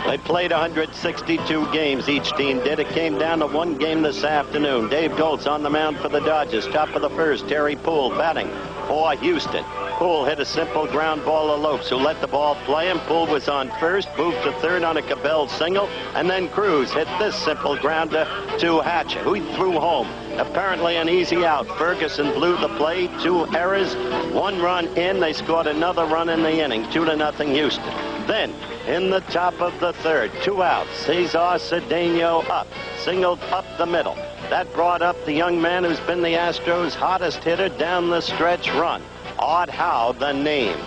They played 162 games, each team did. It came down to one game this afternoon. Dave Goltz on the mound for the Dodgers. Top of the first, Terry Poole batting for Houston. Poole hit a simple ground ball to Lopes, who let the ball play him. Poole was on first, moved to third on a Cabell single, and then Cruz hit this simple grounder to Hatcher, who he threw home. Apparently an easy out. Ferguson blew the play, 2 errors, 1 run in. They scored another run in the inning, 2-0 Houston. Then, in the top of the third, 2 outs. Cesar Cedeno up, singled up the middle. That brought up the young man who's been the Astros' hottest hitter down the stretch run. Ard Howe, the name.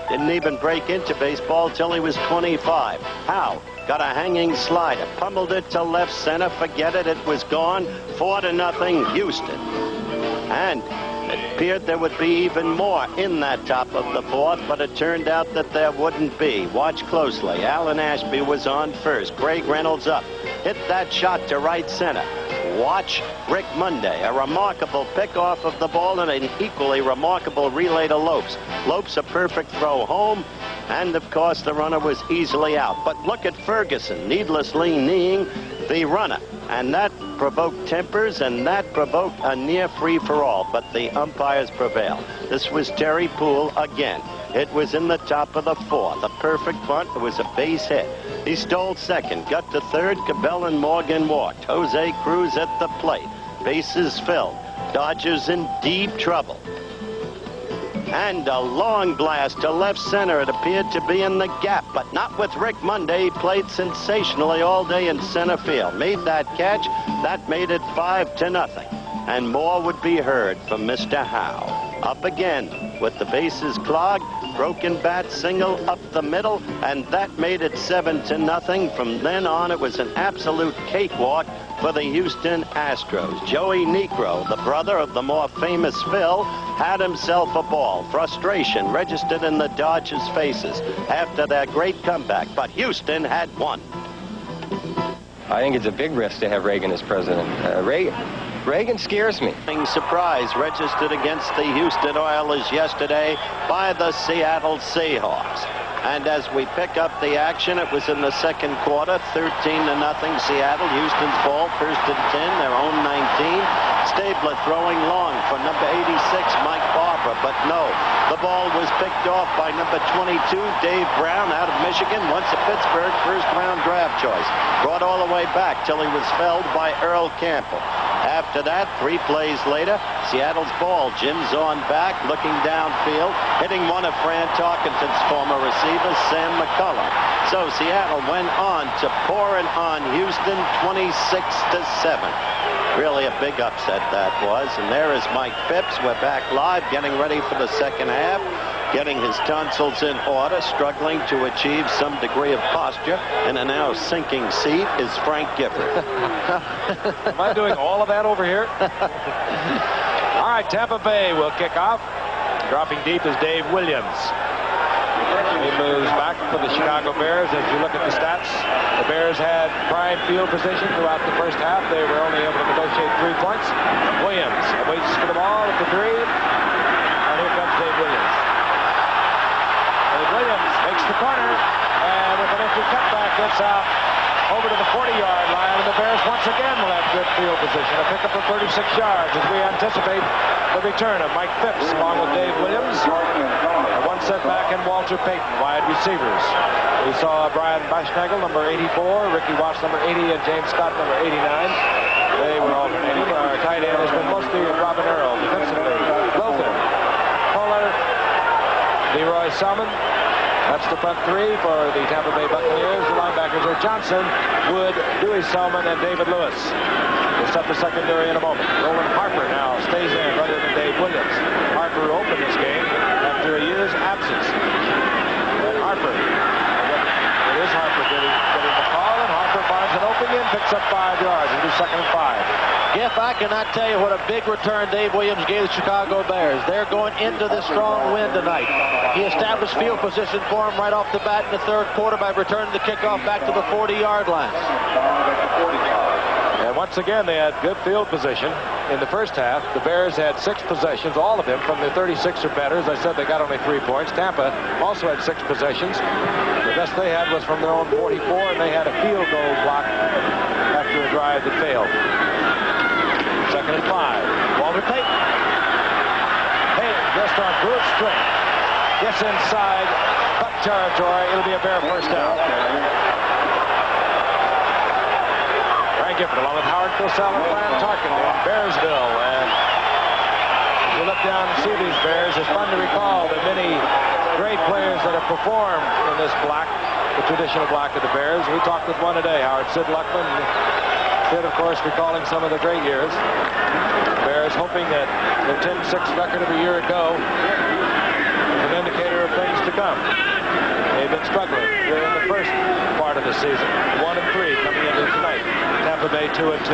Didn't even break into baseball till he was 25. Howe got a hanging slider, pummeled it to left center, forget it, it was gone. 4-0 Houston. And it appeared there would be even more in that top of the fourth, but it turned out that there wouldn't be. Watch closely. Alan Ashby was on first. Craig Reynolds up. Hit that shot to right center. Watch Rick Monday. A remarkable pick off of the ball and an equally remarkable relay to Lopes. Lopes a perfect throw home. And, of course, the runner was easily out. But look at Ferguson needlessly kneeing the runner. And that provoked tempers, and that provoked a near free-for-all. But the umpires prevailed. This was Terry Poole again. It was in the top of the fourth. A perfect bunt. It was a base hit. He stole second, got to third. Cabell and Morgan walked. Jose Cruz at the plate. Bases filled. Dodgers in deep trouble. And a long blast to left center. It appeared to be in the gap, but not with Rick Monday. He played sensationally all day in center field. Made that catch. That made it 5-0. And more would be heard from Mr. Howe. Up again with the bases clogged. Broken bat single up the middle, and that made it 7-0. From then on, it was an absolute cakewalk for the Houston Astros. Joey Niekro, the brother of the more famous Phil, had himself a ball. Frustration registered in the Dodgers' faces after their great comeback, but Houston had won. I think it's a big risk to have Reagan as president. Reagan scares me. Surprise registered against the Houston Oilers yesterday by the Seattle Seahawks. And as we pick up the action, it was in the second quarter, 13-0 Seattle. Houston's ball, first and 10, their own 19. Stabler throwing long for number 86, Mike Barber, but no. The ball was picked off by number 22, Dave Brown, out of Michigan, once a Pittsburgh first-round draft choice. Brought all the way back till he was felled by Earl Campbell. After that, 3 plays later, Seattle's ball. Jim's on back, looking downfield, hitting one of Fran Tarkenton's former receivers, Sam McCullum. So Seattle went on to pour it on Houston, 26-7. Really a big upset that was. And there is Mike Phipps. We're back live, getting ready for the second half, getting his tonsils in order, struggling to achieve some degree of posture. In a now sinking seat is Frank Gifford. Am I doing all of that over here? All right, Tampa Bay will kick off. Dropping deep is Dave Williams. He moves back for the Chicago Bears. As you look at the stats, the Bears had prime field position throughout the first half. They were only able to negotiate 3 points. Williams waits for the ball at the 3. And here comes Dave Williams. Williams makes the corner, and with an empty cutback, gets out over to the 40-yard line, and the Bears once again will have good field position. A pickup of 36 yards as we anticipate the return of Mike Phipps along with Dave Williams. And one setback and Walter Payton, wide receivers. We saw Brian Bashnagel, number 84, Ricky Watts, number 80, and James Scott, number 89. They were alternating. Our tight end has been mostly Robin Earl, defensively. Logan, Fuller, Leroy Salmon, That's the front three for the Tampa Bay Buccaneers. The linebackers are Johnson, Wood, Dewey Selman, and David Lewis. We'll set the secondary in a moment. Roland Harper now stays in rather than Dave Williams. Harper opened this game after a year's absence. And Harper, it is Harper getting the call, and Harper finds an opening, picks up 5 yards. It'll be 2nd and 5. Jeff, I cannot tell you what a big return Dave Williams gave the Chicago Bears. They're going into this strong wind tonight. He established field position for them right off the bat in the 3rd quarter by returning the kickoff back to the 40-yard line. And once again, they had good field position. In the first half, the Bears had 6 possessions, all of them from the 36 or better. As I said, they got only 3 points. Tampa also had 6 possessions. The best they had was from their own 44, and they had a field goal block after a drive that failed. 2nd and 5. Walter Payton. Payton just on brute strength. Gets inside Buck territory. It'll be a Bear first down. Frank Gifford along with Howard Cosell and Brian Tarkin in Bearsville. And as you look down and see these Bears, it's fun to recall the many great players that have performed in this block, the traditional block of the Bears. We talked with one today, Howard Sid Luckman. Sid, of course, recalling some of the great years. Bears hoping that their 10-6 record of a year ago is an indicator of things to come. They've been struggling here in the first part of the season. 1 and 3 coming into tonight. Tampa Bay 2 and 2.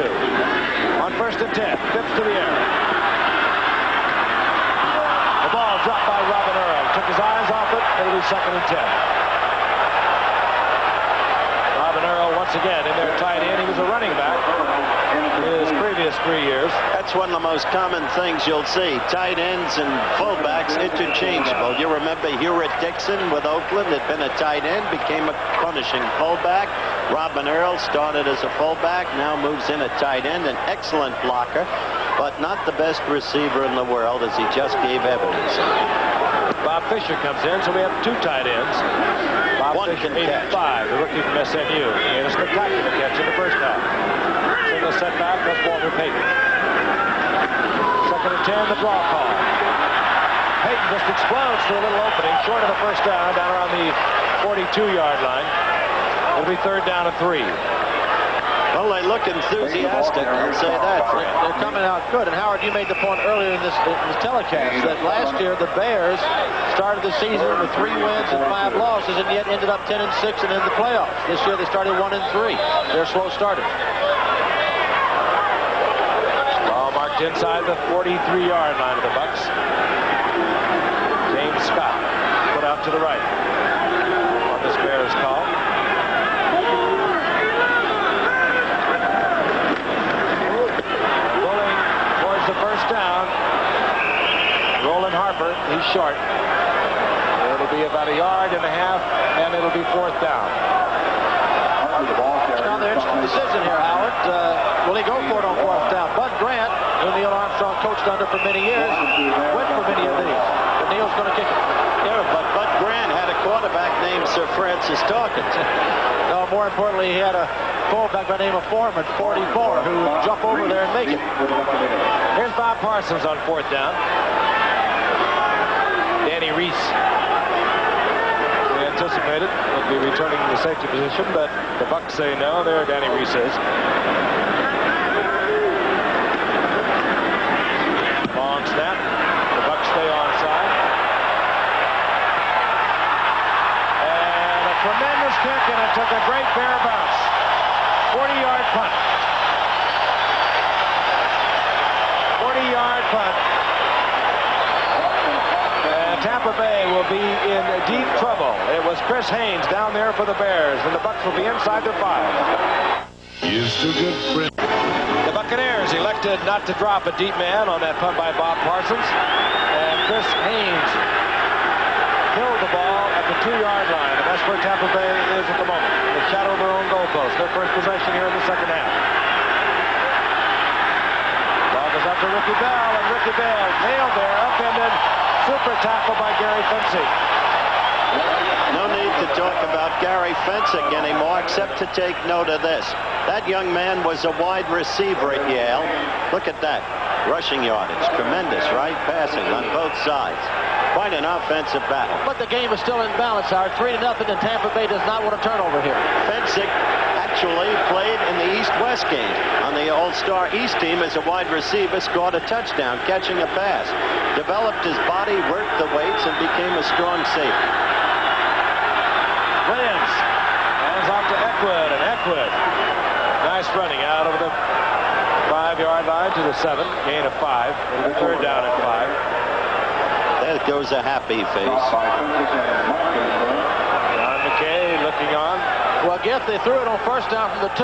On 1st and 10, Phipps to the air. The ball dropped by Robin Earl. Took his eyes off it. It'll be 2nd and 10. Robin Earl once again in their tight end. He was a running back his previous 3 years. That's one of the most common things you'll see. Tight ends and fullbacks interchangeable. You remember Hewitt Dixon with Oakland had been a tight end, became a punishing fullback. Robin Earl started as a fullback, now moves in at tight end. An excellent blocker, but not the best receiver in the world, as he just gave evidence. Bob Fisher comes in, so we have 2 tight ends. Bob Fisher, 85, the rookie from SMU. He had a spectacular catch in the first half. Single setback, that's Walter Payton. 2nd and 10, the draw call. Payton just explodes to a little opening, short of the first down around the 42-yard line. It'll be 3rd down and 3. Well, they look enthusiastic, I'll say that. They're coming out good. And Howard, you made the point earlier in this telecast that last year the Bears started the season with 3 wins and 5 losses, and yet ended up 10 and 6 and in the playoffs. This year they started 1 and 3. They're slow starters. Ball marked inside the 43-yard line of the Bucks. James Scott put out to the right on this Bears call. Down. Roland Harper, he's short. It'll be about 1.5 yards, and it'll be 4th down. Now the interesting decision here, Howard. Will he go for it on 4th down? Bud Grant, who Neil Armstrong coached under for many years, went for many of these. But Neil's going to kick it. Yeah, but Bud Grant had a quarterback named Sir Francis Dawkins. No, more importantly, he had a fullback by the name of Foreman, 44, who would jump over there and make it. Here's Bob Parsons on 4th down. Danny Reese. We anticipated would be returning to the safety position, but the Bucks say no. There Danny Reese is. Long snap. The Bucks stay onside. And a tremendous kick, and it took a great Bear bounce. 40-yard punt. 40-yard punt. And Tampa Bay will be in deep trouble. It was Chris Haynes down there for the Bears, and the Bucks will be inside their 5. Used to good friend. The Buccaneers elected not to drop a deep man on that punt by Bob Parsons, and Chris Haynes killed the ball at the 2-yard line, and that's where Tampa Bay is at the moment. The shadow of their own goalpost. Their first possession here in the second half. Ball goes up to Ricky Bell, and Ricky Bell nailed there, upended, super tackle by Gary Fencing. No need to talk about Gary Fencing anymore, except to take note of this. That young man was a wide receiver at Yale. Look at that. Rushing yardage. Tremendous, right? Passing on both sides. Quite an offensive battle. But the game is still in balance, Howard. 3-0, and Tampa Bay does not want a turnover here. Fensick actually played in the East-West game on the All-Star East team as a wide receiver, scored a touchdown catching a pass, developed his body, worked the weights, and became a strong safety. Williams hands off to Eckwood, and Eckwood, nice running out over the 5-yard line to the 7, gain of 5. It'll be third down at 5. There goes a happy face. John McKay looking on. Well, Giff, they threw it on first down from the 2.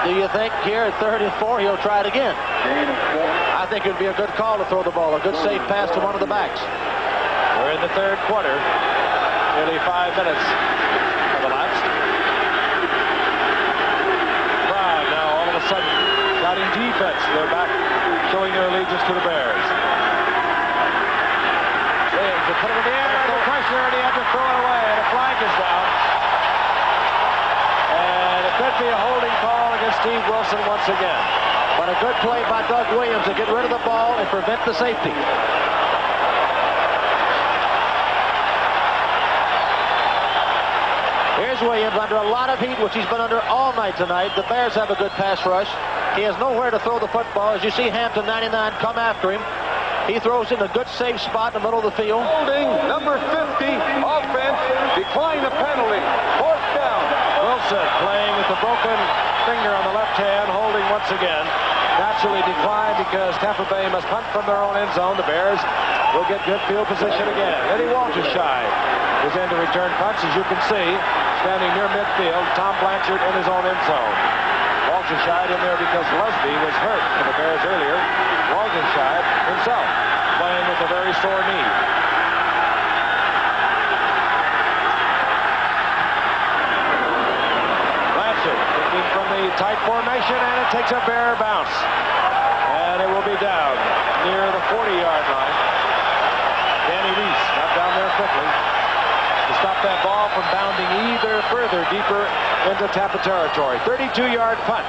Do you think here at 3rd and 4 he'll try it again? I think it would be a good call to throw the ball. A good safe pass to one of the backs. We're in the third quarter. Nearly 5 minutes have elapsed. Prague now all of a sudden shouting defense. They're back showing their allegiance to the Bears. James, they put it in the air, no pressure, and he had to throw it away, and a flag is down. And it could be a holding call against Steve Wilson once again. But a good play by Doug Williams to get rid of the ball and prevent the safety. Here's Williams under a lot of heat, which he's been under all night tonight. The Bears have a good pass rush. He has nowhere to throw the football. As you see Hampton, 99, come after him. He throws in a good safe spot in the middle of the field. Holding, number 50, offense, decline the penalty. 4th down. Wilson playing with the broken finger on the left hand, holding once again. Naturally declined because Tampa Bay must punt from their own end zone. The Bears will get good field position again. Eddie Waltersheim is in to return punts, as you can see, standing near midfield. Tom Blanchard in his own end zone. Waltersheim in there because Lusby was hurt for the Bears earlier. Waltersheim himself playing with a very sore knee. Blanchard looking from the tight formation, and it takes a Bear bounce. And it will be down near the 40-yard line. Danny Reese got down there quickly to stop that ball from bounding either further deeper into Tampa territory. 32-yard punt.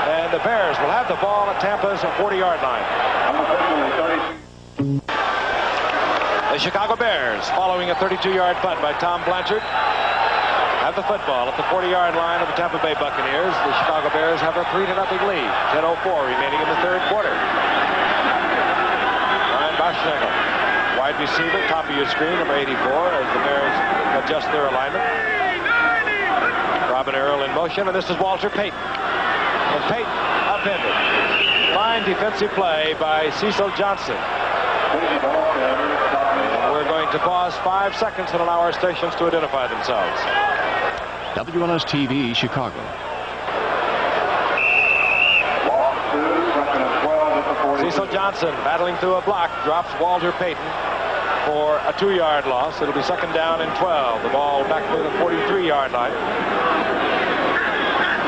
And the Bears will have the ball at Tampa's 40-yard line. The Chicago Bears, following a 32-yard punt by Tom Blanchard, have the football at the 40-yard line of the Tampa Bay Buccaneers. The Chicago Bears have a 3-0 lead. 10:04 remaining in the third quarter. Ryan Boschnagel, wide receiver, top of your screen, number 84, as the Bears adjust their alignment. Robin Earl in motion, and this is Walter Payton. And Payton upended. Fine defensive play by Cecil Johnson. And we're going to pause 5 seconds and allow our stations to identify themselves. WLS TV, Chicago. Cecil Johnson battling through a block, drops Walter Payton for a 2-yard loss. It'll be second down and 12. The ball back to the 43-yard line.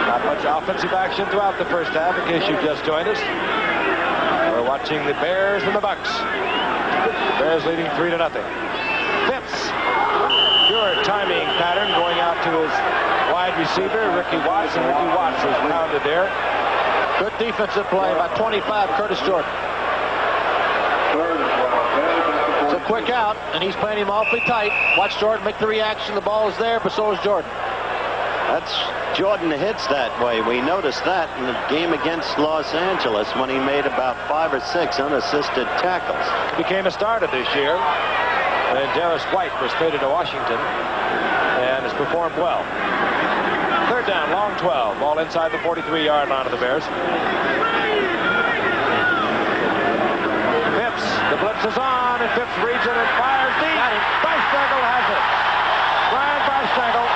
Not much offensive action throughout the first half, in case you've just joined us. We're watching the Bears and the Bucks. The Bears leading 3-0. Phipps, pure timing pattern going out to his wide receiver, Ricky Watts, and Ricky Watts is pounded there. Good defensive play by 25, Curtis Jordan. It's a quick out, and he's playing him awfully tight. Watch Jordan make the reaction. The ball is there, but so is Jordan. That's Jordan hits that way. We noticed that in the game against Los Angeles when he made about 5 or 6 unassisted tackles. Became a starter this year. And Darius White was traded to Washington and has performed well. Third down, long 12. Ball inside the 43-yard line of the Bears. Phipps, the blitz is on, and Phipps reads it and fires deep. Boschnagel has it. Brian Boschnagel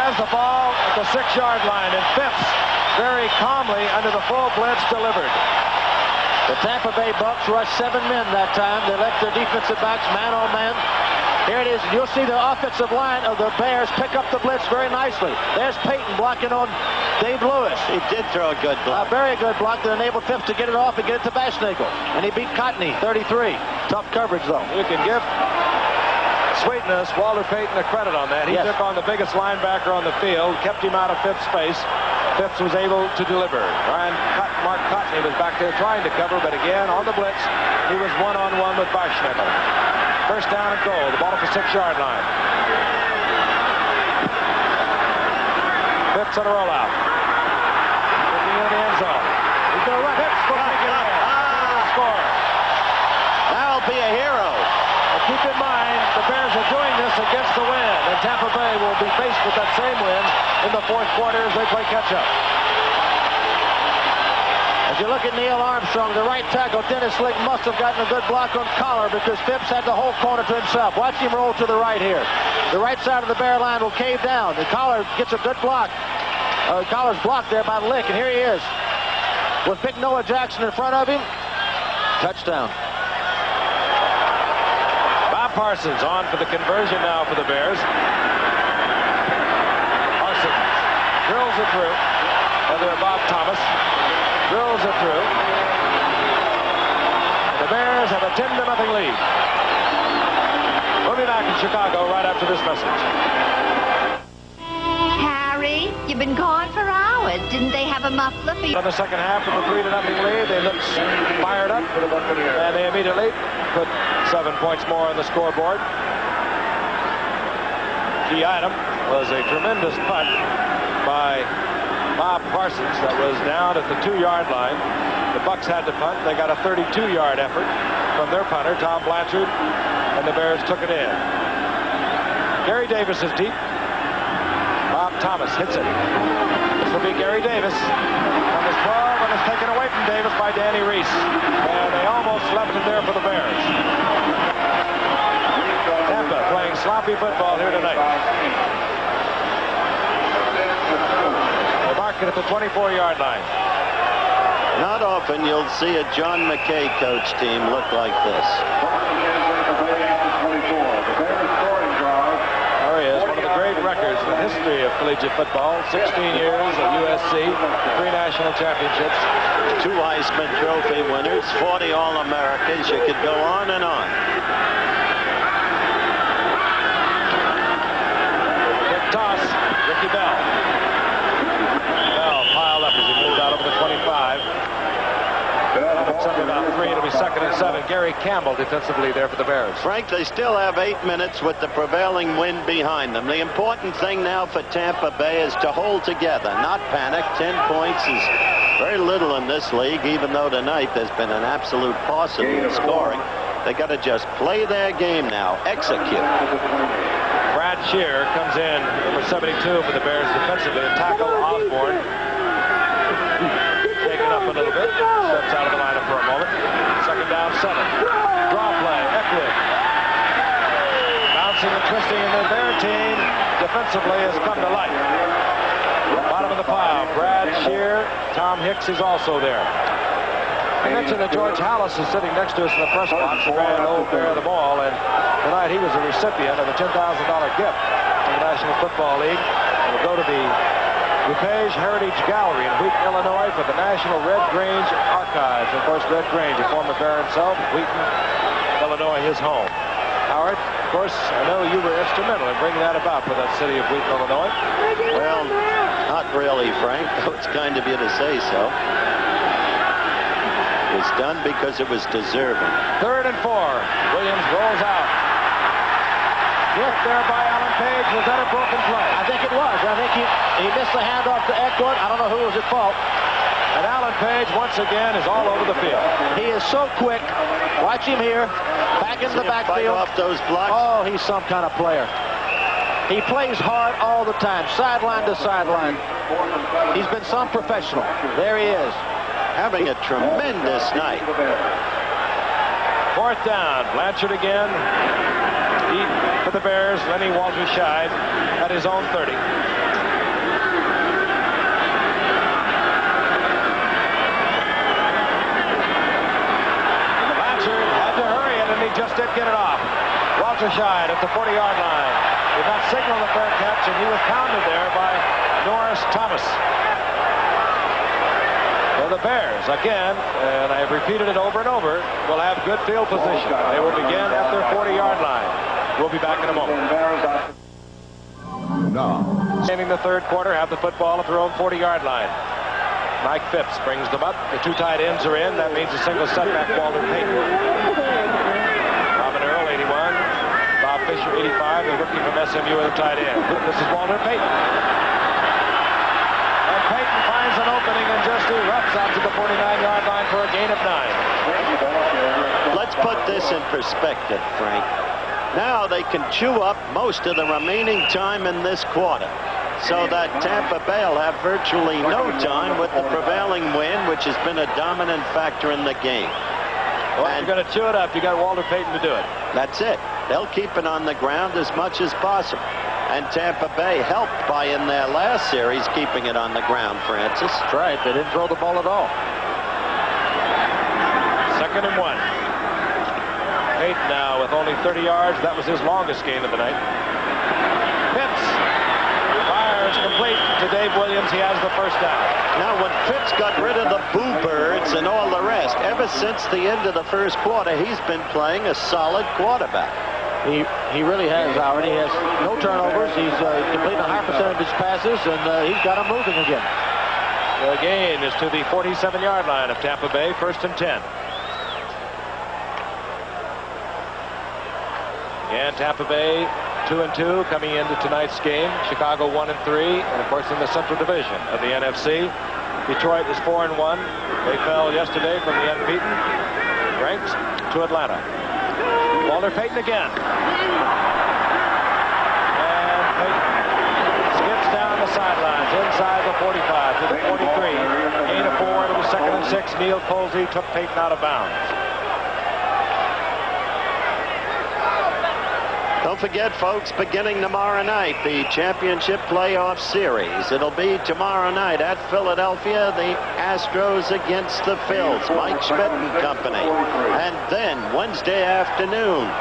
has the ball at the 6-yard line, and Phipps very calmly under the full blitz delivered. The Tampa Bay Bucks rushed 7 men that time. They left their defensive backs man on man. Here it is. You'll see the offensive line of the Bears pick up the blitz very nicely. There's Payton blocking on Dave Lewis. He did throw a good block. A very good block that enabled Phipps to get it off and get it to Boschnagel. And he beat Cotney, 33. Tough coverage, though. You can give Sweetness, Walter Payton, a credit on that. He took on the biggest linebacker on the field, kept him out of Phipps' space, Phipps was able to deliver. Mark Cotney was back there trying to cover, but again, on the blitz, he was one-on-one with Barschnickel. First down and goal. The ball at the 6-yard line. Phipps on a rollout. Looking in the end zone. He's going to run. Phipps will take it in. Score. That'll be a hero. And keep in mind, the Bears are doing this against the wind, and Tampa Bay will be faced with that same wind in the fourth quarter as they play catch-up. As you look at Neil Armstrong, the right tackle, Dennis Slick, must have gotten a good block on Collar because Phipps had the whole corner to himself. Watch him roll to the right here. The right side of the Bear line will cave down. The Collar gets a good block. Collar's blocked there by Lick, and here he is. With big Noah Jackson in front of him. Touchdown. Bob Parsons on for the conversion now for the Bears. Parsons drills it through. Bob Thomas drills it through. The Bears have a 10-0 lead. We'll be back in Chicago right after this message. Harry, you've been gone for hours. Didn't they have a muffler for you? In the second half of the 3-0 lead, they looked fired up, and they immediately put 7 points more on the scoreboard. Key item was a tremendous punt by Bob Parsons that was down at the 2-yard line. The Bucs had to punt. They got a 32-yard effort from their punter, Tom Blanchard, and the Bears took it in. Gary Davis is deep. Bob Thomas hits it. This will be Gary Davis. Number 12, and it's taken away from Davis by Danny Reese. And they almost left it there for the Bears. Tampa playing sloppy football here tonight. They mark it at the 24-yard line. Not often you'll see a John McKay coach team look like this. There he is, one of the great records in the history of collegiate football. 16 years at USC, 3 national championships. 2 Heisman Trophy winners, 40 All-Americans. You could go on and on. Good toss, Ricky Bell. Bell piled up as he moved out over the 25. It's up about 3. It'll be 2nd and 7. Gary Campbell defensively there for the Bears. Frank, they still have 8 minutes with the prevailing wind behind them. The important thing now for Tampa Bay is to hold together, not panic. 10 points is very little in this league, even though tonight there's been an absolute paucity in scoring. They got to just play their game now, execute. Brad Shear comes in, number 72 for the Bears defensively, and tackle Osborne. Taken up a little bit, steps out of the lineup for a moment. 2nd down, 7. Draw play, Eckwood. Bouncing and twisting, and their team defensively has come to life. Bottom of the pile, Brad Shear. Tom Hicks is also there. I mentioned that George Hallis is sitting next to us in the press box, the grand old Bear of the Ball, and tonight he was a recipient of a $10,000 gift from the National Football League. We'll go to the DuPage Heritage Gallery in Wheaton, Illinois for the National Red Grange Archives. Of course, Red Grange, a former Bear himself, Wheaton, Illinois, his home. Howard, of course, I know you were instrumental in bringing that about for that city of Wheaton, Illinois. Well, not really, Frank, though it's kind of you to say so. It was done because it was deserving. 3rd and 4. Williams rolls out. Hit there by Alan Page. Was that a broken play? I think it was. I think he missed the handoff to Eckwood. I don't know who was at fault. And Alan Page, once again, is all over the field. He is so quick. Watch him here. Back in the Fight backfield. off those blocks. Oh, he's some kind of player. He plays hard all the time, sideline to sideline. He's been some professional. There he is. Having a tremendous night. 4th down. Blanchard again. Deep for the Bears. Lenny Walter-Scheid at his own 30. Blanchard had to hurry it, and he just did get it off. Walter-Scheid at the 40-yard line. Did not signal the fair catch, and he was pounded there by Norris Thomas. So the Bears, again, and I have repeated it over and over, will have good field position. They will begin at their 40-yard line. We'll be back in a moment. Now, Ending the third quarter, have the football at their own 40-yard line. Mike Phipps brings them up. The two tight ends are in. That means a single setback, Walter Payton. Robin Earl, 81. Bob Fisher, 85. The rookie from SMU at the tight end. This is Walter Payton. And Payton finds an opening and just erupts out to the 49-yard line for a gain of 9. Let's put this in perspective, Frank. Now they can chew up most of the remaining time in this quarter, so that Tampa Bay will have virtually no time with the prevailing wind, which has been a dominant factor in the game. Well, if you're going to chew it up, you got Walter Payton to do it. That's it. They'll keep it on the ground as much as possible. And Tampa Bay helped by, in their last series, keeping it on the ground, Francis. That's right. They didn't throw the ball at all. 2nd and 1. Payton now with only 30 yards. That was his longest game of the night. Phipps fires complete to Dave Williams. He has the first down. Now, when Phipps got rid of the Boo Birds and all the rest, ever since the end of the first quarter, he's been playing a solid quarterback. He really has, Howard. He has no turnovers. He's completing a high percentage of his passes, and he's got them moving again. The gain is to the 47-yard line of Tampa Bay. 1st and 10. And Tampa Bay 2-2 coming into tonight's game. Chicago 1-3, and of course in the Central Division of the NFC. Detroit is 4-1. They fell yesterday from the unbeaten ranks to Atlanta. Walter Payton again. And Payton skips down the sidelines inside the 45 to the 43. Gain of 4. It was 2nd and 6. Neil Colsey took Payton out of bounds. Don't forget, folks, beginning tomorrow night, the championship playoff series. It'll be tomorrow night at Philadelphia, the Astros against the Phils, Mike Schmidt and company. And then Wednesday afternoon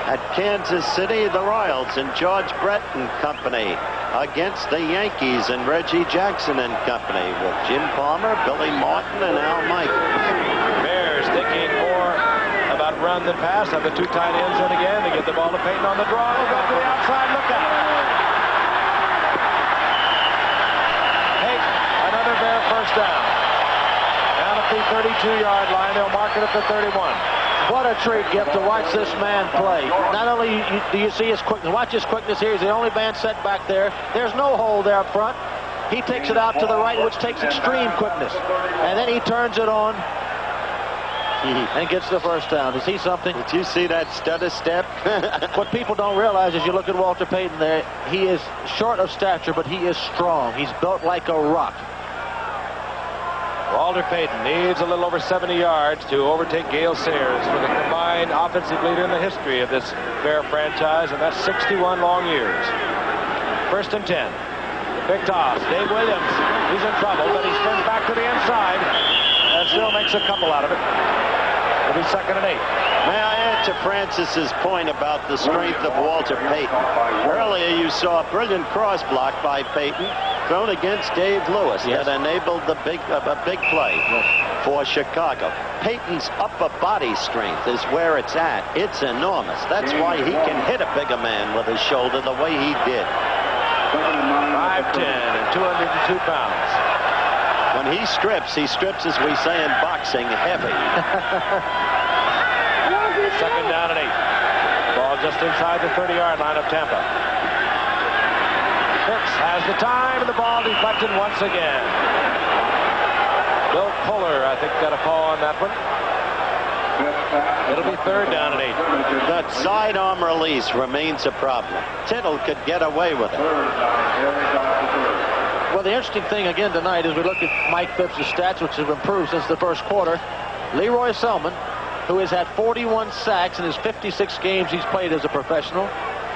at Kansas City, the Royals and George Brett and company against the Yankees and Reggie Jackson and company with Jim Palmer, Billy Martin, and Al Michaels. Bears thinking more about run than pass. Have the two tight ends in again. They get the ball to Payton on the draw. They go to the outside. Look out. Payton, another Bear first down. Down at the 32-yard line. They'll mark it at the 31. What a treat, Gift, to watch this man play. Not only do you see his quickness, watch his quickness here. He's the only man set back there. There's no hole there up front. He takes it out to the right, which takes extreme quickness. And then he turns it on and gets the first down. To see something. Did you see that stutter step? What people don't realize as you look at Walter Payton there, he is short of stature, but he is strong. He's built like a rock. Walter Payton needs a little over 70 yards to overtake Gale Sayers for the combined offensive leader in the history of this Bear franchise, and that's 61 long years. 1st and 10. Big toss. Dave Williams. He's in trouble, but he spins back to the inside and still makes a couple out of it. It'll be 2nd and 8. May I add to Francis's point about the strength of Walter Payton? Earlier you saw a brilliant cross block by Payton thrown against Dave Lewis that enabled a big play for Chicago. Payton's upper body strength is where it's at. It's enormous. That's why he can hit a bigger man with his shoulder the way he did. 5'10" and 202 pounds. When he strips, as we say in boxing, heavy. 2nd down and 8. Ball just inside the 30-yard line of Tampa. Phipps has the time, and the ball deflected once again. Bill Puller, I think, got a call on that one. It'll be 3rd down and 8. That sidearm release remains a problem. Tittle could get away with it. Well, the interesting thing again tonight is we look at Mike Phipps' stats, which have improved since the first quarter. Leroy Selman, who has had 41 sacks in his 56 games he's played as a professional,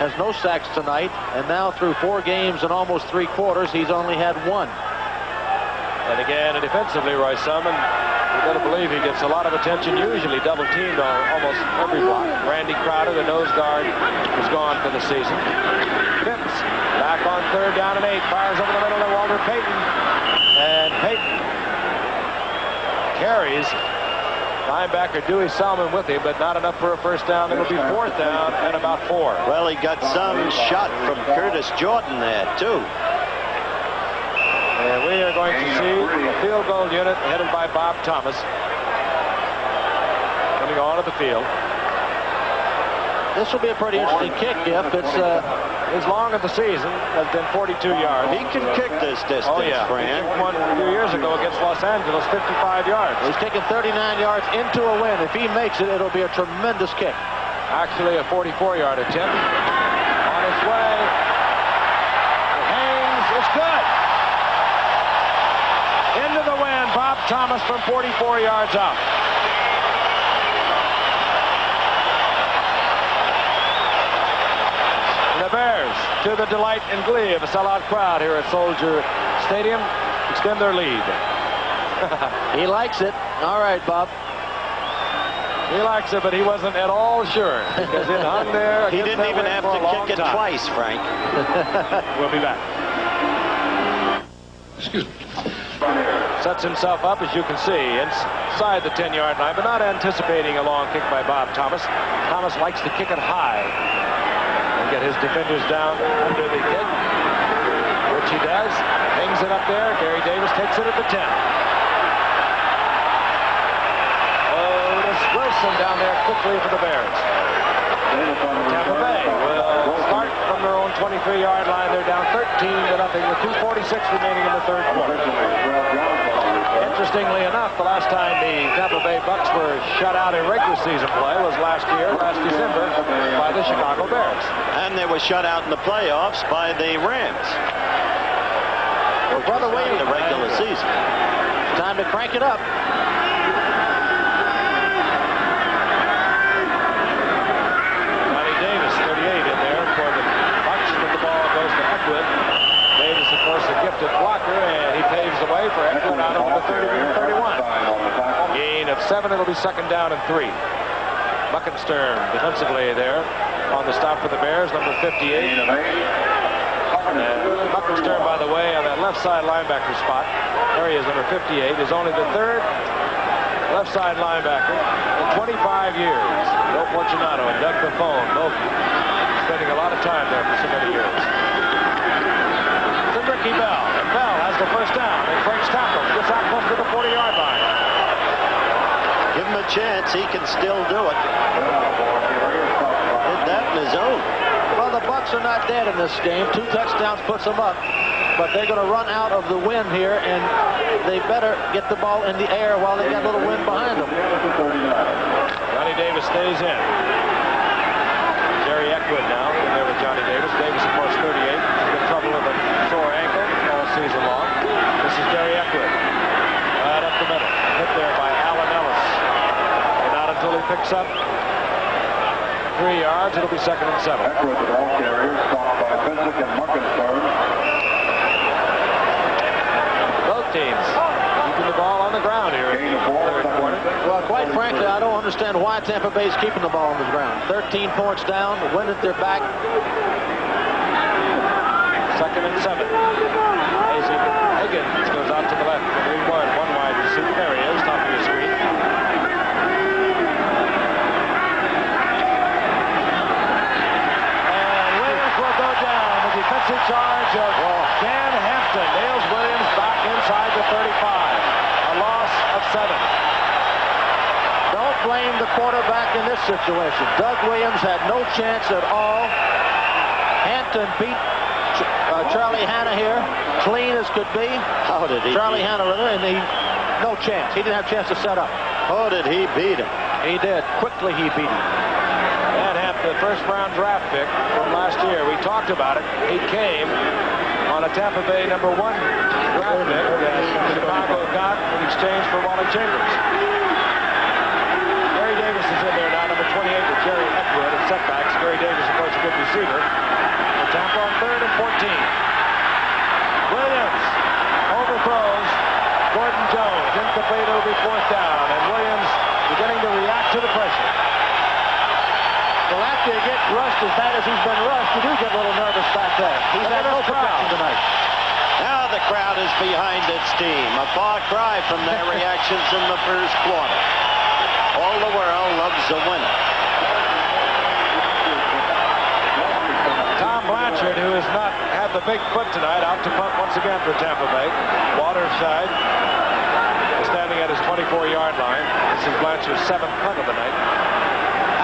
has no sacks tonight, and now through 4 games and almost 3 quarters, he's only had 1. And again, a defensive Leroy Selman, you've got to believe he gets a lot of attention, usually double-teamed on almost every block. Randy Crowder, the nose guard, is gone for the season. Phipps back on 3rd down and 8, fires over the middle to Walter Payton. And Payton carries linebacker Dewey Selman with him, but not enough for a first down. It'll be 4th down and about 4. Well, he got some shot from Curtis Jordan there, too. And we are going to see a field goal unit headed by Bob Thomas coming onto the field. This will be a pretty interesting kick if it's his long of the season has been 42 yards. He can kick this distance, Oh, yeah. Fran. He won a few years ago against Los Angeles, 55 yards. He's kicking 39 yards into a win. If he makes it, it'll be a tremendous kick. Actually, a 44-yard attempt. On its way. It hangs. It's good. Into the wind. Bob Thomas from 44 yards out. The Bears, to the delight and glee of a sellout crowd here at Soldier Stadium, extend their lead. He likes it. All right, Bob. He likes it, but he wasn't at all sure because it hung there. He didn't even have to kick it twice, Frank. We'll be back. Excuse me. Sets himself up, as you can see, inside the 10-yard line, but not anticipating a long kick by Bob Thomas. Thomas likes to kick it high and get his defenders down under the kick, which he does. Hangs it up there. Gary Davis takes it at the 10. Wilson down there quickly for the Bears. Tampa Bay will start from their own 23-yard line. They're down 13-0 with 2:46 remaining in the third quarter. Interestingly enough, the last time the Tampa Bay Bucks were shut out in regular season play was last December, by the Chicago Bears. And they were shut out in the playoffs by the Rams. Well, Brother Williams, in the regular season. Time to crank it up. Davis, of course, a gifted blocker, and he paves the way for Eckler out on the 30-31. Gain of 7. It'll be second down and 3. Buccaneers defensively there on the stop for the Bears, number 58. And Buccaneers, by the way, on that left side linebacker spot, there he is, number 58, is only the third left side linebacker in 25 years. Bill Fortunato and Doug Buffone, both spending a lot of time there for so many years. Ricky Bell, and Bell has the first down and breaks tackle, gets out close to the 40-yard line. Give him a chance, he can still do it. Did that in his own. Well, the Bucks are not dead in this game. 2 touchdowns puts them up, but they're going to run out of the wind here, and they better get the ball in the air while they got a little wind behind them. Johnny Davis stays in. Jerry Eckwood now in there with Johnny Davis. Davis, of course, 38. He's in trouble with a sore ankle all season long. This is Jerry Eckwood. Right up the middle. Hit there by Allen Ellis. And not until he picks up 3 yards, it'll be second and 7. Eckwood, the ball carrier, stopped by Fenwick and Muckensberg. Both teams keeping the ball on the ground here in the third quarter. Well, quite frankly, I don't understand why Tampa Bay is keeping the ball on the ground. 13 points down, the wind at their back. Second and 7. Higgins goes out to the left. One wide receiver. There he is, top of your screen. And Williams will go down. The defensive charge of Dan Hampton nails Williams back inside the 35. A loss of 7. Don't blame the quarterback in this situation. Doug Williams had no chance at all. Hampton beat Charlie Hanna here, clean as could be. How did he Charlie Hanna, and no chance. He didn't have a chance to set up. How did he beat him? He did. Quickly he beat him. Dan Hampton, the first-round draft pick from last year. We talked about it. He came on a Tampa Bay #1 draft pick that Chicago got in exchange for Wally Chambers. Gary Davis is in there now, number 28 with Jerry Eckwood and setbacks. Gary Davis, of course, a good receiver. Tampa on 3rd and 14. Williams overthrows Gordon Jones. Incomplete, it'll be 4th down. And Williams beginning to react to the pressure. Well, after you get rushed as bad as he's been rushed, you do get a little nervous back there. He's had no protection tonight. Now the crowd is behind its team. A far cry from their reactions in the first quarter. All the world loves a winner. Blanchard, who has not had have the big foot tonight. Out to punt once again for Tampa Bay. Waterside is standing at his 24-yard line. This is Blanchard's 7th punt of the night.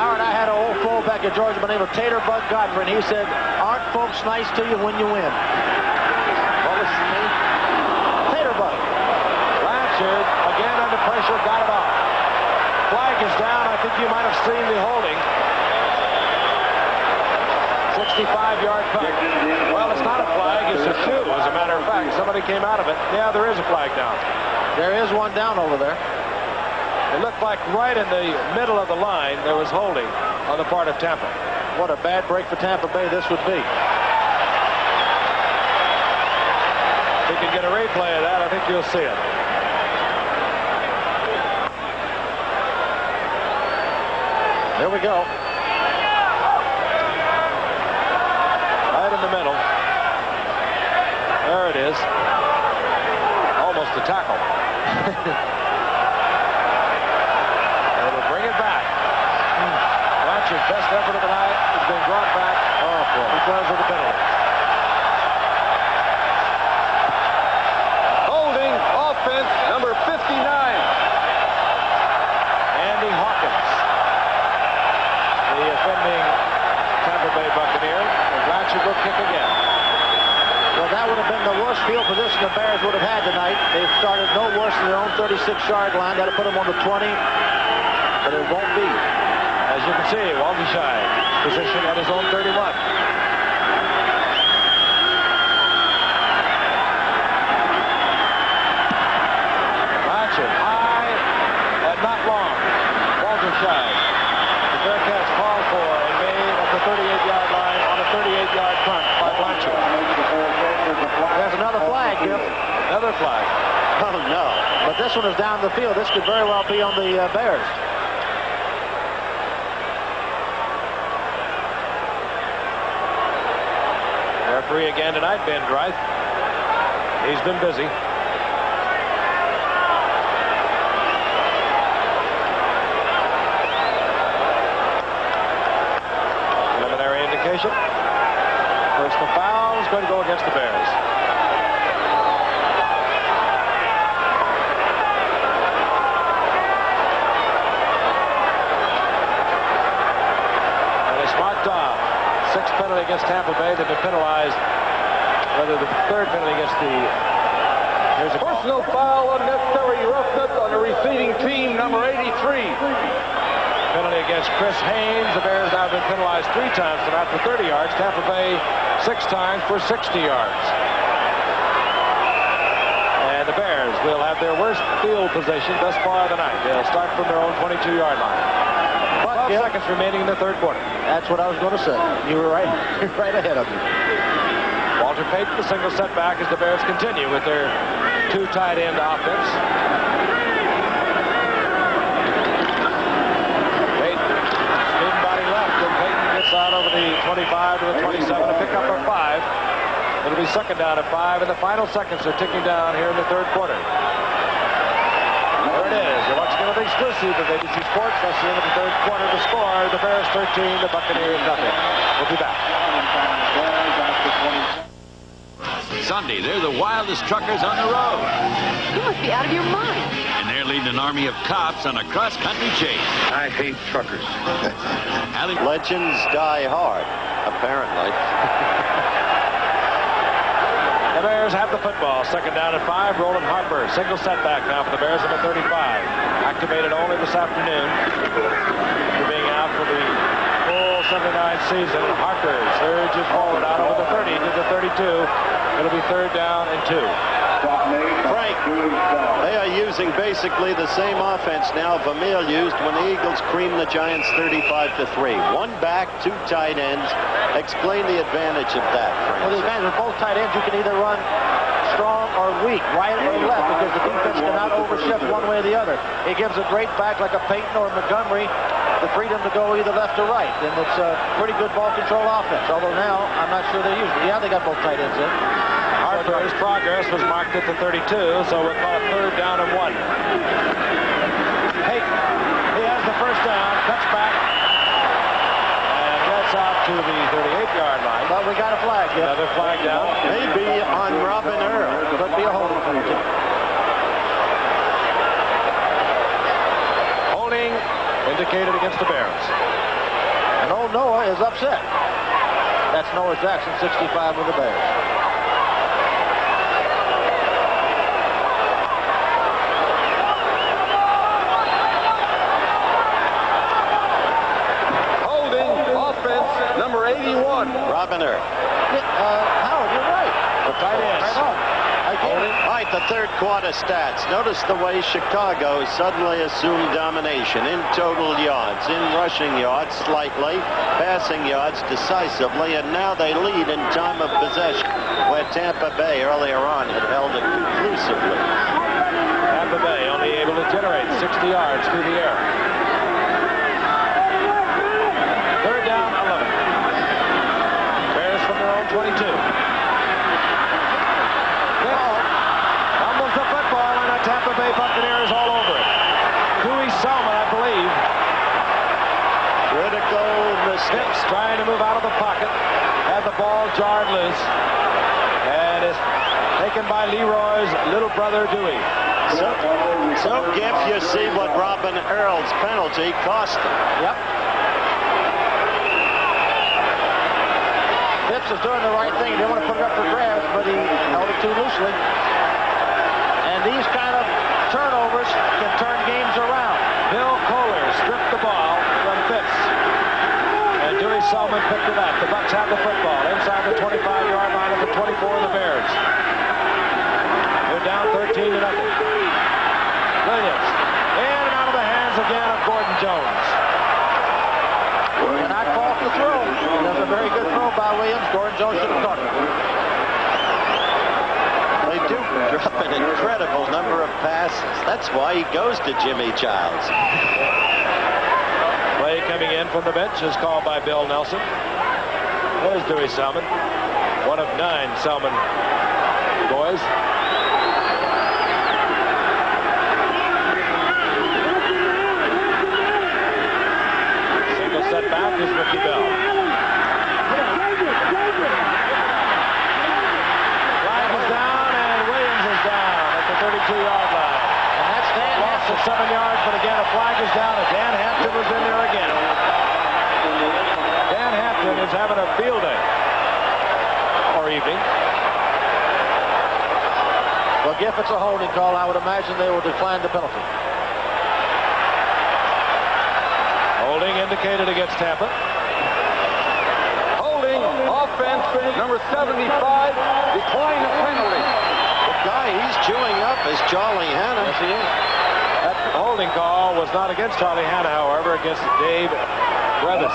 Howard, I had an old fullback at Georgia by the name of Tater Bud Godfrey, and he said, "Aren't folks nice to you when you win?" What was his name? Tater Bud. Blanchard, again under pressure, got it off. Flag is down. I think you might have seen the holding. 65-yard punt. Well, it's not a flag. It's a shoe, as a matter of fact. Somebody came out of it. Yeah, there is a flag down. There is one down over there. It looked like right in the middle of the line there was holding on the part of Tampa. What a bad break for Tampa Bay this would be. If you can get a replay of that, I think you'll see it. There we go. Right in the middle. There it is. Almost a tackle. It'll bring it back. Blanchard's best effort of the night has been brought back because of the penalty. Holding offense number 59. Andy Hawkins, the offending Tampa Bay Buccaneer, and Blanchard will kick again. Well, that would have been the worst field position the Bears would have had tonight. They've started no worse than their own 36-yard line. Got to put them on the 20, but it won't be. As you can see, Waldenscheid positioned at his own 31. Blanchard, high and not long. Waldenscheid. The Bearcats called for and made at the 38-yard line on a 38-yard punt by Blanchard. There's another flag, Gil. Another flag. Oh, no. But this one is down the field. This could very well be on the Bears. Referee again tonight, Ben Dreith. He's been busy. Preliminary indication. Personal foul is going to go against the Bears. And it's marked off. 6th penalty against Tampa Bay. They've been penalized. Whether the 3rd penalty against the... Here's a call. Personal foul, unnecessary roughness on the receiving team, number 83. Penalty against Chris Haynes. The Bears now have been penalized 3 times tonight for 30 yards. Tampa Bay 6 times for 60 yards. And the Bears will have their worst field position thus far of the night. They'll start from their own 22-yard line. 12 seconds remaining in the 3rd quarter. That's what I was going to say. You were right ahead of me. Walter Payton, the single setback as the Bears continue with their 2 tight end offense. Payton, spin body left, and Payton gets out over the 25 to the 27 to pick up a 5. It'll be 2nd down at 5, and the final seconds are ticking down here in the 3rd quarter. There it is. You're watching another exclusive of ABC Sports. That's the end of the 3rd quarter. The score, the Bears 13, the Buccaneers nothing. We'll be back. Sunday, they're the wildest truckers on the road. You must be out of your mind. And they're leading an army of cops on a cross-country chase. I hate truckers. Legends die hard, apparently. The Bears have the football. 2nd down at 5. Roland Harper. Single setback now for the Bears at the 35. Activated only this afternoon. After being out for the full 79 season. Harper surges forward out over the 30 to the 32. It'll be 3rd down and 2. Frank, they are using basically the same offense now Vermeil used when the Eagles creamed the Giants 35-3. 1 back, 2 tight ends. Explain the advantage of that, Frank. Well, the advantage of both tight ends, you can either run strong or weak, right or left, because the defense cannot overshift one way or the other. It gives a great back like a Payton or Montgomery the freedom to go either left or right, and it's a pretty good ball control offense, although now I'm not sure they're using it. Yeah, they got both tight ends in. Harper's progress was marked at the 32, so we'll call it 3rd down and 1. Payton, he has the 1st down, cuts back, and gets out to the 38-yard line. But we got a flag. Yeah. Another flag down. Maybe on Robin Earl. Could be a holding penalty. Holding indicated against the Bears. And old Noah is upset. That's Noah Jackson, 65 with the Bears. Offense, number 81. Robin Earl. Howard, you're right. The tight end. Right on. All right, the third quarter stats. Notice the way Chicago suddenly assumed domination in total yards, in rushing yards slightly, passing yards decisively, and now they lead in time of possession, where Tampa Bay earlier on had held it conclusively. Tampa Bay only able to generate 60 yards through the air. Third down, 11. Bears from their own 22. Fumbles the football, and the Tampa Bay Buccaneers all over it. Dewey Selman, I believe. Critical mistakes. Trying to move out of the pocket. Had the ball jarred loose. And is taken by Leroy's little brother, Dewey. So Giff, you see what Robin Earl's penalty cost him. Yep. Phipps is doing the right thing. He didn't want to put it up for grabs, but he held it too loosely. And these kind of turnovers can turn games around. Bill Kohler stripped the ball from Phipps. And Dewey Selman picked it up. The Bucs have the football inside the 25-yard line of the 24 of the Bears. They're down 13-0. Williams. In and out of the hands again of Gordon Jones. And I called the throw. It was a very good throw by Williams. Gordon Jones should have caught it. They do drop an incredible number of passes. That's why he goes to Jimmy Childs. Play coming in from the bench is called by Bill Nelson. There's Dewey Selman, one of 9 Selman boys. Single set back is Ricky Bell. Flag is down, and Williams is down at the 32-yard line. And that's Dan Lost of 7 yards, but again, a flag is down, and Dan Hampton was in there again. Dan Hampton is having a field day. Or evening. Well, if it's a holding call, I would imagine they will decline the penalty. Holding indicated against Tampa. Holding, offense, number 75, decline the penalty. The guy he's chewing up is Charlie Hanna. Yes, he is. That holding call was not against Charlie Hanna, however, against Dave Brevis.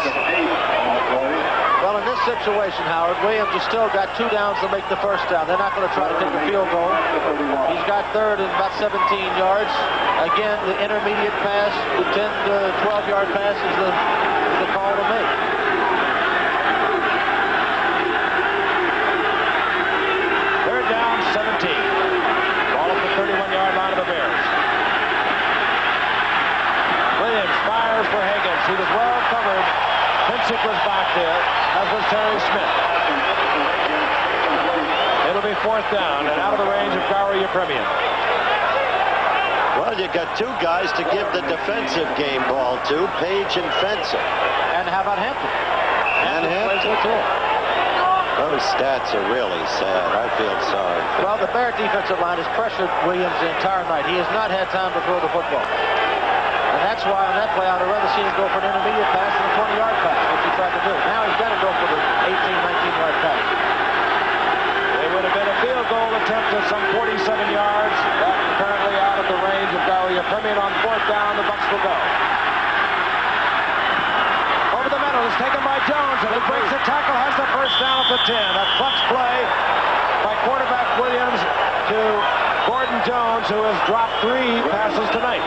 Well, in this situation, Howard, Williams has still got 2 downs to make the first down. They're not going to try to take a field goal. He's got third and about 17 yards. Again, the intermediate pass, the 10 to 12-yard pass is the call to make. Third down, 17. Ball at the 31-yard line of the Bears. Williams fires for Higgins. He was well covered. Pincic was back there, as was Terry Smith. It'll be 4th down and out of the range of Gary Yepremian. Well, you got 2 guys to give the defensive game ball to, Page and Fencer. And how about Hampton? And Hampton, too. Those stats are really sad. I feel sorry. Well, the Bear defensive line has pressured Williams the entire night. He has not had time to throw the football. And that's why on that play, I'd have rather seen him go for an intermediate pass than a 20-yard pass, which he tried to do. Now he's got to go for the 18, 19-yard pass. It would have been a field goal attempt of some 47 yards. That currently out of the range of Gary Yepremian. On 4th down, the Bucs will go. Over the middle is taken by Jones, and he breaks the tackle, has the first down at the 10. A clutch play by quarterback Williams to Gordon Jones, who has dropped 3 passes tonight.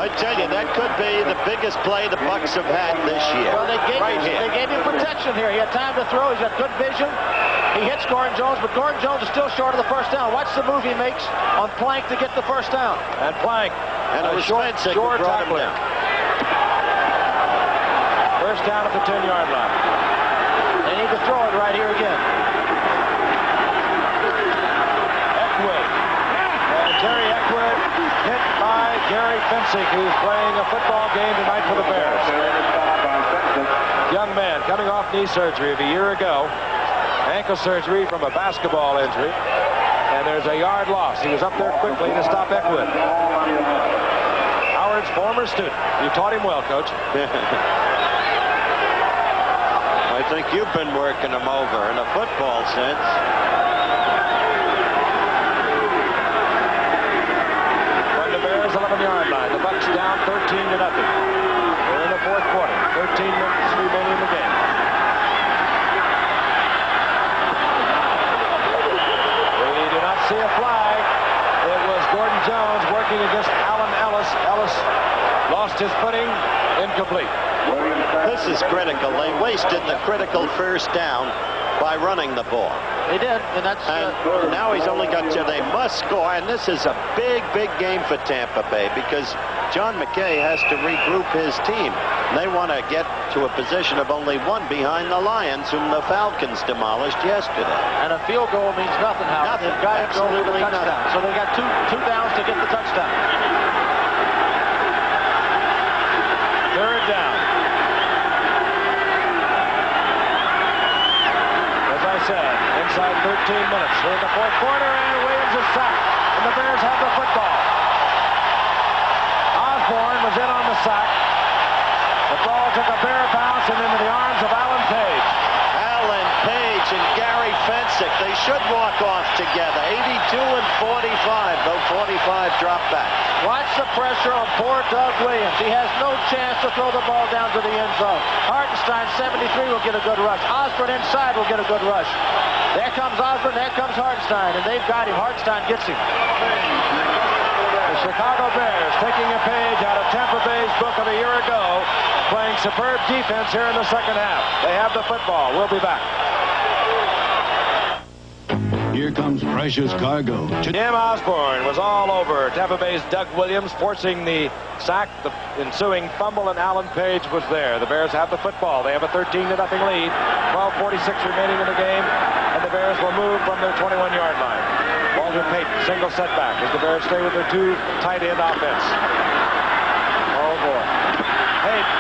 I tell you, that could be the biggest play the Bucs have had this year. Well, they gave him protection here. He had time to throw. He's got good vision. He hits Gordon Jones, but Gordon Jones is still short of the first down. Watch the move he makes on Plank to get the first down. And Plank. And it was Fensick who brought him down. First down at the 10-yard line. need to throw it right here again. Eckwood. And Jerry Eckwood hit by Gary Fensick, who's playing a football game tonight for the Bears. Young man coming off knee surgery of a year ago. Ankle surgery from a basketball injury. And there's a yard loss. He was up there quickly to stop Eckwood. Howard's former student. You taught him well, Coach. I think you've been working him over in a football sense. From the Bears' 11-yard line. The Bucs down 13-0. They're in the fourth quarter. 13 minutes remaining in the game. We do not see a flag. It was Gordon Jones working against Allen Ellis. Ellis lost his footing. Incomplete. This is critical. They wasted the critical first down by running the ball. They did, and that's... And now he's only got two. They must score, and this is a big, big game for Tampa Bay because John McKay has to regroup his team. They want to get to a position of only one behind the Lions, whom the Falcons demolished yesterday. And a field goal means nothing, Howard. Nothing. They've got to go for the Absolutely touchdown. nothing. So they got two downs to get the touchdown. Third down. As I said, inside 13 minutes. We're in the fourth quarter, and Williams is sacked. And the Bears have the football. Osborne was in on the sack. The ball took a bare bounce and into the arms of Alan Page. Alan Page and Gary Fensick, they should walk off together. 82 and 45, though 45 drop back. Watch the pressure on poor Doug Williams. He has no chance to throw the ball down to the end zone. Hartenstein, 73, will get a good rush. Osborne inside will get a good rush. There comes Osborne, there comes Hartenstein, and they've got him. Hartenstein gets him. The Chicago Bears taking a page out of Tampa Bay's book of a year ago, playing superb defense here in the second half. They have the football. We'll be back. Here comes precious cargo. Jim Osborne was all over Tampa Bay's Doug Williams, forcing the sack. The ensuing fumble, and Alan Page was there. The Bears have the football. They have a 13-0 lead. 12:46 remaining in the game, and the Bears will move from their 21-yard line. Walter Payton, single setback as the Bears stay with their two tight end offense. Oh boy. Payton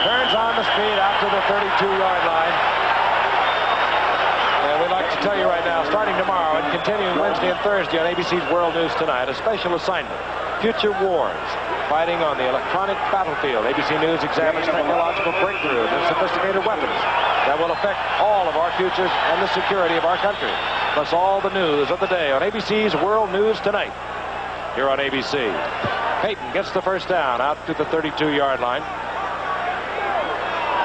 turns on the speed out to the 32-yard line. And we'd like to tell you right now, starting tomorrow and continuing Wednesday and Thursday on ABC's World News Tonight, a special assignment, Future Wars, fighting on the electronic battlefield. ABC News examines technological breakthroughs and sophisticated weapons that will affect all of our futures and the security of our country, plus all the news of the day on ABC's World News Tonight here on ABC. Payton gets the first down out to the 32-yard line.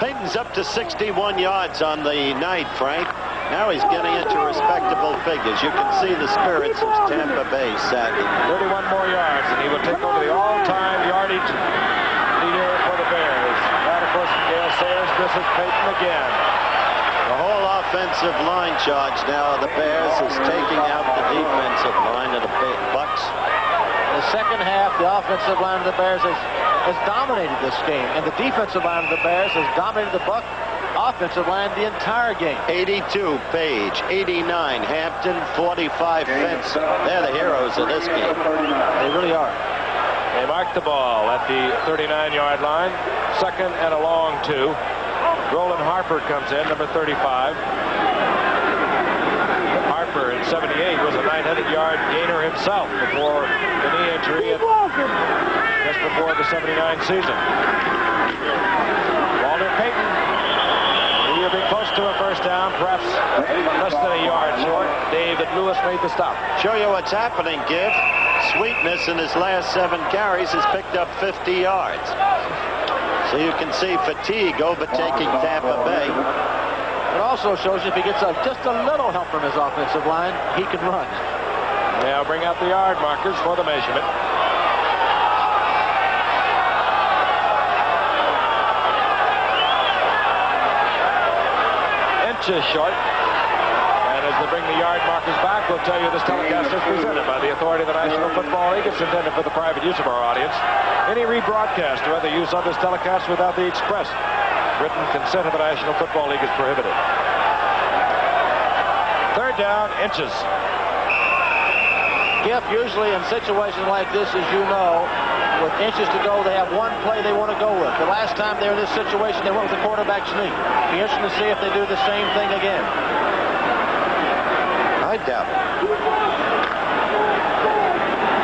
Payton's up to 61 yards on the night, Frank. Now he's getting into respectable figures. You can see the spirits of Tampa Bay sagging. 31 more yards, and he will take over the all-time yardage leader for the Bears. That, of course, from Gale Sayers. This is Payton again. The whole offensive line charge now of the Bears is taking out the defensive line of the Bucs. The second half, the offensive line of the Bears has dominated this game, and the defensive line of the Bears has dominated the Bucs offensive line the entire game. 82, Page. 89, Hampton. 45, Fence. They're the heroes of this game. They really are. They mark the ball at the 39-yard line. Second and a long two. Roland Harper comes in, number 35. Harper in 78 was a 900-yard gainer himself before the knee injury just before the 79 season. Walter Payton. He'll be close to a first down, perhaps less than a yard short. David Lewis made the stop. Show you what's happening, Giff. Sweetness in his last 7 carries has picked up 50 yards. So you can see fatigue overtaking Tampa Bay. It also shows if he gets just a little help from his offensive line, he can run. Now bring out the yard markers for the measurement. Inches short. And as they bring the yard markers back, we'll tell you this telecast is presented by the authority of the National Football League. It's intended for the private use of our audience. Any rebroadcast or other use of this telecast without the express Written consent of the National Football League is prohibited. Third down, inches. Giff, usually in situations like this, as you know, with inches to go, they have one play they want to go with. The last time they were in this situation, they went with the quarterback sneak. Be interesting to see if they do the same thing again. I doubt it.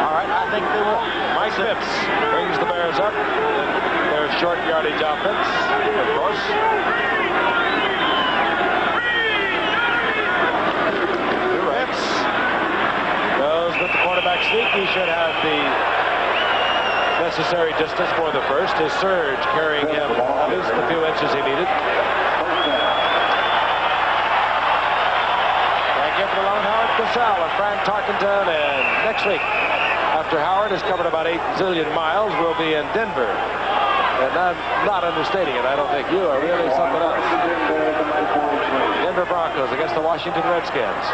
All right, I think they will. Mike Phipps brings the Bears up. Their short yardage offense, of course. Phipps goes with the quarterback sneak. He should have the necessary distance for the first. His surge carrying him at least the few inches he needed. Thank you for the long Howard Cosell and Frank Tarkenton. And next week, after Howard has covered about 8 zillion miles, we'll be in Denver. And I'm not understating it. I don't think you are really something else. Denver Broncos against the Washington Redskins.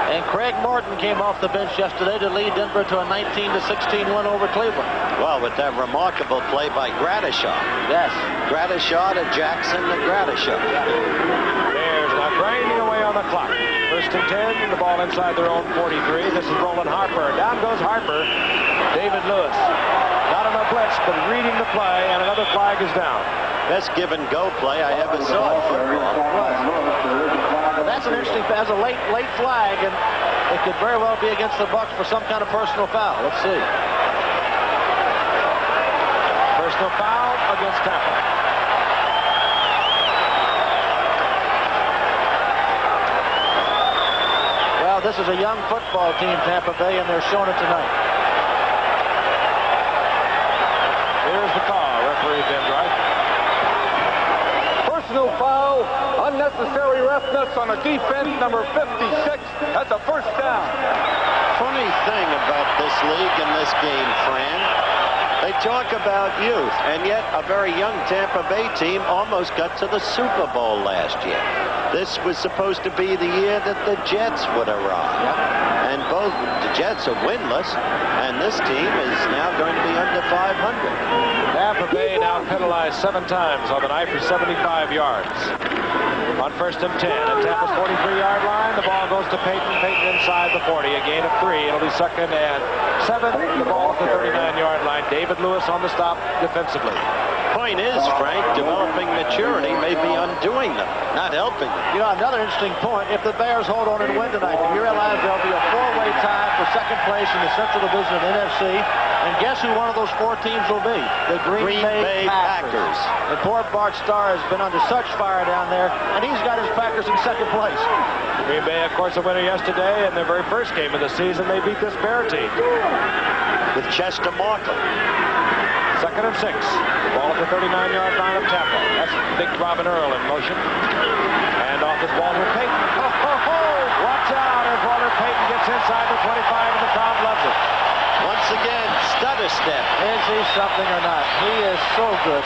And Craig Morton came off the bench yesterday to lead Denver to a 19-16 win over Cleveland. Well, with that remarkable play by Gradishaw. Yes. Gradishaw to Jackson to Gradishaw. Bears now grinding away on the clock. First and 10, the ball inside their own 43. This is Roland Harper. Down goes Harper. David Lewis. Not on a blitz, but reading the play, and another flag is down. Best give-and-go play I ever saw in football. Well, that's an interesting, as a late flag, and it could very well be against the Bucs for some kind of personal foul. Let's see. Personal foul against Tampa. Well, this is a young football team, Tampa Bay, and they're showing it tonight. Here's the call, referee Dendright. Personal foul, unnecessary roughness on a defense, number 56. That's a first down. Funny thing about this league and this game, Fran, they talk about youth, and yet a very young Tampa Bay team almost got to the Super Bowl last year. This was supposed to be the year that the Jets would arrive. And both the Jets are winless, and this team is now going to be under 500. Tampa Bay now penalized 7 times on the night for 75 yards. On first and 10 at Tampa's 43-yard line, the ball goes to Peyton. Peyton inside the 40, a gain of 3. It'll be second and 7. The ball at the 39-yard line. David Lewis on the stop defensively. Point is, Frank, developing maturity may be undoing them, not helping them. You know, another interesting point, if the Bears hold on and win tonight, do you realize there'll be a 4-way tie for second place in the Central Division of the NFC? And guess who one of those 4 teams will be? The Green Bay Packers. And poor Bart Starr has been under such fire down there, and he's got his Packers in second place. Green Bay, of course, a winner yesterday, and their very first game of the season, they beat this Bear team. With Chester Markham. Second and 6. Ball at the 39-yard line of Tampa. That's Big Robin Earl in motion. And off is Walter Payton. Ho, ho, ho! Watch out as Walter Payton gets inside the 25, and the crowd loves it. Once again, stutter step. Is he something or not? He is so good.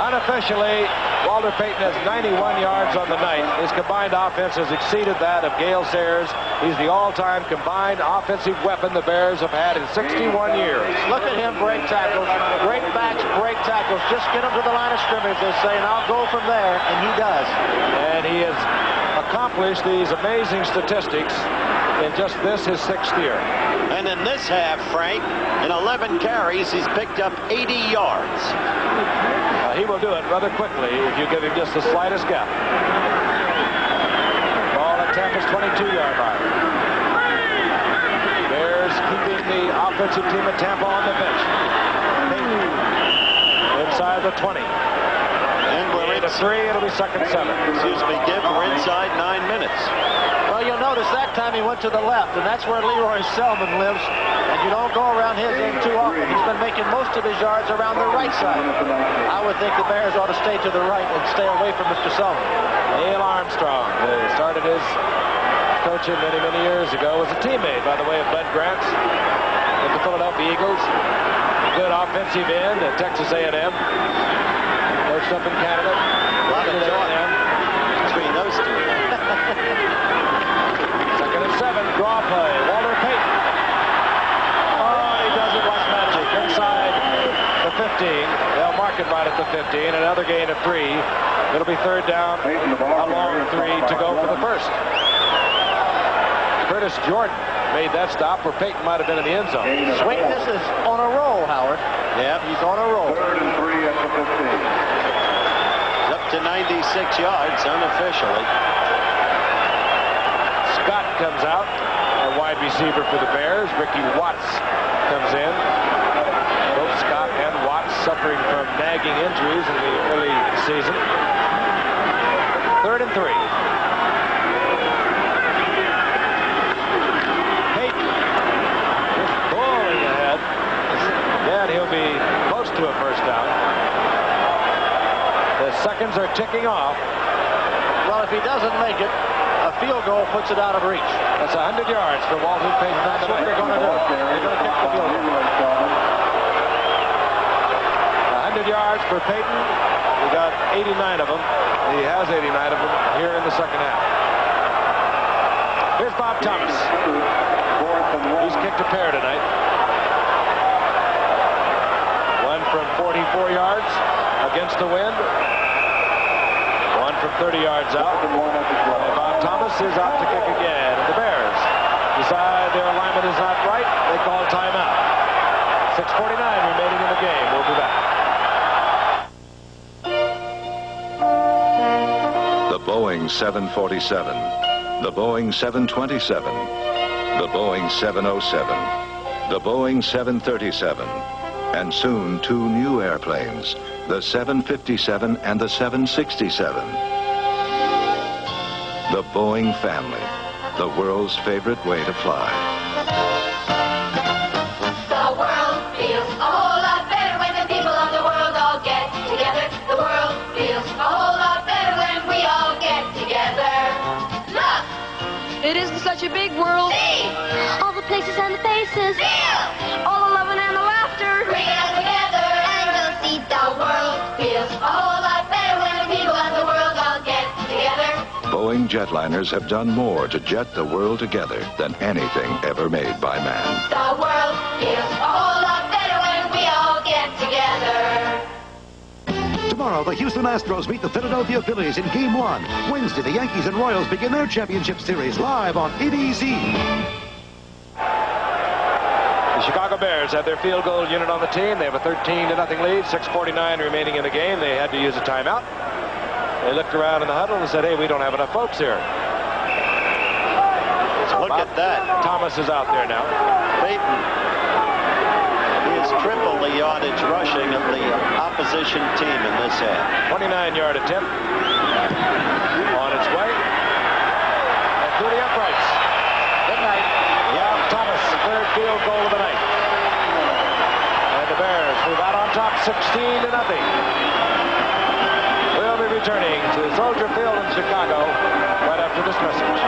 Unofficially, Walter Payton has 91 yards on the night. His combined offense has exceeded that of Gale Sayers. He's the all-time combined offensive weapon the Bears have had in 61 years. Look at him break tackles. Great backs, break tackles. Just get him to the line of scrimmage, they say, and I'll go from there, and he does. And he has accomplished these amazing statistics in just this, his 6th year. And in this half, Frank, in 11 carries, he's picked up 80 yards. He will do it rather quickly if you give him just the slightest gap. Ball at Tampa's 22-yard line. Bears keeping the offensive team at Tampa on the bench. Inside the 20. And we're into 3, it'll be second 7. Excuse me, Gibb, we're inside 9 minutes. Well, you'll notice that time he went to the left, and that's where Leroy Selman lives. And you don't go around his end too often. He's been making most of his yards around the right side. I would think the Bears ought to stay to the right and stay away from Mr. Selman. Neil Armstrong, who started his coaching many, many years ago, was a teammate, by the way, of Bud Grant with the Philadelphia Eagles. Good offensive end at Texas A&M. Coached up in Canada. A lot of talk between those two. Second and 7, draw play. Walter Payton. Oh, he does it like magic. Inside the 15. They'll mark it 15, another gain of 3. It'll be third down, a long 3 to go for the first. Curtis Jordan made that stop where Peyton might have been in the end zone. Swing, this is on a roll, Howard. Yep. He's on a roll. 3rd and 3 at the 15. He's up to 96 yards unofficially. Scott comes out, a wide receiver for the Bears. Ricky Watts comes in. Both Scott and Watts suffering from nagging injuries in the early season. 3rd and 3. Peyton just bowling ahead. Again, he'll be close to a first down. The seconds are ticking off. Well, if he doesn't make it, a field goal puts it out of reach. That's 100 yards for Walter Payton. That's what they're going to do. They're going to kick the field goal. 100 yards for Payton. We got 89 of them. He has 89 of them here in the second half. Here's Bob Thomas. He's kicked a pair tonight. One from 44 yards against the wind. One from 30 yards out. And Bob Thomas is out to kick again. And the Bears decide their alignment is not right. They call timeout. 6:49 remaining in the game. We'll be back. The Boeing 747, the Boeing 727, the Boeing 707, the Boeing 737, and soon 2 new airplanes, the 757 and the 767. The Boeing family, the world's favorite way to fly. The world feels a whole lot better when the people of the world all get together. The world feels a whole lot better when we all get together. Look! It isn't such a big world. See! All the places and the faces. Feel! All the loving and the laughter. Bring it all together and you'll see the world feels a whole lot better when the people of the world all get together. Boeing jetliners have done more to jet the world together than anything ever made by man. The world feels a whole lot better when we all get together. Tomorrow, the Houston Astros meet the Philadelphia Phillies in Game 1. Wednesday, the Yankees and Royals begin their championship series live on ABC. The Chicago Bears have their field goal unit on the team. They have a 13-0 lead. 6:49 remaining in the game. They had to use a timeout. They looked around in the huddle and said, hey, we don't have enough folks here. Look at that. Thomas is out there now. Peyton. He has triple the yardage rushing of the opposition team in this half. 29-yard attempt. On its way. And through the uprights. Good night. Yeah, Thomas, third field goal of the night. And the Bears move out on top 16-0. We'll be returning to Soldier Field in Chicago right after this message.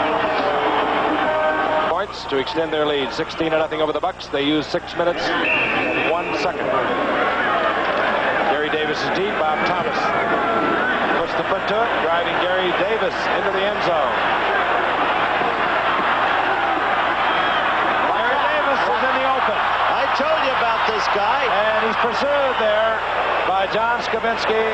Points to extend their lead. 16-0 over the Bucs. They use 6 minutes and 1 second. Gary Davis is deep. Bob Thomas puts the foot to it, driving Gary Davis into the end zone. Larry Davis is in the open. I told you about this guy. And he's pursued there by John Skavinsky.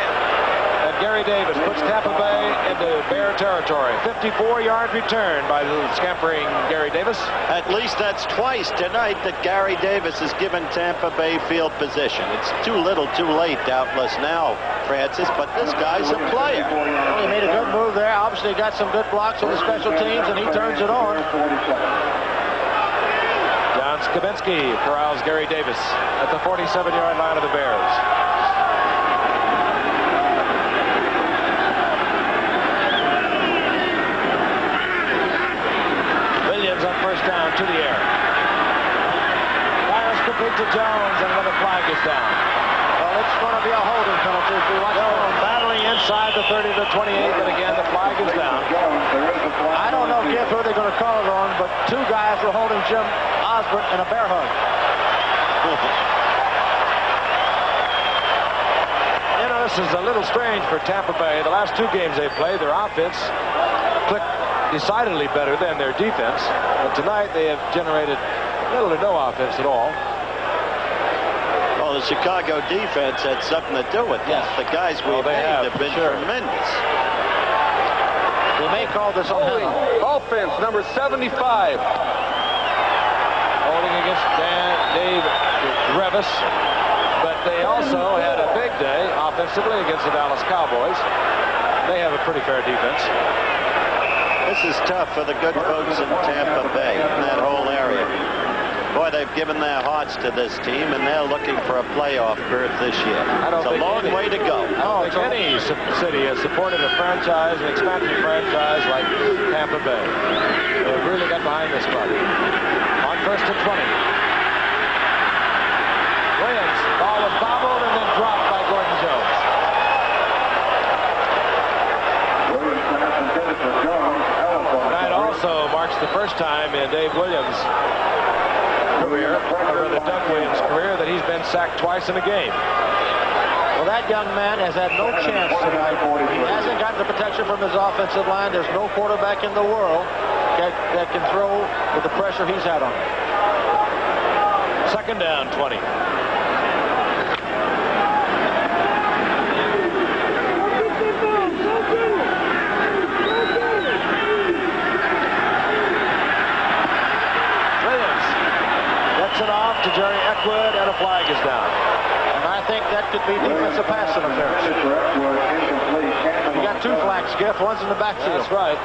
And Gary Davis puts Tampa Bay into Bear territory. 54-yard return by the scampering Gary Davis. At least that's twice tonight that Gary Davis has given Tampa Bay field position. It's too little too late, doubtless now, Francis, but this guy's a player. Well, he made a good move there. Obviously got some good blocks on the special teams, and he turns it on. John Skavinsky corrals Gary Davis at the 47-yard line of the Bears. On first down to the air. Fires quickly to Jones, and another flag is down. Well, it's going to be a holding penalty if we watch Jones battling inside the 30 to 28, but again, the flag is down. I don't know, Giff, who they're going to call it on, but 2 guys were holding Jim Osborne in a bear hug. You know, this is a little strange for Tampa Bay. The last 2 games they played, their offense clicked decidedly better than their defense. But tonight they have generated little or no offense at all. Well, the Chicago defense had something to do with this. The guys we've named have been tremendous. They may call this offense, number 75. Holding against Dave Revis. But they also had a big day offensively against the Dallas Cowboys. They have a pretty fair defense. This is tough for the good folks in Tampa Bay, in that whole area. Boy, they've given their hearts to this team, and they're looking for a playoff berth this year. It's a long way to go. I don't think any city has supported a franchise, an expansion franchise like Tampa Bay. They've really got behind this club. On first and 20. Williams, ball was bobbled and then dropped by Gordon Jones. Tonight also marks the first time in Dave Williams' career, or rather Doug Williams' career, that he's been sacked twice in a game. Well, that young man has had no chance tonight. He hasn't gotten the protection from his offensive line. There's no quarterback in the world that can throw with the pressure he's had on him. Second down, 20. It off to Jerry Eckwood, and a flag is down. And I think that could be defensive pass interference. You got two flags, Giff. One's in the backfield. That's right.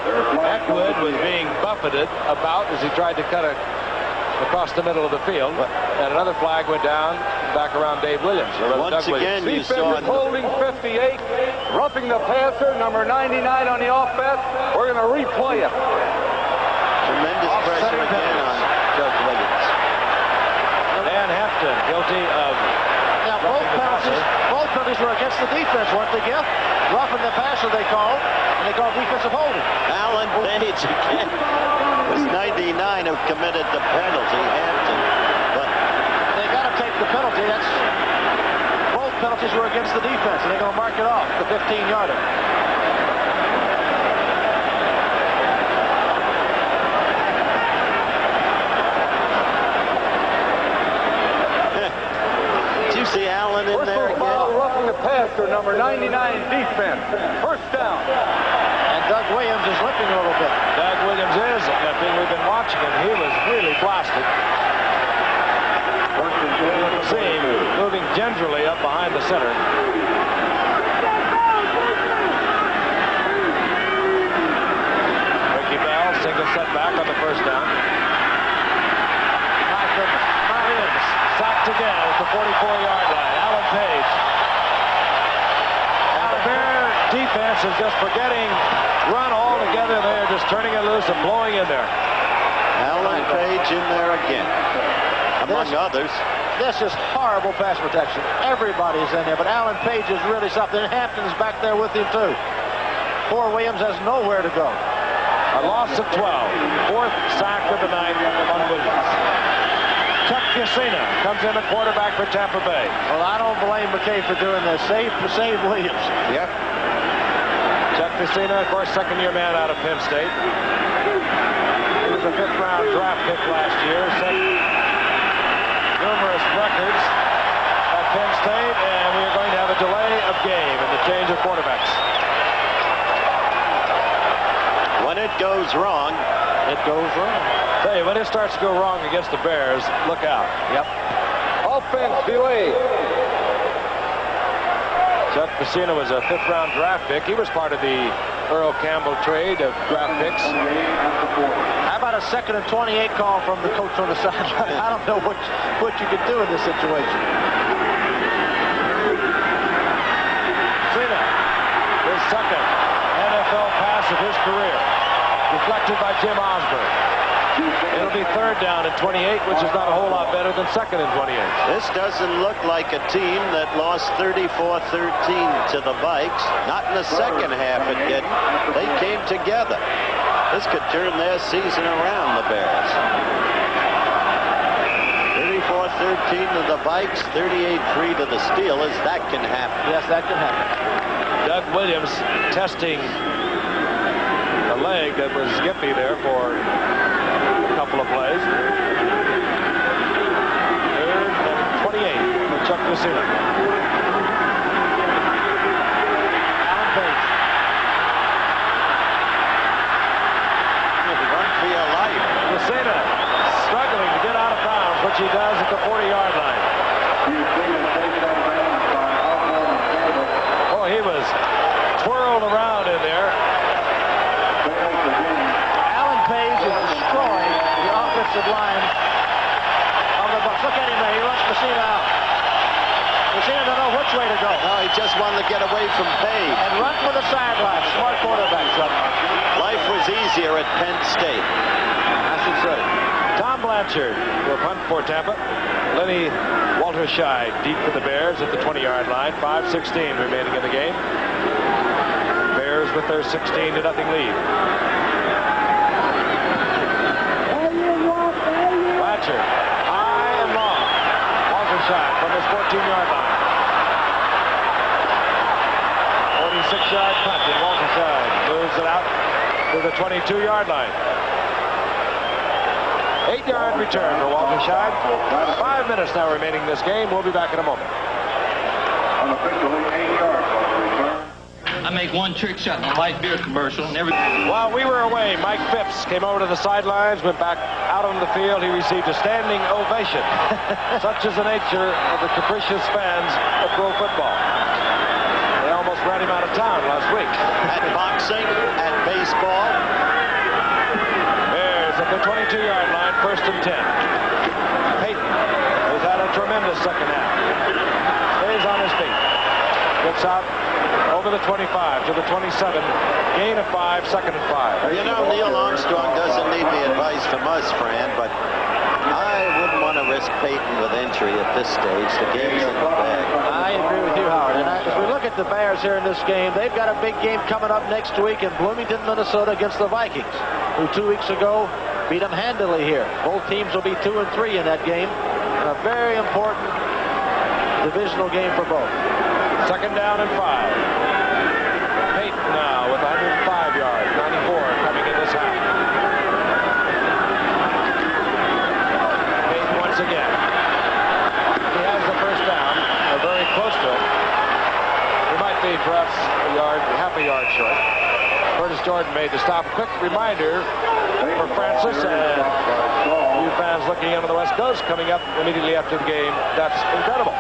Eckwood was being buffeted about as he tried to cut across the middle of the field. And another flag went down back around Dave Williams. Once again, you saw holding 58, roughing the passer, number 99 on the offense. We're going to replay it. Tremendous pressure again on Judge Williams. Dan Hampton guilty of both penalties were against the defense, weren't they, Giff? Roughing the passer they called, and they called defensive holding. Alan Page again was 99 who committed the penalty, Hampton. But they got to take the penalty. Both penalties were against the defense, and they're going to mark it off, the 15-yarder. see Allen in there again. Roughing the passer, number 99 defense. First down. And Doug Williams is limping a little bit. Doug Williams is limping. We've been watching him. He was really blasted. You can see him moving gingerly up behind the center. Ricky Bell, single setback on the first down. My goodness. My goodness. Sacked again at the 44-yard line. Alan Page. And the Bear defense is just forgetting run altogether. They're just turning it loose and blowing in there. Alan Page in there again, among others. This is horrible pass protection. Everybody's in there, but Alan Page is really something. Hampton's back there with him, too. Poor Williams has nowhere to go. A loss of 12. Fourth sack of the night on Williams. Chuck Casina comes in at quarterback for Tampa Bay. Well, I don't blame McKay for doing this. Save Williams. Yep. Chuck Casina, of course, second-year man out of Penn State. He was a fifth-round draft pick last year. Set numerous records at Penn State, and we are going to have a delay of game and the change of quarterbacks. When it goes wrong, it goes wrong. Hey, when it starts to go wrong against the Bears, look out. Yep. Offense delay. Chuck Pacino was a fifth-round draft pick. He was part of the Earl Campbell trade of draft picks. How about a 2nd and 28 call from the coach on the sideline? I don't know what you could do in this situation. Pacino, his second NFL pass of his career, deflected by Jim Osborne. It'll be third down and 28, which is not a whole lot better than second and 28. This doesn't look like a team that lost 34-13 to the Vikes. Not in the second half it didn't. They came together. This could turn their season around, the Bears. 34-13 to the Vikes, 38-3 to the Steelers. That can happen. Yes, that can happen. Doug Williams testing a leg that was skippy there for a couple of plays. Third and 28 for Chuck Messina. Alan Page. Run for your life. Messina struggling to get out of bounds, which he does at the 40-yard line. Oh, he was twirled around in there. Alan Page is destroying the offensive line of the Bucs. Look at him there. He runs Messina out. Messina don't know which way to go. No, he just wanted to get away from Page. And run for the sideline. Smart quarterback, Chuck. Life was easier at Penn State. I should say. Tom Blanchard will punt for Tampa. Lenny Walterscheid deep for the Bears at the 20-yard line. 5:16 remaining in the game. Bears with their 16-0 lead. Blanchard, high and long. Walterscheid from his 14-yard line. 46-yard punt, and Walterscheid moves it out to the 22-yard line. 8-yard return for Walterscheid. 5 minutes now remaining in this game. We'll be back in a moment. Unofficially 8 yards on the return. I make one trick shot in a light beer commercial and everything. While we were away, Mike Phipps came over to the sidelines, went back out on the field. He received a standing ovation. Such is the nature of the capricious fans of pro football. They almost ran him out of town last week. At boxing, at baseball. Bears at the 22-yard line, 1st and 10. Peyton has had a tremendous second half. Stays on his feet. Gets out over the 25 to the 27. Gain of 5, 2nd and 5. You know, Neil Armstrong doesn't need the advice from us, Fran, but I wouldn't want to risk Peyton with injury at this stage. The game's in the bag. I agree with you, Howard. And as we look at the Bears here in this game, they've got a big game coming up next week in Bloomington, Minnesota against the Vikings, who 2 weeks ago beat them handily here. Both teams will be 2 and 3 in that game. And a very important divisional game for both. 2nd down and 5. Peyton now with 105 yards, 94 coming in this half. Peyton once again. He has the 1st down, or very close to it. He might be perhaps half a yard short. Curtis Jordan made the stop. Quick reminder for Francis and you fans looking into the West Coast coming up immediately after the game. That's incredible.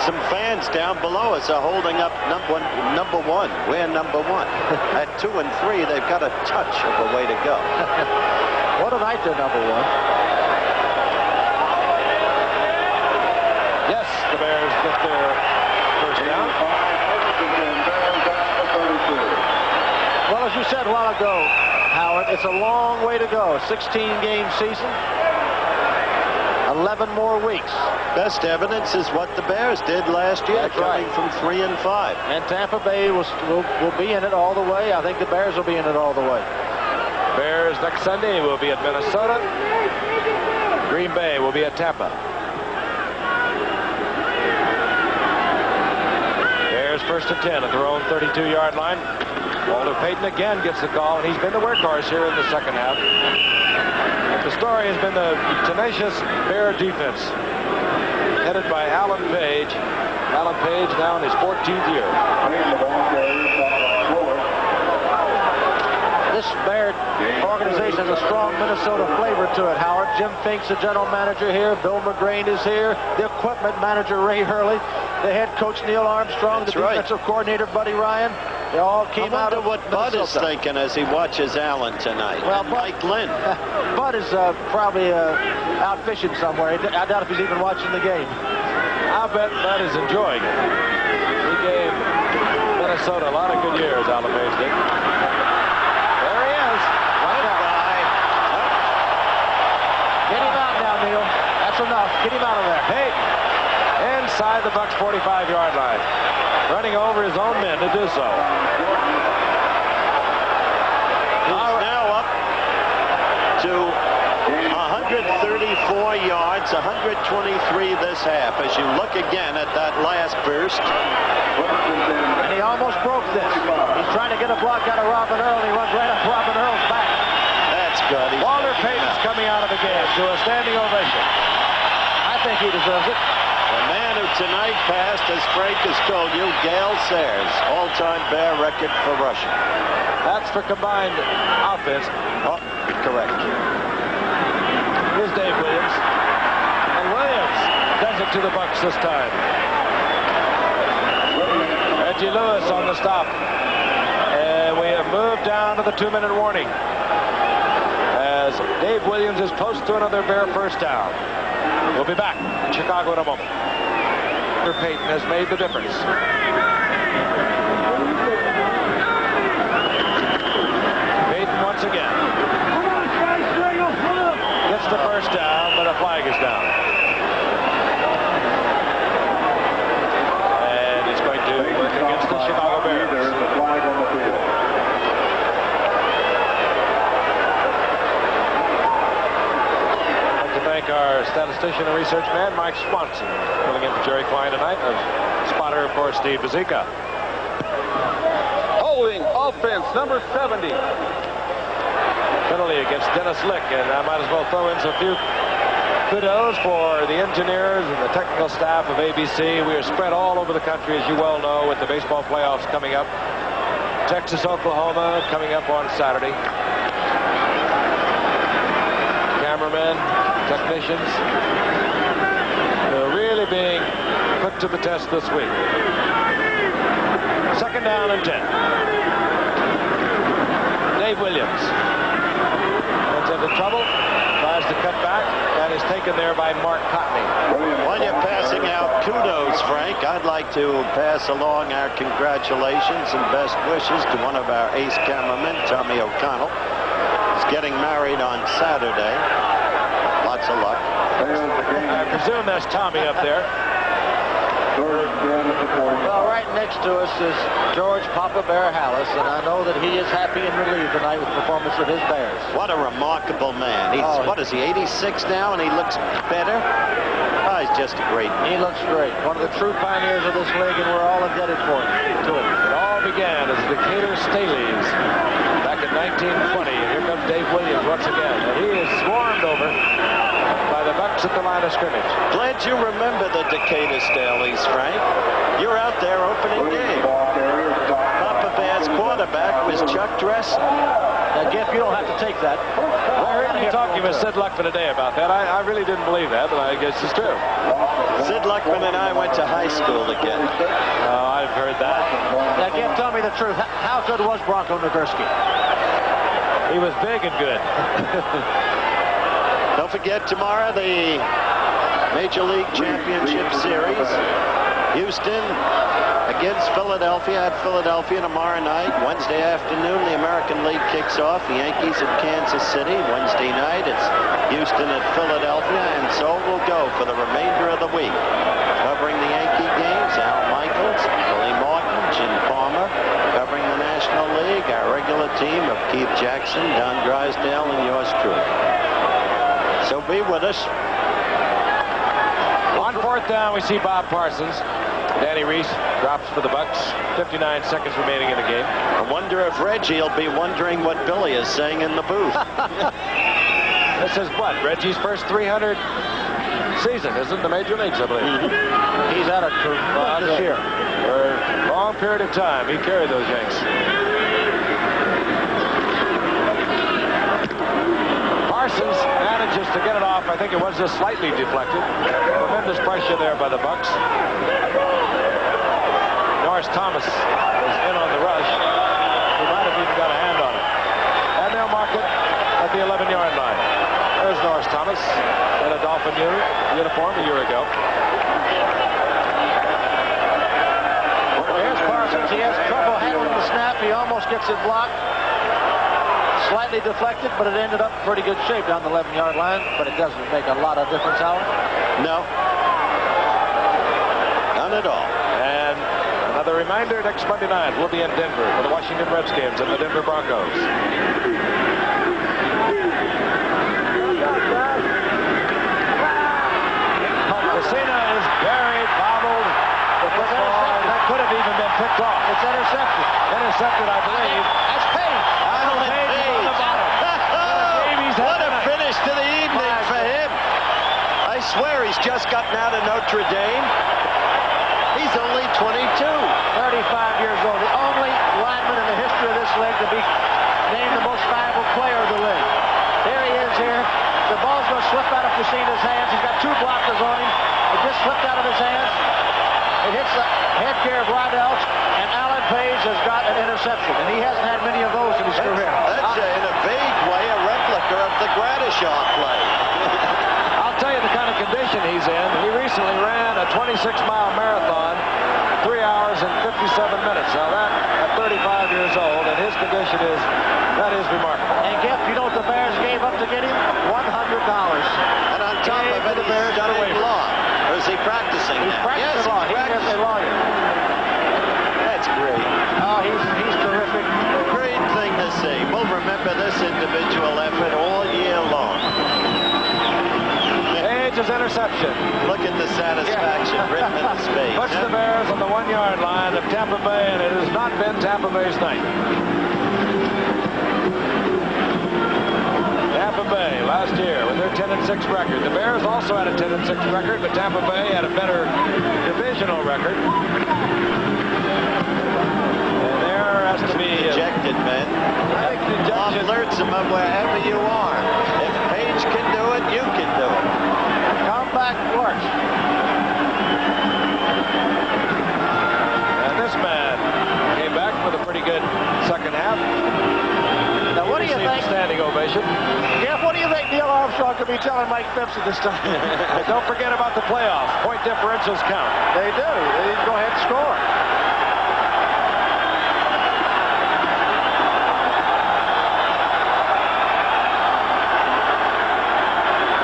Some fans down below us are holding up number one. We're number 1. At 2 and 3, they've got a touch of a way to go. What a night they're number 1. Yes, the Bears get their 1st down. Well, as you said a while ago, Howard, it's a long way to go. 16-game season. 11 more weeks. Best evidence is what the Bears did last year, coming from 3 and 5. And Tampa Bay will be in it all the way. I think the Bears will be in it all the way. Bears next Sunday will be at Minnesota. Green Bay will be at Tampa. Bears 1st and 10 at their own 32-yard line. Walter Payton again gets the call, and he's been the workhorse here in the second half. But the story has been the tenacious Bear defense, headed by Alan Page. Alan Page now in his 14th year. This Bear organization has a strong Minnesota flavor to it, Howard. Jim Fink's the general manager here. Bill McGrain is here. The equipment manager, Ray Hurley. The head coach, Neil Armstrong. The defensive coordinator, Buddy Ryan. They all came out of what Bud is thinking as he watches Allen tonight. Well, Mike Lynn. Bud is probably out fishing somewhere. I doubt if he's even watching the game. I bet Bud is enjoying it. He gave Minnesota a lot of good years, Alan Page did. There he is. Right by. Get him out now, Neil. That's enough. Get him out of there. Hey, inside the Bucs 45-yard line. Running over his own men to do so. He's now up to 134 yards, 123 this half. As you look again at that last burst. And he almost broke this. He's trying to get a block out of Robin Earl, and he runs right up Robin Earl's back. That's good. Walter Payton's coming out of the game to a standing ovation. I think he deserves it. The man who tonight passed, as Frank has told you, Gale Sayers, all-time Bear record for rushing. That's for combined offense. Oh, correct. Here's Dave Williams. And Williams does it to the Bucs this time. Reggie Lewis on the stop. And we have moved down to the 2-minute warning as Dave Williams is close to another Bear first down. We'll be back in Chicago in a moment. Peyton has made the difference. Peyton once again gets the first down, but a flag is down. And it's going to work against the Chicago Bears. Thank our statistician and research man, Mike Swanson, filling in for Jerry Klein tonight. Spotter, of course, Steve Bazika. Holding offense, number 70. Penalty against Dennis Lick, and I might as well throw in some few kudos for the engineers and the technical staff of ABC. We are spread all over the country, as you well know, with the baseball playoffs coming up. Texas, Oklahoma coming up on Saturday. Cameramen, technicians, they're really being put to the test this week. Second down and 10. Dave Williams gets into trouble, tries to cut back, and is taken there by Mark Cotney. While you're passing out kudos, Frank, I'd like to pass along our congratulations and best wishes to one of our ace cameramen, Tommy O'Connell. He's getting married on Saturday. Lots of luck. I presume that's Tommy up there. Well, right next to us is George Papa Bear Hallis, and I know that he is happy and relieved tonight with the performance of his Bears. What a remarkable man. He's, what is he, 86 now, and he looks better? Oh, he's just a great man. He looks great. One of the true pioneers of this league, and we're all indebted to him. It all began as Decatur Staleys back in 1920, and here comes Dave Williams once again, and he is swarmed over by the Bucs at the line of scrimmage. Glad you remember the Decatur Staleys, Frank. You're out there opening game. Papa Bear's quarterback was Chuck Dressel. Now, Giff, you don't have to take that. I heard you talking with Sid Luckman today about that. I really didn't believe that, but I guess it's true. Sid Luckman and I went to high school together. Oh, I've heard that. Now, Giff, tell me the truth. How good was Bronco Nagurski? He was big and good. Don't forget tomorrow the Major League Championship Series. Houston against Philadelphia at Philadelphia tomorrow night. Wednesday afternoon, the American League kicks off. The Yankees at Kansas City. Wednesday night, it's Houston at Philadelphia, and so it will go for the remainder of the week. Covering the Yankee games, Al Michaels, Billy Martin, Jim Palmer. Covering the National League, our regular team of Keith Jackson, Don Drysdale, and yours truly. So be with us. On fourth down, we see Bob Parsons. Danny Reese drops for the Bucs. 59 seconds remaining in the game. I wonder if Reggie will be wondering what Billy is saying in the booth. This is what? Reggie's first 300 season, isn't it? The Major Leagues, I believe. He's had a tremendous year. For a long period of time, he carried those Yanks. Parsons manages to get it off. I think it was just slightly deflected. Tremendous pressure there by the Bucs. Norris Thomas is in on the rush. He might have even got a hand on it. And they'll mark it at the 11-yard line. There's Norris Thomas in a Dolphin uniform a year ago. Here's Parsons. He has trouble handling the snap. He almost gets it blocked. Slightly deflected, but it ended up in pretty good shape down the 11-yard line. But it doesn't make a lot of difference, Howard. No. None at all. And another reminder, next Monday night, we'll be in Denver for the Washington Redskins and the Denver Broncos. Messina is buried, bobbled. The football that could have even been picked off. It's intercepted. Intercepted, I believe. That's Page. Alan Page on the bottom. What a finish to the evening for him. I swear he's just gotten out of Notre Dame. 35 years old. The only lineman in the history of this league to be named the most valuable player of the league. Here he is here. The ball's going to slip out of Casino's hands. He's got two blockers on him. It just slipped out of his hands. It hits the headgear of Rydell's, and Alan Page has got an interception, and he hasn't had many of those in his career. That's in a vague way a replica of the Gradishaw play. I'll tell you the kind of condition he's in. He recently ran a 26-mile marathon, 3 hours and 57 minutes. Now that, at 35 years old, and his condition that is remarkable. And Jeff, you know what the Bears gave up to get him? $100. And on top of it, he's studying law. Or is he practicing? He's practicing law. He is a lawyer. That's great. Oh, he's terrific. Great thing to see. We'll remember this individual effort all year long. Page's interception. Look at the satisfaction written in his face. Puts the Bears on the 1-yard line of Tampa Bay, and it has not been Tampa Bay's night. Tampa Bay last year with their 10-6 record. The Bears also had a 10-6 record, but Tampa Bay had a better divisional record. And there has to be dejected, men. Alert some of wherever you are. If Page can do it, you can do it. Comeback works. And this man came back with a pretty good second half. Now, what do you think? Standing ovation. Jeff, what do you think Neil Armstrong could be telling Mike Phipps at this time? Don't forget about the playoffs. Point differentials count. They do. They need to go ahead and score.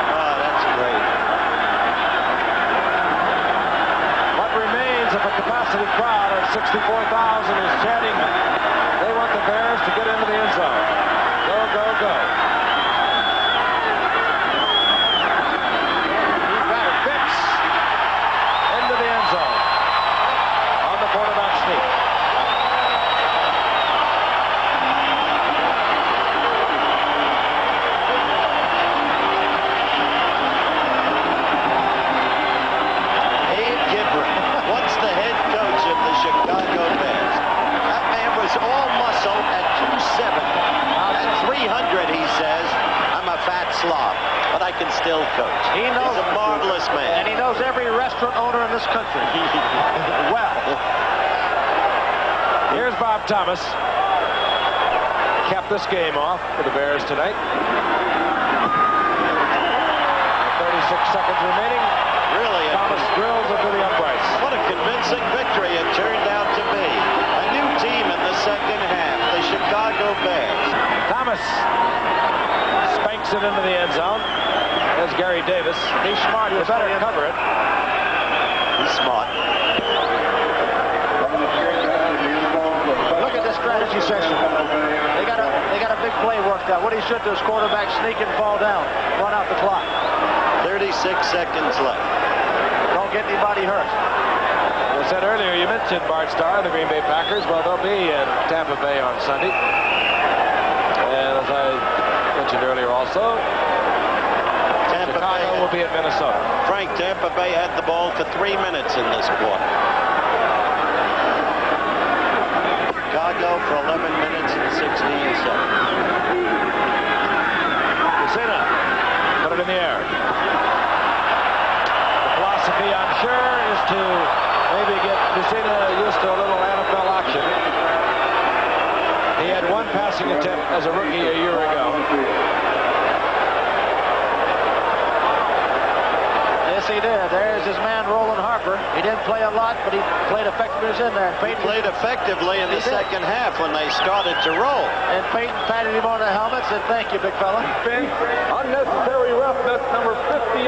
Oh, that's great. What remains of a capacity crowd of 64,000 is chanting, they want the Bears to get into the end zone. Go, go, go. He's got it. Phipps into the end zone on the quarterback sneak. Abe Gibber, once the head coach of the Chicago Bears. That man was all muscle at 270. At 300, he says, I'm a fat slob, but I can still coach. He knows. He's a marvelous man. And he knows every restaurant owner in this country. Well. Here's Bob Thomas. Kept this game off for the Bears tonight. 36 seconds remaining. Really, Thomas drills into the uprights. what a convincing victory it turned out to be. A new team in the second half, the Chicago Bears. Thomas spanks it into the end zone. There's Gary Davis. He's smart. You better cover it. He's smart. Look at this strategy session. They got a big play worked out. What he should do is quarterback sneak and fall down, run out the clock. 36 seconds left. Don't get anybody hurt. I said earlier, you mentioned Bart Starr, the Green Bay Packers. Well, they'll be in Tampa Bay on Sunday. And as I mentioned earlier also, Chicago will be at Minnesota. Frank, Tampa Bay had the ball for 3 minutes in this quarter. Chicago for 11 minutes and 16 seconds. Casino, put it in the air. The philosophy, I'm sure, is to maybe get Casino used to a little NFL action. He had one passing attempt as a rookie a year ago. Yes, he did. There's his man, Roland Harper. He didn't play a lot, but he played effectively in there. And He played effectively in the second half when they started to roll. And Peyton patted him on the helmet, said, thank you, big fella. Unnecessary roughness, number 58,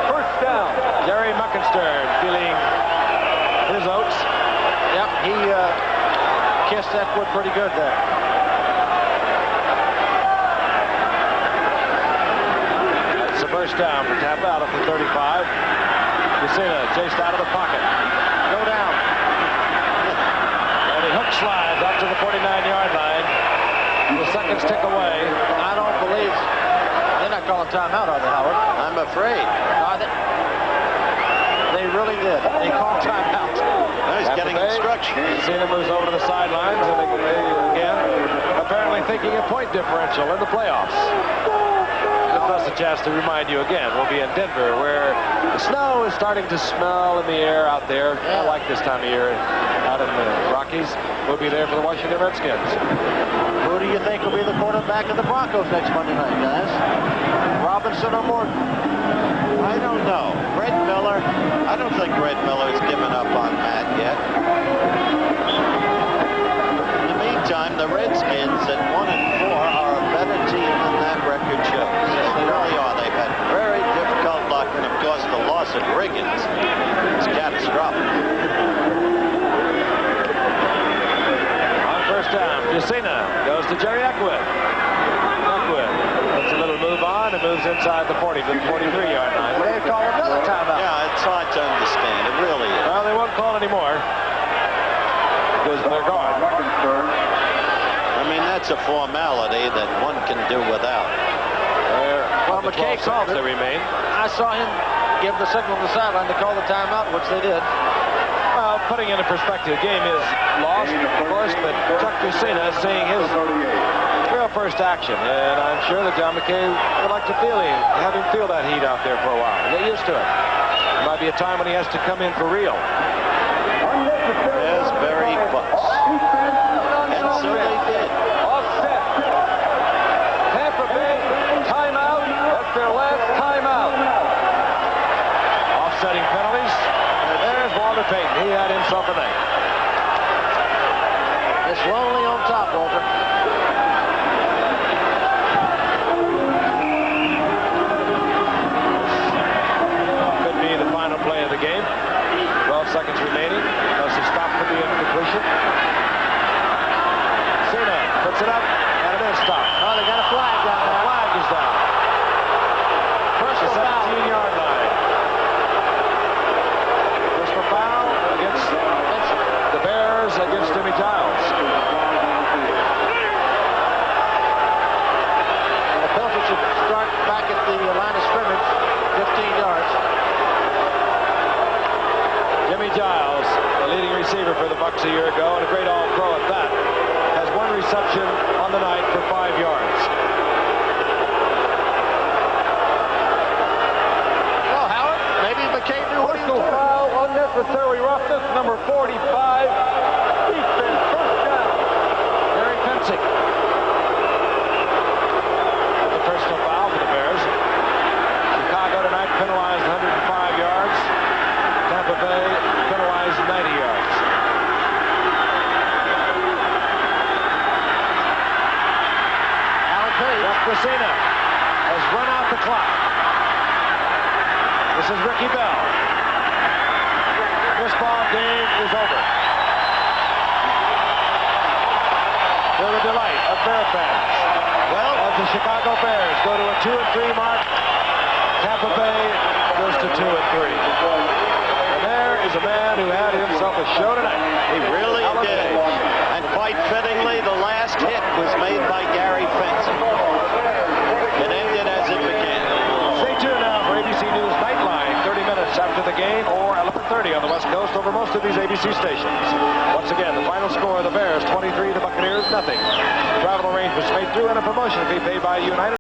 first down. Jerry Muckenstern feeling his oats. Yep, he kissed that foot pretty good there. It's a first down for Tampa out of the 35. Casino chased out of the pocket. Go down. And he hook slides up to the 49-yard line. The seconds tick away. I don't believe they're not calling timeout, are they, Howard? I'm afraid. They really did. They called timeout. He's getting instruction. Cena moves over to the sidelines, and they again apparently thinking a point differential in the playoffs. Give us a chance to remind you again, we'll be in Denver, where the snow is starting to smell in the air out there. I like this time of year out in the Rockies. We'll be there for the Washington Redskins. Who do you think will be the quarterback of the Broncos next Monday night, guys? Robinson or Morton? I don't know. Red Miller, I don't think Red Miller's given up on Matt yet. In the meantime, the Redskins at 1-4 are a better team than that record shows. They really are. They've had very difficult luck, and of course the loss of Riggins is catastrophic. On first down, Messina goes to Jerry Eckwood. Eckwood puts a little move on and moves inside the 40 to the 43-yard line. They call another timeout. Yeah, it's hard to understand. It really is. Well, they won't call anymore because they're gone. I mean, that's a formality that one can do without. Well, McKay called it. They remain. I saw him give the signal on the sideline to call the timeout, which they did. Well, putting into perspective, the game is lost, of course, but Chuck Messina is seeing his real first action, and I'm sure that John McKay would like to have him feel that heat out there for a while. Get used to it. There might be a time when he has to come in for real. There's Barry Bucks. And so they did. Offset. Tampa Bay timeout. That's their last timeout. Offsetting penalties. And there's Walter Payton. He had himself a night. It's lonely on top, Walter. Could be the final play of the game. 12 seconds remaining. Does he stop for the incompletion? Cena puts it up, and it is stopped. Oh, they got a flag down The there. flag is down. Personal The foul. 17-yard line. Personal foul against the Bears against Jimmy Giles. The penalty should start back at the line of scrimmage, 15 yards. Jimmy Giles, the leading receiver for the Bucs a year ago, and a great all-pro at that, has one reception on the night for 5 yards. Well, Howard, maybe McKay knew what he was doing. Foul, unnecessary roughness, number 45. Defense, first down. Gary Pensick. The personal foul for the Bears. Chicago tonight penalized 105 yards. Tampa Bay penalized 90 yards. Alan Page. Jeff Messina has run out the clock. This is Ricky Bell. This ball game is over. To the delight of Bear fans. Well, as the Chicago Bears go to a 2-3 mark, Tampa Bay goes to 2-3. And there is a man who had himself a show tonight. He really did. And quite fittingly, the last hit was made by Gary Fenton. It ended as it began. Stay tuned now for ABC News Nightline, 30 minutes after the game, or 11:30 on the West Coast over most of these ABC stations. Once again, the final score of the Bears, 23, the Buccaneers, nothing. Travel arrangements made through and a promotion fee paid by United.